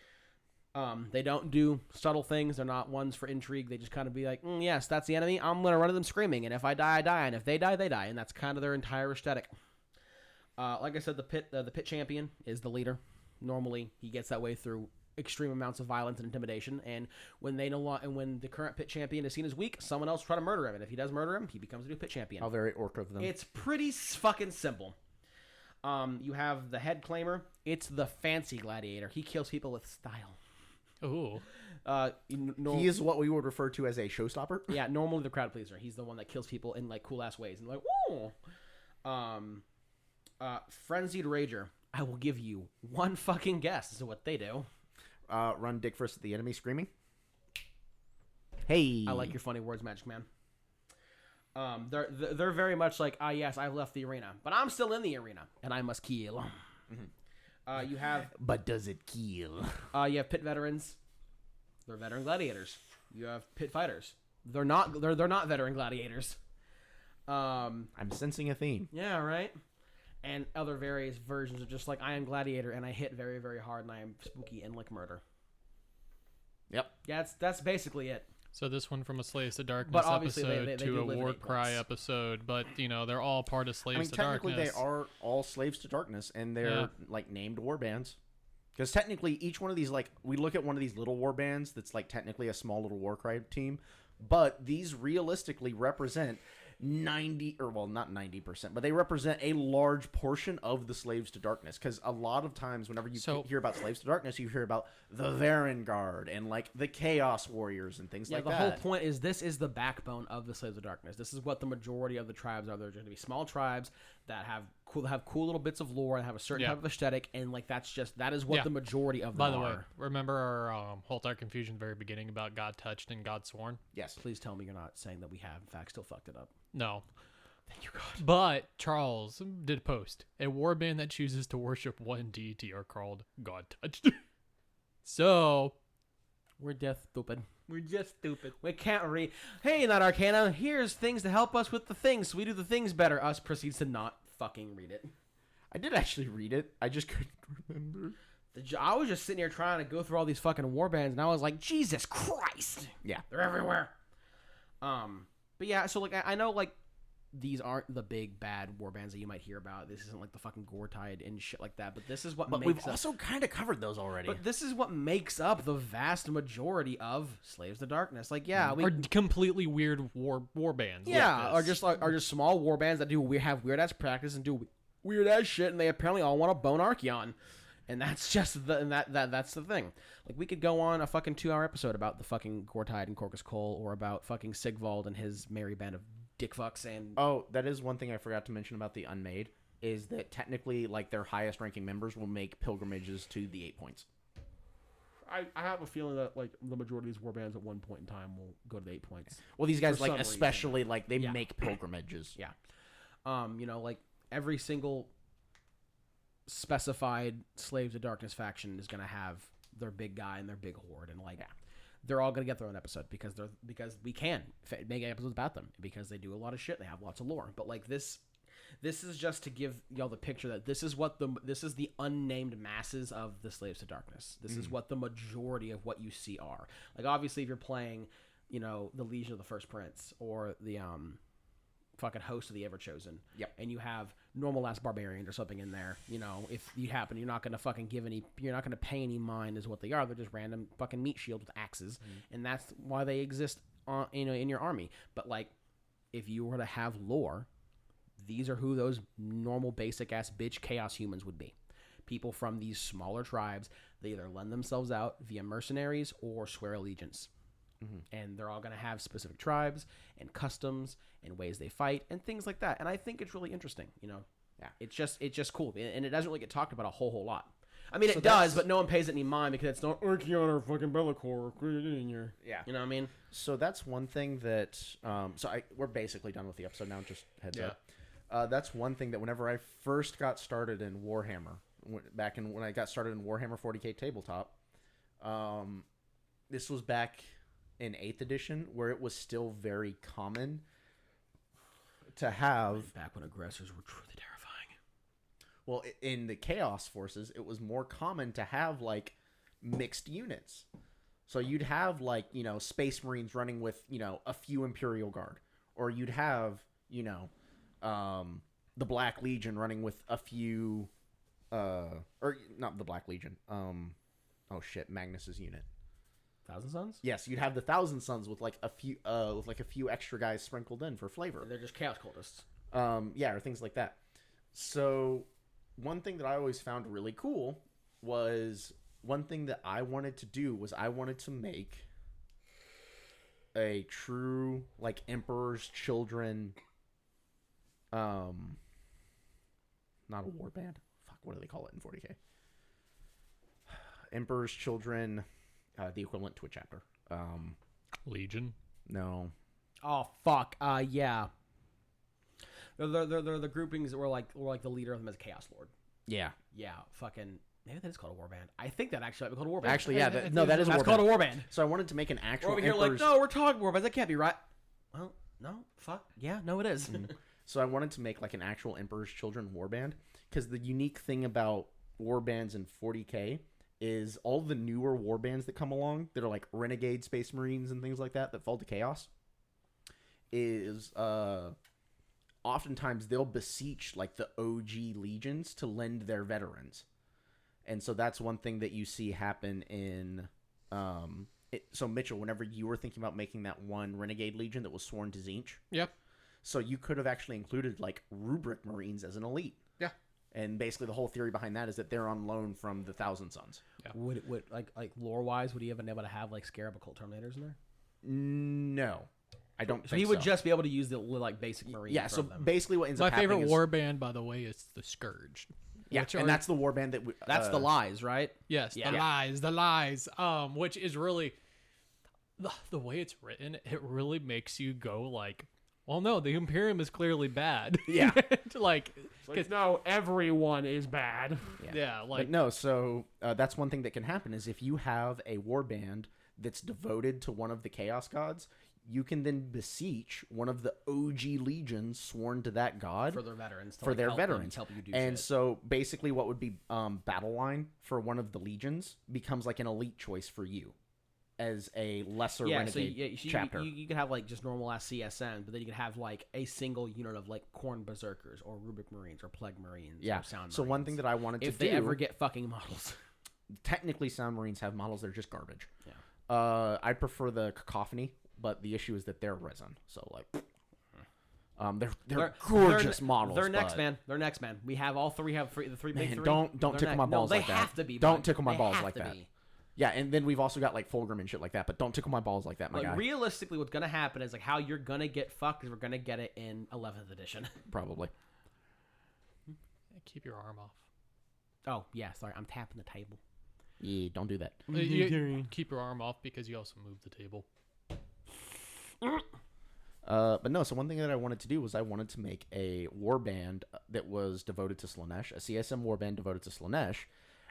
They don't do subtle things. They're not ones for intrigue. They just kind of be like, yes, that's the enemy. I'm gonna run at them screaming, and if I die, I die, and if they die, they die, and that's kind of their entire aesthetic. Like I said, the pit champion is the leader. Normally, he gets that way through extreme amounts of violence and intimidation, and when the current pit champion is seen as weak, someone else try to murder him, and if he does murder him, he becomes a new pit champion. How very orc of them. It's pretty fucking simple. You have the head claimer. It's the fancy gladiator. He kills people with style. Ooh. He is what we would refer to as a showstopper. Yeah, normally the crowd pleaser. He's the one that kills people in like cool ass ways and like, woo. Frenzied Rager. I will give you one fucking guess as to what they do. Run dick first at the enemy, screaming. Hey. I like your funny words, Magic Man. They're very much like, yes, I've left the arena, but I'm still in the arena, and I must kill. You have But does it kill? you have pit veterans. They're veteran gladiators. You have pit fighters. They're not veteran gladiators. I'm sensing a theme. Yeah, right. And other various versions of just like I am gladiator and I hit very very hard and I am spooky and like murder. Yep. Yeah, that's basically it. So this one from a Slaves to Darkness But obviously episode they to do a live in War 8 Cry points. episode, but they're all part of Slaves I mean, to technically Darkness. they are all slaves to darkness, and they're Yeah. like named war bands. Because technically, each one of these, like, we look at one of these little war bands that's like technically a small little war cry team, but these realistically represent 90, or well, not 90%, but they represent a large portion of the Slaves to Darkness. Because a lot of times, whenever you So- hear about Slaves to Darkness, you hear about the Varengard and like the Chaos Warriors and things Yeah, like the that. whole point is this is the backbone of the Slaves of Darkness. This is what the majority of the tribes are. They're going to be small tribes that have cool little bits of lore and have a certain Yeah. type of aesthetic, and like that is what Yeah. the majority of them By the are. way, remember our Holtar confusion at the very beginning about God touched and God sworn? Yes. Please tell me you're not saying that we have in fact still fucked it up. No. Thank you, God. But Charles did post a warband that chooses to worship one deity are called God touched. So We're just stupid. we're just stupid. We can't read. Hey, Not Arcana, here's things to help us with the things, so we do the things better. Us proceeds to not fucking read it. I did actually read it. I just couldn't remember. I was just sitting here trying to go through all these fucking war bands, and I was like, Jesus Christ, Yeah. they're everywhere. But yeah, so like I know like these aren't the big bad war bands that you might hear about. This isn't like the fucking Gore-Tide and shit like that. But this is what But makes we've up. also kind of covered those already. But this is what makes up the vast majority of Slaves to Darkness. Like, yeah, we Or completely weird war bands. yeah, like this. are just small war bands that have weird ass practice and do weird ass shit, and they apparently all want to bone Archeon, and that's just that's the thing. Like, we could go on a fucking 2-hour episode about the fucking Gore-Tide and Corcus Cole, or about fucking Sigvald and his merry band of dick fucks, and Oh, that is one thing I forgot to mention about the Unmade, is that technically, like, their highest ranking members will make pilgrimages to the 8 points. I have a feeling that like the majority of these war bands at one point in time will go to the 8 points. Well, these guys, For like, some reason. especially, like, they Yeah. make pilgrimages. Yeah. Like every single specified Slaves of Darkness faction is gonna have their big guy and their big horde, and like they're all gonna get their own episode because we can make episodes about them because they do a lot of shit. They have lots of lore, but like this is just to give y'all the picture that this is the unnamed masses of the Slaves to Darkness. This is what the majority of what you see are. Like, obviously, if you're playing, the Legion of the First Prince or the fucking Host of the Everchosen, Yep. and you have normal ass barbarians or something in there, if you happen, you're not gonna pay any mind as what they are. They're just random fucking meat shields with axes, and that's why they exist on in your army. But like, if you were to have lore, these are who those normal basic ass bitch chaos humans would be. People from these smaller tribes. They either lend themselves out via mercenaries or swear allegiance. And they're all going to have specific tribes and customs and ways they fight and things like that. And I think it's really interesting, Yeah. It's just cool. And it doesn't really get talked about a whole lot. I mean, So it does, that's- but no one pays it any mind because it's not Archeon or fucking Be'lakor. Yeah. You know what I mean? So that's one thing that we're basically done with the episode now, just heads Yeah. up. That's one thing that whenever I first got started in Warhammer, when I got started in Warhammer 40k tabletop, this was back in 8th edition, where it was still very common to have, Back when aggressors were truly terrifying. well, in the Chaos Forces, it was more common to have, like, mixed units. So you'd have, like, Space Marines running with, a few Imperial Guard. Or you'd have, the Black Legion running with a few, or not the Black Legion, Magnus's unit. Thousand Sons? Yes, you'd have the Thousand Sons with like a few extra guys sprinkled in for flavor. They're just chaos cultists. Or things like that. So one thing that I always found really cool was one thing that I wanted to do was I wanted to make a true, like, Emperor's Children, not a war band. Fuck, what do they call it in 40k? Emperor's Children, the equivalent to a chapter. Legion. No. Oh fuck! Yeah. They're the groupings that were like the leader of them as Chaos Lord. Yeah. Yeah, fucking. Maybe that is called a warband. I think that actually might be called a warband. Actually, yeah. That is a that's war called a band. warband. So I wanted to make an We're actual over here Emperor's... like, no, we're talking warbands. That can't be right. Well, no, fuck. Yeah, no, it is. So I wanted to make like an actual Emperor's Children warband, because the unique thing about warbands in 40k is all the newer warbands that come along that are like Renegade Space Marines and things like that fall to Chaos. Is oftentimes they'll beseech like the OG legions to lend their veterans, and so that's one thing that you see happen in. So Mitchell, whenever you were thinking about making that one Renegade Legion that was sworn to Tzeentch, Yep. so you could have actually included like Rubric Marines as an elite. Yeah. And basically the whole theory behind that is that they're on loan from the Thousand Sons. Yeah. Would like lore wise, would he have been able to have like Scarab Occult Terminators in there? No, I don't. So think he would so. just be able to use the like basic Marine. Yeah. So from them. basically, what ends My up happening favorite is, warband, by the way, is the Scourge. yeah, which and are- that's the warband that That's the lies, right? Yes, Yeah. the lies. Which is really the way it's written. It really makes you go like, well, no, the Imperium is clearly bad. Yeah. like, Like, no, everyone is bad. yeah, like But no, so that's one thing that can happen is if you have a warband that's devoted to one of the Chaos Gods, you can then beseech one of the OG legions sworn to that god For their veterans. To, for like, their help them, veterans. help you do And shit. so basically what would be battle line for one of the legions becomes like an elite choice for you as a lesser renegade chapter. You could have like just normal ass CSN, but then you could have like a single unit of like Khorne Berserkers or Rubric Marines or Plague Marines. Yeah. Or Sound So one thing Marines. that I wanted if to they do, ever get fucking models. technically Sound Marines have models that are just garbage. Yeah. I prefer the Cacophony, but the issue is that they're resin. So like, they're gorgeous models. They're next, but- man. They're next, man. We have all three. Have the three big Man, three. don't They're tickle next. my balls No, like they that. have to be. Don't bud. tickle my They balls have like to that. be. Yeah, and then we've also got like Fulgrim and shit like that, but don't tickle my balls like that, my Like guy. realistically, what's gonna happen is like how you're gonna get fucked is we're gonna get it in 11th edition. Probably. keep your arm off. Oh yeah, sorry, I'm tapping the table. Yeah, don't do that. You keep your arm off because you also move the table. But no, so one thing that I wanted to do was I wanted to make a warband that was devoted to Slaanesh, a CSM warband devoted to Slaanesh,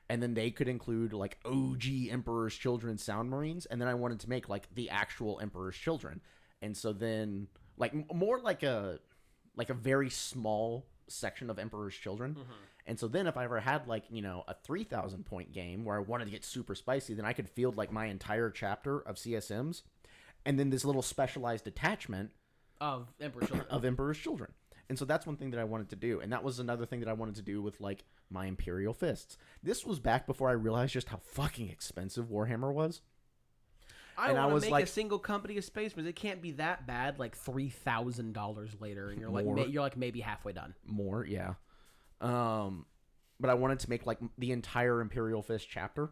and then they could include like OG Emperor's Children Sound Marines, and then I wanted to make like the actual Emperor's Children, and so then like more like a very small section of Emperor's Children. And so then if I ever had like, you know, a 3,000 point game where I wanted to get super spicy, then I could field like my entire chapter of CSMs and then this little specialized attachment Of Emperor Children. of Emperor's Children. And so that's one thing that I wanted to do. And that was another thing that I wanted to do with like my Imperial Fists. This was back before I realized just how fucking expensive Warhammer was. I and I want was to make like- a single company of Space Marines. It can't be that bad. Like $3,000 later, and you're like More. you're like maybe halfway done. More, yeah. But I wanted to make like the entire Imperial Fist chapter.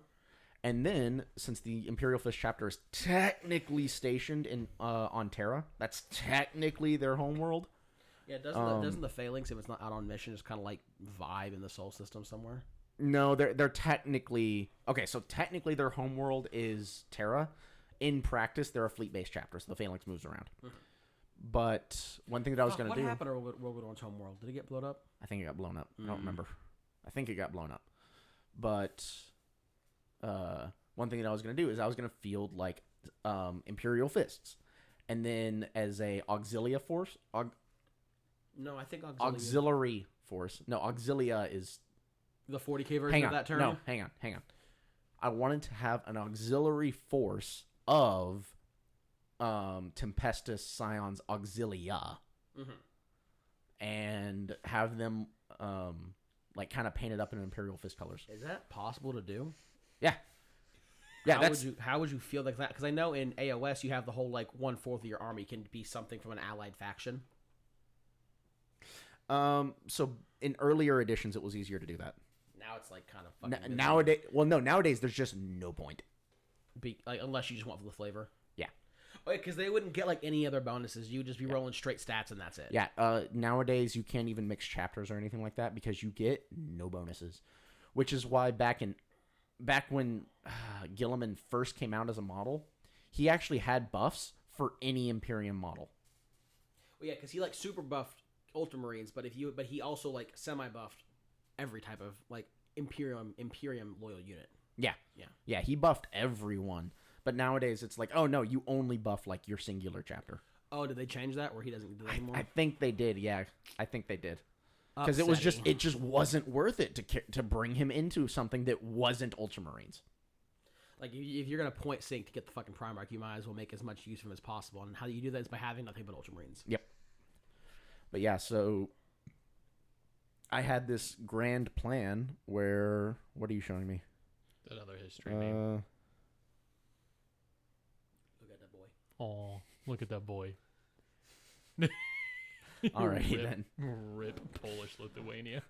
And then, since the Imperial Fist chapter is technically stationed in on Terra, that's technically their homeworld. Yeah, doesn't the Phalanx, if it's not out on mission, just kind of like vibe in the Sol system somewhere? No, they're technically okay. So technically, their homeworld is Terra. In practice, they're a fleet-based chapter, so the Phalanx moves around. But one thing that I was going to What do, happened to World War I's homeworld? Did it get blown up? I think it got blown up. I don't remember. I think it got blown up. But one thing that I was going to do is I was going to field like Imperial Fists, and then as a auxilia force, No, I think auxiliary force. No, auxilia is. the 40k version Hang of on. that term. No, hang on. I wanted to have an auxiliary force of Tempestus Scion's Auxilia, and have them like kind of painted up in Imperial Fist colors. Is that possible to do? Yeah, How would you feel like that? Because I know in AOS you have the whole like 1/4 of your army can be something from an allied faction. So in earlier editions, it was easier to do that. Now it's like kind of fucking Nowadays there's just no point. like unless you just want the flavor. Yeah. Because they wouldn't get like any other bonuses. You would just be rolling straight stats and that's it. Yeah, nowadays you can't even mix chapters or anything like that because you get no bonuses, which is why back when Gilliman first came out as a model, he actually had buffs for any Imperium model. Well, yeah, because he like super buffed Ultramarines, but he also like semi buffed every type of like Imperium loyal unit. Yeah, he buffed everyone. But nowadays it's like, oh no, you only buff like your singular chapter. Oh, did they change that where he doesn't do that anymore? I think they did. Yeah, I think they did. because it upsetting. just wasn't worth it to bring him into something that wasn't Ultramarines. Like, if you're going to point sync to get the fucking Primarch, you might as well make as much use of him as possible. And how you do that is by having nothing but Ultramarines. Yep. But yeah, so I had this grand plan where... What are you showing me? That other history name. Look at that boy. Oh, look at that boy. Alrighty Rip- then. Rip Polish Lithuania.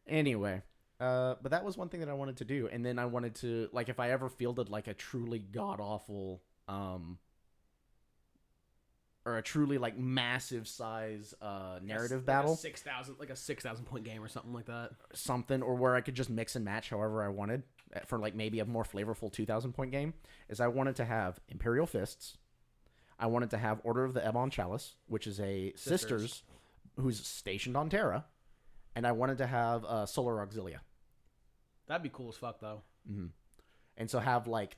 Anyway, but that was one thing that I wanted to do, and then I wanted to, like, if I ever fielded like a truly god awful, or a truly like massive size narrative battle, like a 6,000 point game or something like that. something, or where I could just mix and match however I wanted for like maybe a more flavorful 2,000 point game, is I wanted to have Imperial Fists. I wanted to have Order of the Ebon Chalice, which is a sisters who's stationed on Terra. And I wanted to have Solar Auxilia. That'd be cool as fuck, though. Mm-hmm. And so have like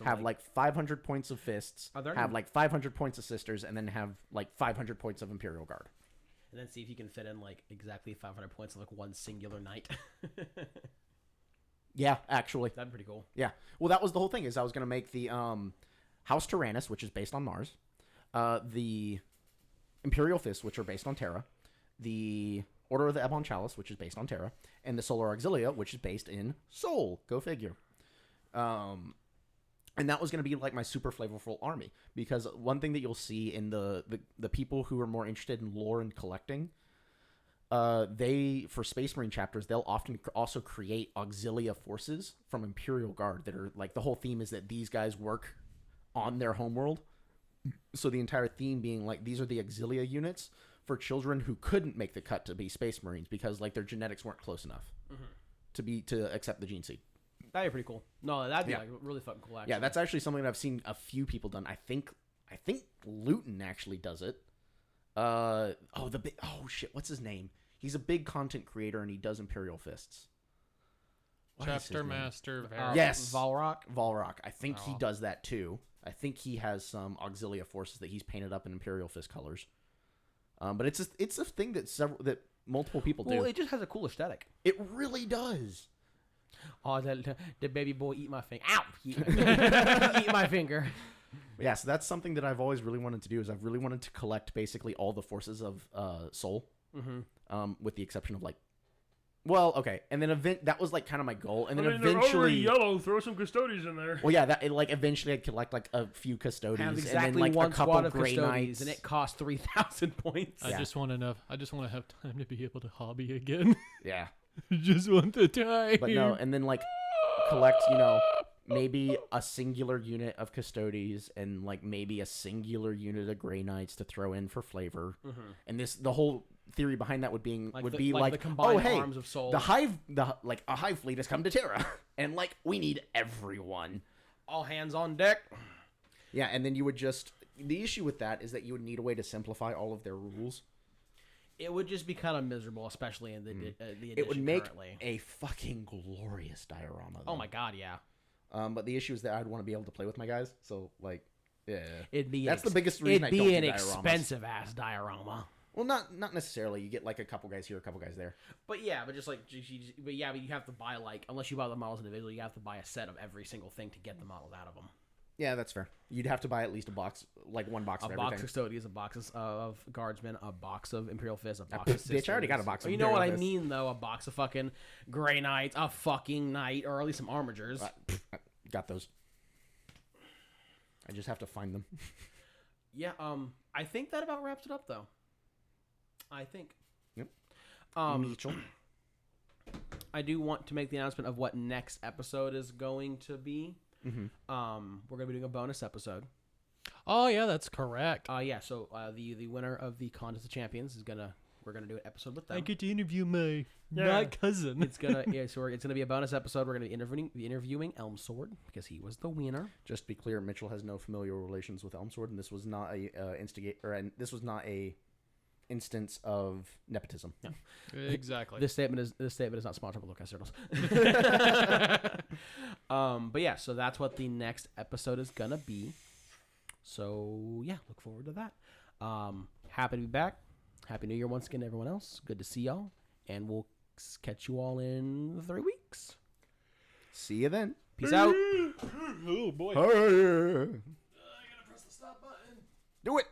Have like 500 points of fists, Are there have any- like 500 points of sisters, and then have like 500 points of Imperial Guard. and then see if you can fit in like exactly 500 points in like one singular night. Yeah, actually. That'd be pretty cool. Yeah. Well, that was the whole thing, is I was going to make the House Tyrannus, which is based on Mars, the Imperial Fists, which are based on Terra, the Order of the Ebon Chalice, which is based on Terra, and the Solar Auxilia, which is based in Sol. Go figure. And that was going to be like my super flavorful army, because one thing that you'll see in the people who are more interested in lore and collecting, for Space Marine chapters, they'll often also create Auxilia forces from Imperial Guard that are like, the whole theme is that these guys work on their homeworld. So the entire theme being like, these are the Auxilia units for children who couldn't make the cut to be Space Marines because like their genetics weren't close enough to accept the gene seed. That'd be pretty cool. No, that'd be Yeah. like really fucking cool. Actually. Yeah, that's actually something that I've seen a few people done. I think Luton actually does it. Oh shit, what's his name? He's a big content creator and he does Imperial Fists. What is his Chapter name? Master. Yes. Valrock. Valrock. I think he Oh. does that too. I think he has some Auxilia forces that he's painted up in Imperial Fist colors. But it's a thing that multiple people do. Well, it just has a cool aesthetic. It really does. Oh, the baby boy eat my finger. Ow! Eat my finger. Yeah, so that's something that I've always really wanted to do. Is I've really wanted to collect basically all the forces of Soul, with the exception of like, well, okay, and then that was like kind of my goal, and then I mean, they're already eventually, yellow. Throw some custodians in there. well, yeah, eventually I'd collect like a few custodians, Have and exactly then like one a couple squad of Grey custodians, Knights, and it costs 3,000 points. I Yeah. just want to have time to be able to hobby again. yeah, Just want the time. but no, and then like collect, maybe a singular unit of custodies and like maybe a singular unit of Grey Knights to throw in for flavor, and the whole theory behind that would be the combined oh hey, arms of Soul. a hive fleet has come to Terra, and like we need everyone. All hands on deck. Yeah, and then you would the issue with that is that you would need a way to simplify all of their rules. It would just be kind of miserable, especially in the edition It would make currently. a fucking glorious diorama. Oh though. my god, yeah. But the issue is that I'd want to be able to play with my guys, so like, yeah, It'd be that's the biggest reason I It'd don't be an do dioramas. expensive ass diorama. Well, not necessarily. You get like a couple guys here, a couple guys there. But yeah, but just like, but you have to buy like, unless you buy the models individually, you have to buy a set of every single thing to get the models out of them. Yeah, that's fair. You'd have to buy at least a box, like one box A of box of everything. custodians, a box of guardsmen, a box of Imperial Fists, a box of Bitch, I already got a box of You know what I Imperial Fists. mean, though? A box of fucking Grey Knights, a fucking Knight, or at least some Armigers. Got those. I just have to find them. Yeah, I think that about wraps it up, though. I think. Yep. Mitchell. I do want to make the announcement of what next episode is going to be. We're gonna be doing a bonus episode. Oh yeah, that's correct. Yeah. So the winner of the Contest of Champions we're gonna do an episode with them. I get to interview my Yeah. not cousin. It's gonna it's gonna be a bonus episode. We're gonna be interviewing Elmsword because he was the winner. Just to be clear, Mitchell has no familial relations with Elmsword, and this was not this was not a instance of nepotism. No. Exactly. This statement is not sponsored by Lucas Turtles. But yeah, so that's what the next episode is gonna be. So yeah, look forward to that. Happy to be back. Happy New Year once again, everyone else. Good to see y'all, and we'll catch you all in 3 weeks. See you then. Peace out. Oh boy. I gotta press the stop button. Do it.